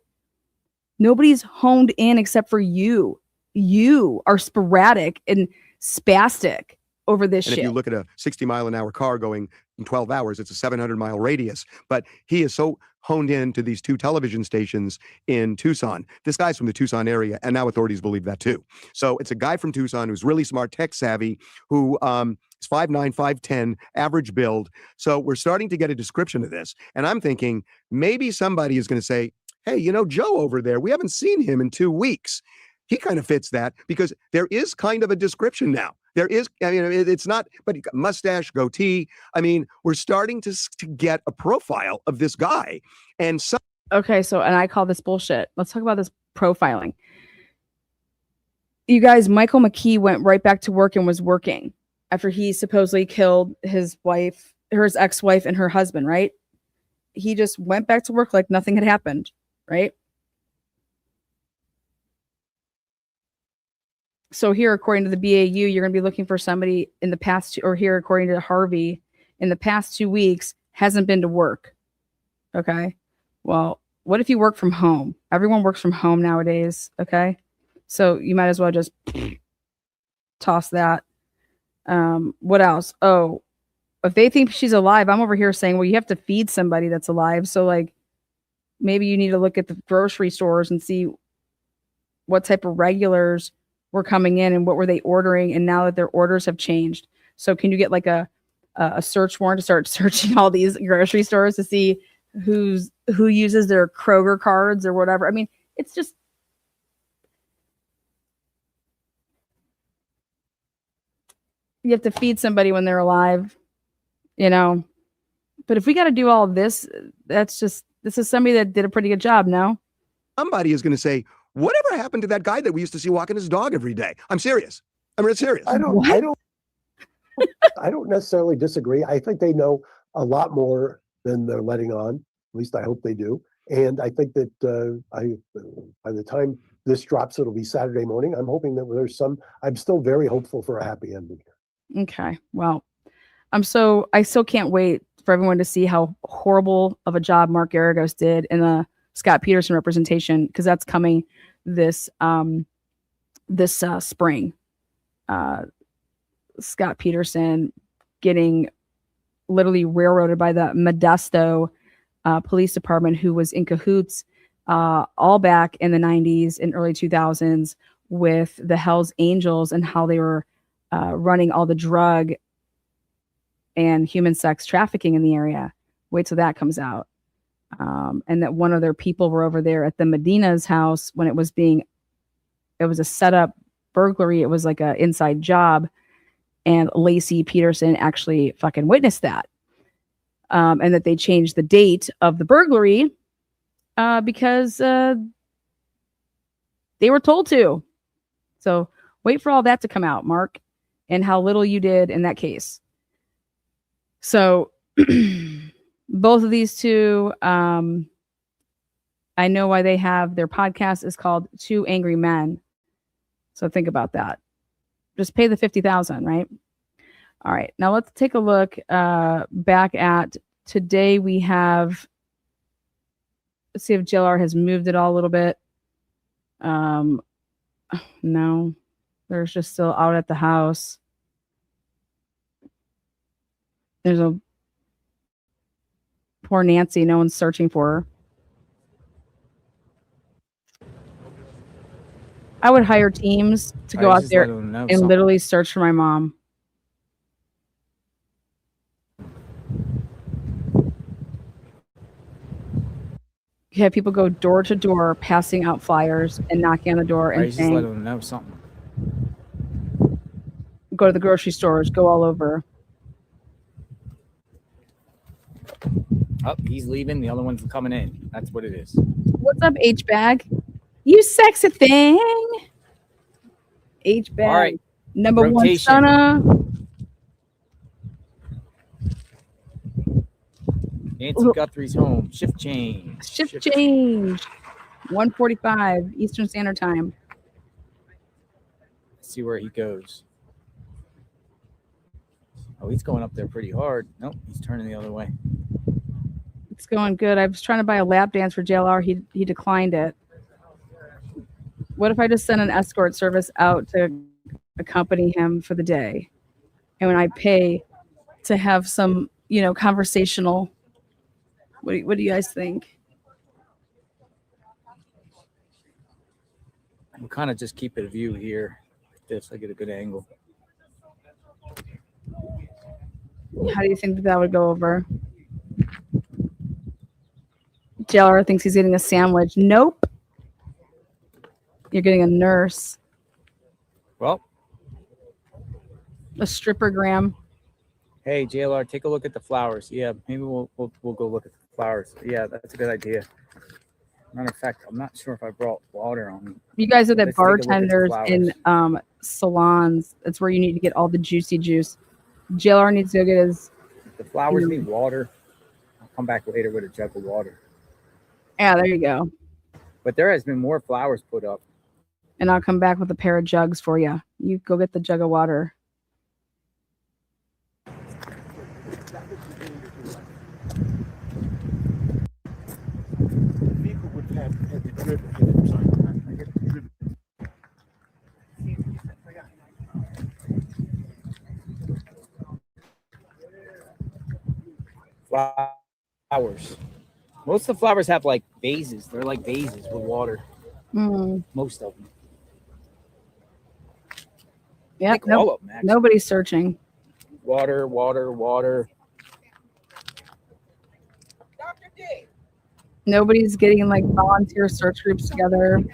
Nobody's honed in except for you. You are sporadic and spastic over this shit. And if you look at a 60-mile-an-hour car going in 12 hours, it's a 700-mile radius. But he is so honed in to these 2 television stations in Tucson. This guy's from the Tucson area, and now authorities believe that too. So it's a guy from Tucson who's really smart, tech savvy, who is 5'9", 5'10", average build. So we're starting to get a description of this. And I'm thinking maybe somebody is going to say, hey, Joe over there, we haven't seen him in 2 weeks. He kind of fits that because there is kind of a description now. There is, it's not, but mustache, goatee. I mean, we're starting to get a profile of this guy. And okay, so, and I call this bullshit. Let's talk about this profiling. You guys, Michael McKee went right back to work and was working after he supposedly killed his wife, his ex-wife and her husband, right? He just went back to work like nothing had happened, right? So here, according to the BAU, you're going to be looking for somebody in the past, or here, according to Harvey, in the past 2 weeks, hasn't been to work. Okay. Well, what if you work from home? Everyone works from home nowadays. Okay. So you might as well just toss that. What else? Oh, if they think she's alive, I'm over here saying, well, you have to feed somebody that's alive. So like, maybe you need to look at the grocery stores and see what type of regulars were coming in and what were they ordering, and now that their orders have changed. So can you get like a search warrant to start searching all these grocery stores to see who uses their Kroger cards or whatever? I mean, it's just, you have to feed somebody when they're alive, but if we got to do all of this, this is somebody that did a pretty good job. No, somebody is going to say, whatever happened to that guy that we used to see walking his dog every day? I'm serious. I'm serious. I don't necessarily disagree. I think they know a lot more than they're letting on. At least I hope they do. And I think that by the time this drops, it'll be Saturday morning. I'm hoping that I'm still very hopeful for a happy ending. Okay. Well, I still can't wait for everyone to see how horrible of a job Mark Garagos did in the Scott Peterson representation, because that's coming this spring. Scott Peterson getting literally railroaded by the Modesto police department, who was in cahoots all back in the 90s and early 2000s with the Hells Angels and how they were running all the drug and human sex trafficking in the area. Wait till that comes out. and that one of their people were over there at the Medina's house when it was a setup burglary. It was like an inside job, and Lacey Peterson actually fucking witnessed that, and that they changed the date of the burglary because they were told to. So wait for all that to come out, Mark, and how little you did in that case. So both of these two, I know why they have their podcast is called Two Angry Men. So think about that. Just pay the $50,000, right? All right. Now let's take a look back at today. We have, let's see if JLR has moved it all a little bit. No, there's just still out at the house. There's a poor Nancy. No one's searching for her. I would hire teams to go out there and literally search for my mom. You have people go door to door, passing out flyers and knocking on the door and Just let saying, them know something. go to the grocery stores, go all over. Oh, he's leaving. The other one's coming in. That's what it is. What's up, H-Bag? You sexy thing. H-Bag. All right. Number Rotation. one stunner. Nancy Guthrie's home. Shift change. Shift change. 1:45 Eastern Standard Time. Let's see where he goes. Oh, he's going up there pretty hard. Nope, he's turning the other way. It's going good. I was trying to buy a lap dance for JLR. He declined it. What if I just send an escort service out to accompany him for the day? And when I pay to have some, conversational, what do you guys think? We'll kind of just keep it a view here. Like this, I get a good angle. How do you think that would go over? JLR thinks he's getting a sandwich. Nope. You're getting a nurse. Well, a strippergram. Hey, JLR, take a look at the flowers. Yeah, maybe we'll go look at the flowers. Yeah, that's a good idea. Matter of fact, I'm not sure if I brought water on me. You guys are the Let's take a look at the bartenders in salons. That's where you need to get all the juicy juice. JLR needs to go get his. The flowers need water. I'll come back later with a jug of water. Yeah, there you go. But there has been more flowers put up. And I'll come back with a pair of jugs for you. You go get the jug of water. Flowers. Most of the flowers have like vases. They're like vases with water. Most of them. Yeah, all of them, actually. Nobody's searching. Water, water, water. Nobody's getting like volunteer search groups together.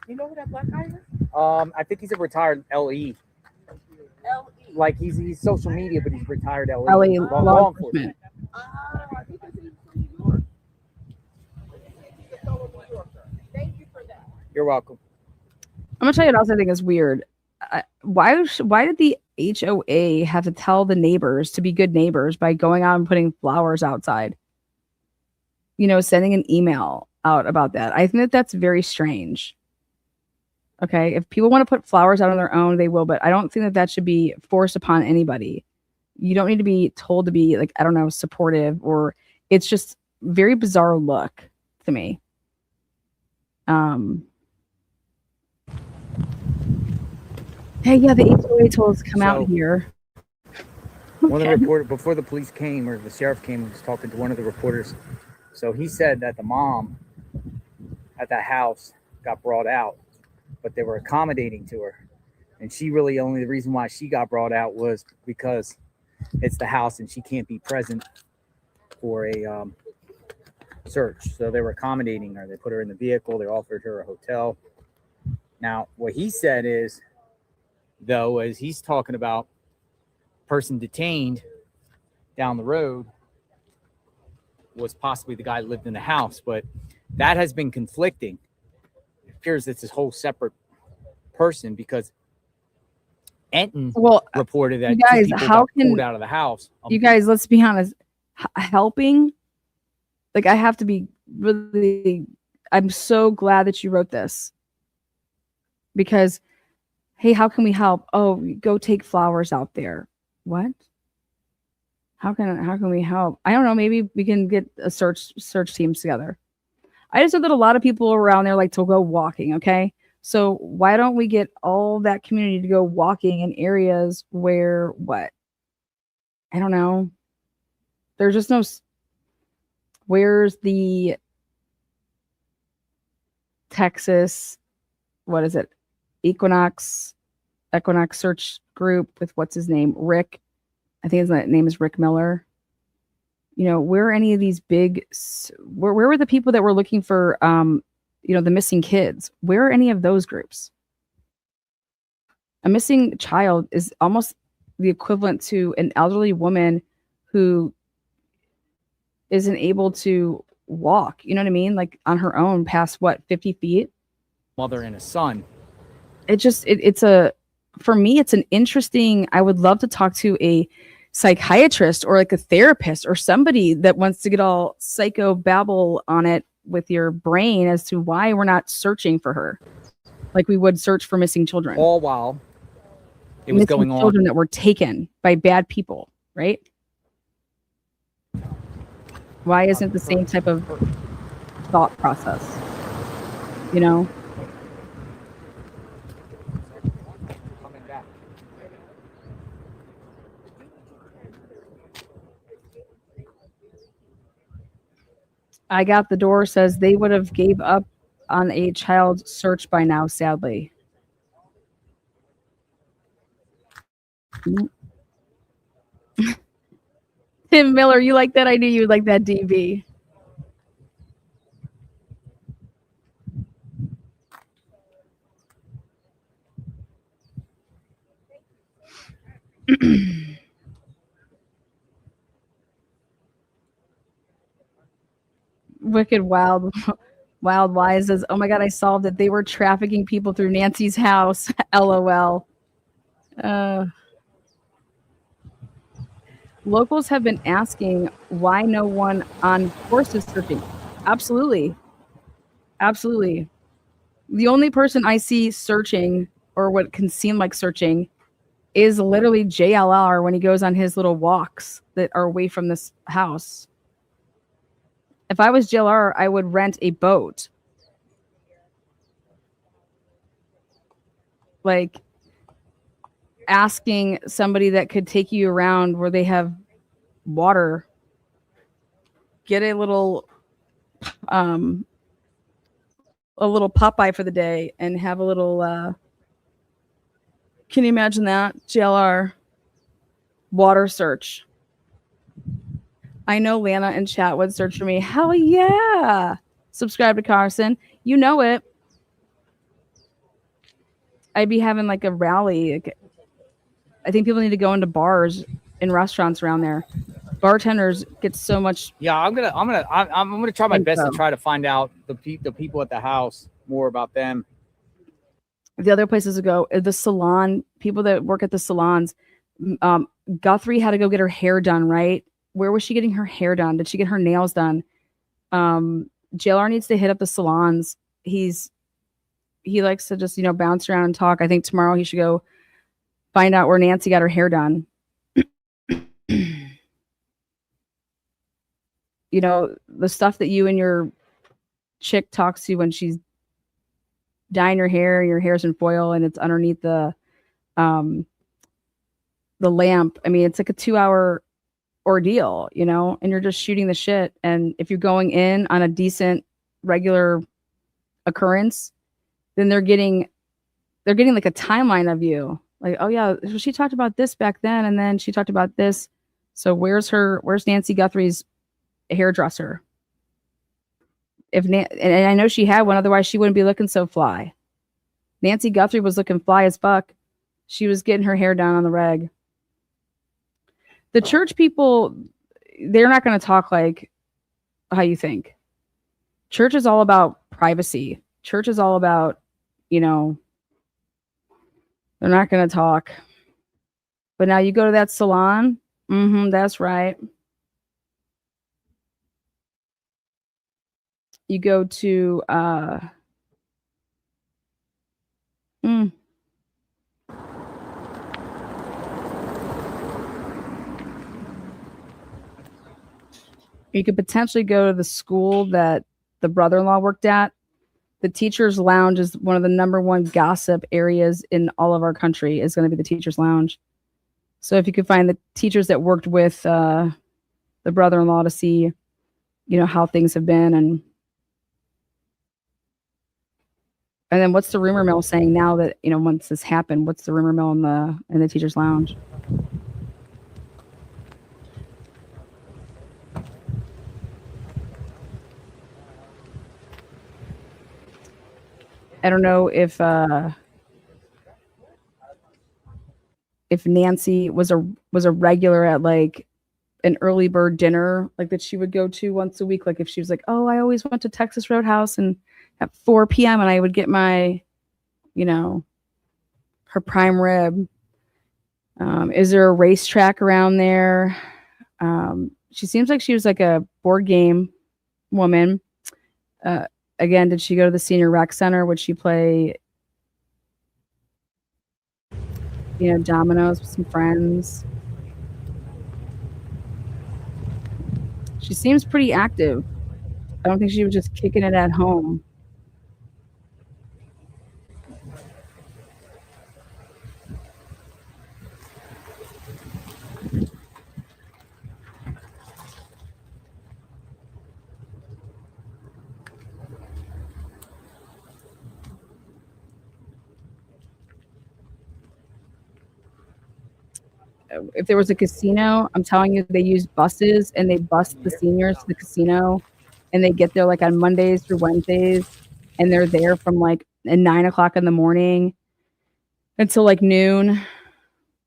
You know who that black guy is? I think he's a retired LE. Like he's social media, but he's retired LE. LE law enforcement. You're welcome. I'm gonna tell you what else I think is weird. Why did the HOA have to tell the neighbors to be good neighbors by going out and putting flowers outside? Sending an email out about that. I think that's very strange. Okay, if people want to put flowers out on their own, they will, but I don't think that should be forced upon anybody. You don't need to be told to be like, I don't know, supportive, or it's just very bizarre look to me. Hey, yeah, the HOA told us to come out here. One of the reporters, before the police came or the sheriff came, was talking to one of the reporters. So he said that the mom at that house got brought out, but they were accommodating to her. And she really, only the reason why she got brought out was because it's the house and she can't be present for a search. So they were accommodating her. They put her in the vehicle. They offered her a hotel. Now, what he said is, though, is he's talking about person detained down the road was possibly the guy that lived in the house, but that has been conflicting. It appears it's this whole separate person because Enton reported that you guys, two people how got can pulled out of the house. you guys? Let's be honest. Helping, like I have to be really. I'm so glad that you wrote this because, hey, how can we help? Oh, go take flowers out there. What? How can we help? I don't know. Maybe we can get a search teams together. I just know that a lot of people around there like to go walking. Okay, so why don't we get all that community to go walking in areas where what? I don't know. There's just no. Where's the Texas? What is it? Equinox search group with what's his name? Rick. I think his name is Rick Miller. You know, where are any of these big, where were the people that were looking for, the missing kids? Where are any of those groups? A missing child is almost the equivalent to an elderly woman who isn't able to walk. You know what I mean? Like on her own past 50 feet? Mother and a son. For me, it's an interesting, I would love to talk to a psychiatrist or like a therapist or somebody that wants to get all psycho babble on it with your brain as to why we're not searching for her like we would search for missing children. All while it was missing going on. Children that were taken by bad people, right? Why isn't the same type of thought process? You know? I got the door says they would have gave up on a child search by now, sadly. Tim Miller, you like that? I knew you would like that, DB. Wicked Wild Wise says, oh my God, I solved it. They were trafficking people through Nancy's house. LOL. Locals have been asking why no one on force is searching. Absolutely. Absolutely. The only person I see searching or what can seem like searching is literally JLR when he goes on his little walks that are away from this house. If I was JLR, I would rent a boat. Like asking somebody that could take you around where they have water. Get a little Popeye for the day and have a little can you imagine that? JLR water search. I know Lana in chat would search for me. Hell yeah. Subscribe to Carson. You know it. I'd be having like a rally. I think people need to go into bars and restaurants around there. Bartenders get so much. Yeah, I'm gonna try my best to try to find out the people at the house, more about them. The other places to go, the salon, people that work at the salons. Guthrie had to go get her hair done, right? Where was she getting her hair done? Did she get her nails done? JLR needs to hit up the salons. He likes to just, bounce around and talk. I think tomorrow he should go find out where Nancy got her hair done. The stuff that you and your chick talks to when she's dyeing your hair's in foil and it's underneath the lamp. I mean, it's like a 2-hour ordeal, and you're just shooting the shit. And if you're going in on a decent regular occurrence, then they're getting like a timeline of you. Like, oh yeah, she talked about this back then, and then she talked about this. So where's Nancy Guthrie's hairdresser? and I know she had one, otherwise she wouldn't be looking so fly. Nancy Guthrie was looking fly as fuck. She was getting her hair down on the reg. The church people, they're not going to talk like how you think. Church is all about privacy. Church is all about, they're not going to talk. But now you go to that salon. That's right. You go to you could potentially go to the school that the brother-in-law worked at. The teacher's lounge is one of the number one gossip areas in all of our country, is going to be the teacher's lounge. So if you could find the teachers that worked with the brother-in-law to see, how things have been, and then what's the rumor mill saying now that, once this happened, what's the rumor mill in the teacher's lounge? I don't know if Nancy was a regular at like an early bird dinner, like that she would go to once a week. Like if she was like, oh, I always went to Texas Roadhouse and at 4 p.m. and I would get my, her prime rib. Is there a racetrack around there? She seems like she was like a board game woman. Again, did she go to the senior rec center? Would she play, dominoes with some friends? She seems pretty active. I don't think she was just kicking it at home. If there was a casino, I'm telling you, they use buses and they bus the seniors to the casino, and they get there like on Mondays through Wednesdays, and they're there from like at 9 o'clock in the morning until like noon.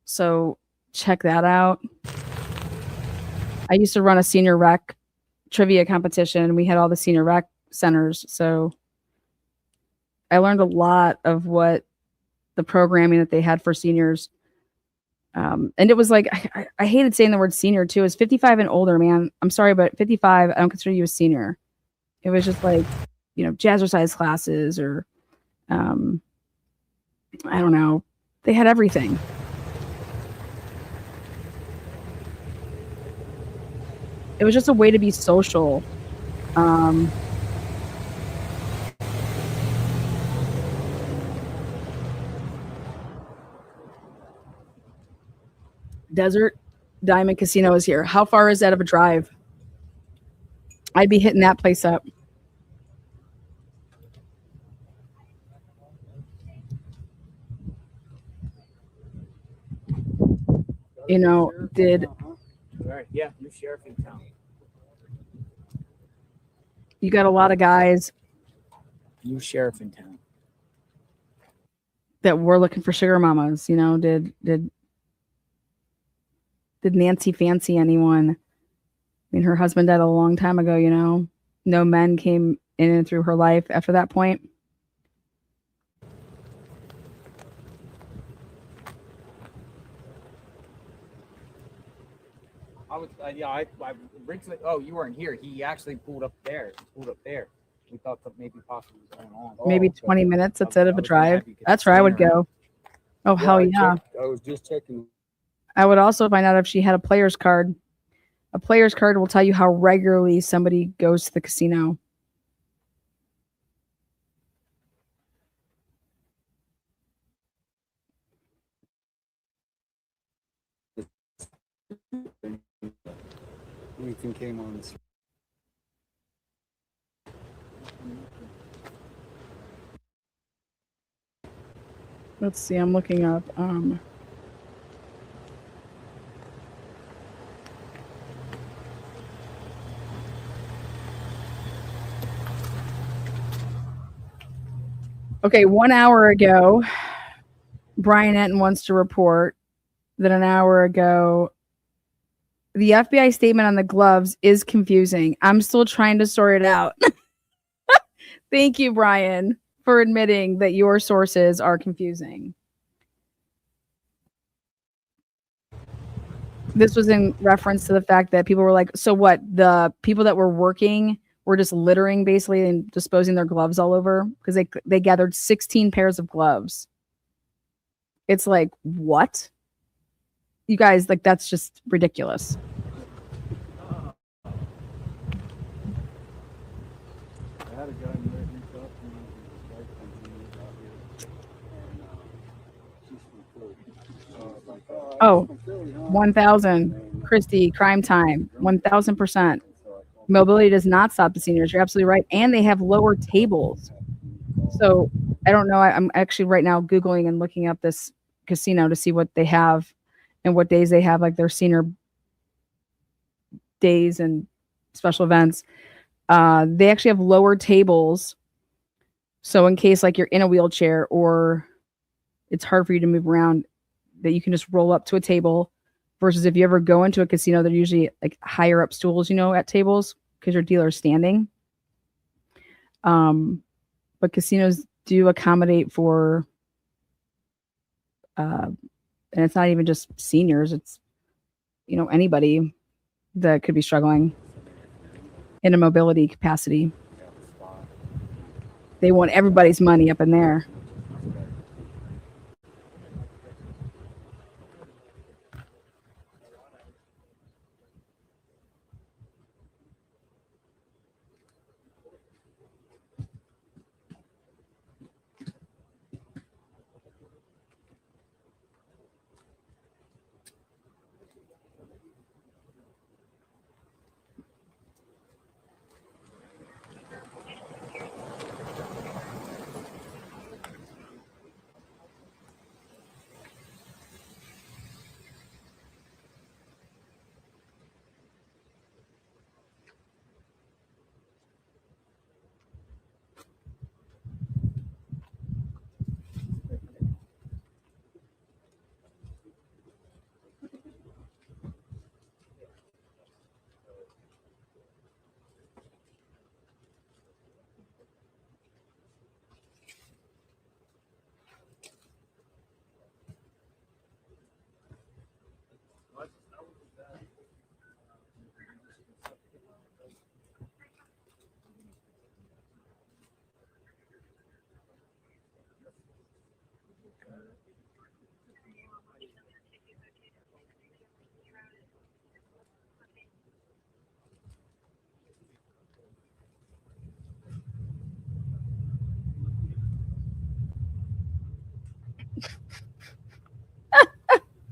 So check that out. I used to run a senior rec trivia competition, and we had all the senior rec centers. So I learned a lot of what the programming that they had for seniors. And it was like, I hated saying the word senior too. It's 55 and older, man. I'm sorry, but 55, I don't consider you a senior. It was just like, jazzercise classes or, I don't know. They had everything. It was just a way to be social. Desert Diamond Casino is here. How far is that of a drive? I'd be hitting that place up. Yeah, new sheriff in town. You got a lot of guys New sheriff in town. that were looking for sugar mamas. Did Nancy fancy anyone? I mean, her husband died a long time ago, No men came in and through her life after that point. I originally. Oh, you weren't here. He actually pulled up there. We thought that maybe possibly was going on. Maybe 20 minutes instead of a drive. That's where I would go. Oh, hell yeah. I was just checking. I would also find out if she had a player's card. A player's card will tell you how regularly somebody goes to the casino. Anything came on this. Let's see, I'm looking up. Okay, 1 hour ago, Brian Enton wants to report that an hour ago, the FBI statement on the gloves is confusing. I'm still trying to sort it out. Thank you, Brian, for admitting that your sources are confusing. This was in reference to the fact that people were like, so what? The people that were working were just littering basically and disposing their gloves all over because they gathered 16 pairs of gloves. It's like, what? You guys, like, that's just ridiculous. Oh, 1,000. Christy, crime time. 1,000%. Mobility does not stop the seniors. You're absolutely right. And they have lower tables. So I don't know. I'm actually right now Googling and looking up this casino to see what they have and what days they have, like their senior days and special events. They actually have lower tables. So in case like you're in a wheelchair or it's hard for you to move around, that you can just roll up to a table versus if you ever go into a casino, they're usually like higher up stools, at tables because your dealer's standing. But casinos do accommodate for, and it's not even just seniors, it's, anybody that could be struggling in a mobility capacity. They want everybody's money up in there.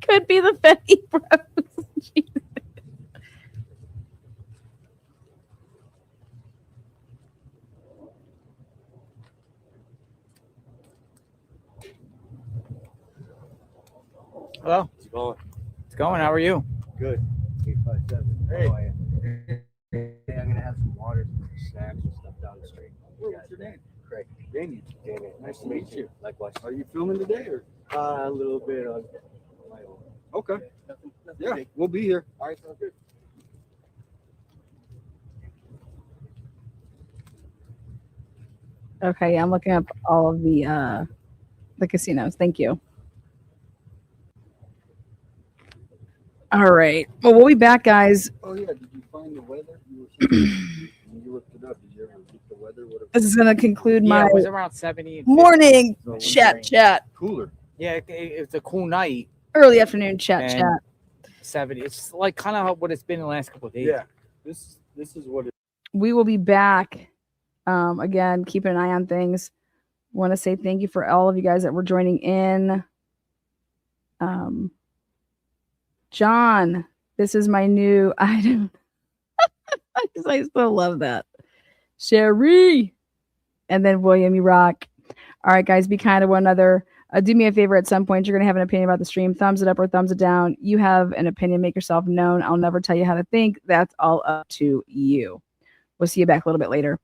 Could be the Fetty Bros. Hello. How's it going? It's going. How are you? Good. 857. Hey. How are you? Hey, I'm gonna have some water, some snacks, and stuff down the street. What's your name? Craig. Damien. Damien. Nice to meet you. Likewise. Are you filming today or? A little bit on my own. Okay. Nothing Yeah, big. we'll be here. All right, sounds good. Okay, I'm looking up all of the casinos. Thank you. All right. Well, we'll be back, guys. Oh yeah, did you find the weather? When you looked it up, did you ever get the weather? This is going to conclude Yeah, my it was around 70. and 50. morning So chat. Cooler. Yeah, it's a cool night. Early afternoon chat. And 70. It's like kind of what it's been the last couple of days. Yeah. This is what it. We will be back. Again, keeping an eye on things. Want to say thank you for all of you guys that were joining in. John, this is my new item. I still love that. Sherry. And then William, you rock. All right, guys, be kind to one another. Do me a favor at some point. You're going to have an opinion about the stream. Thumbs it up or thumbs it down. You have an opinion. Make yourself known. I'll never tell you how to think. That's all up to you. We'll see you back a little bit later.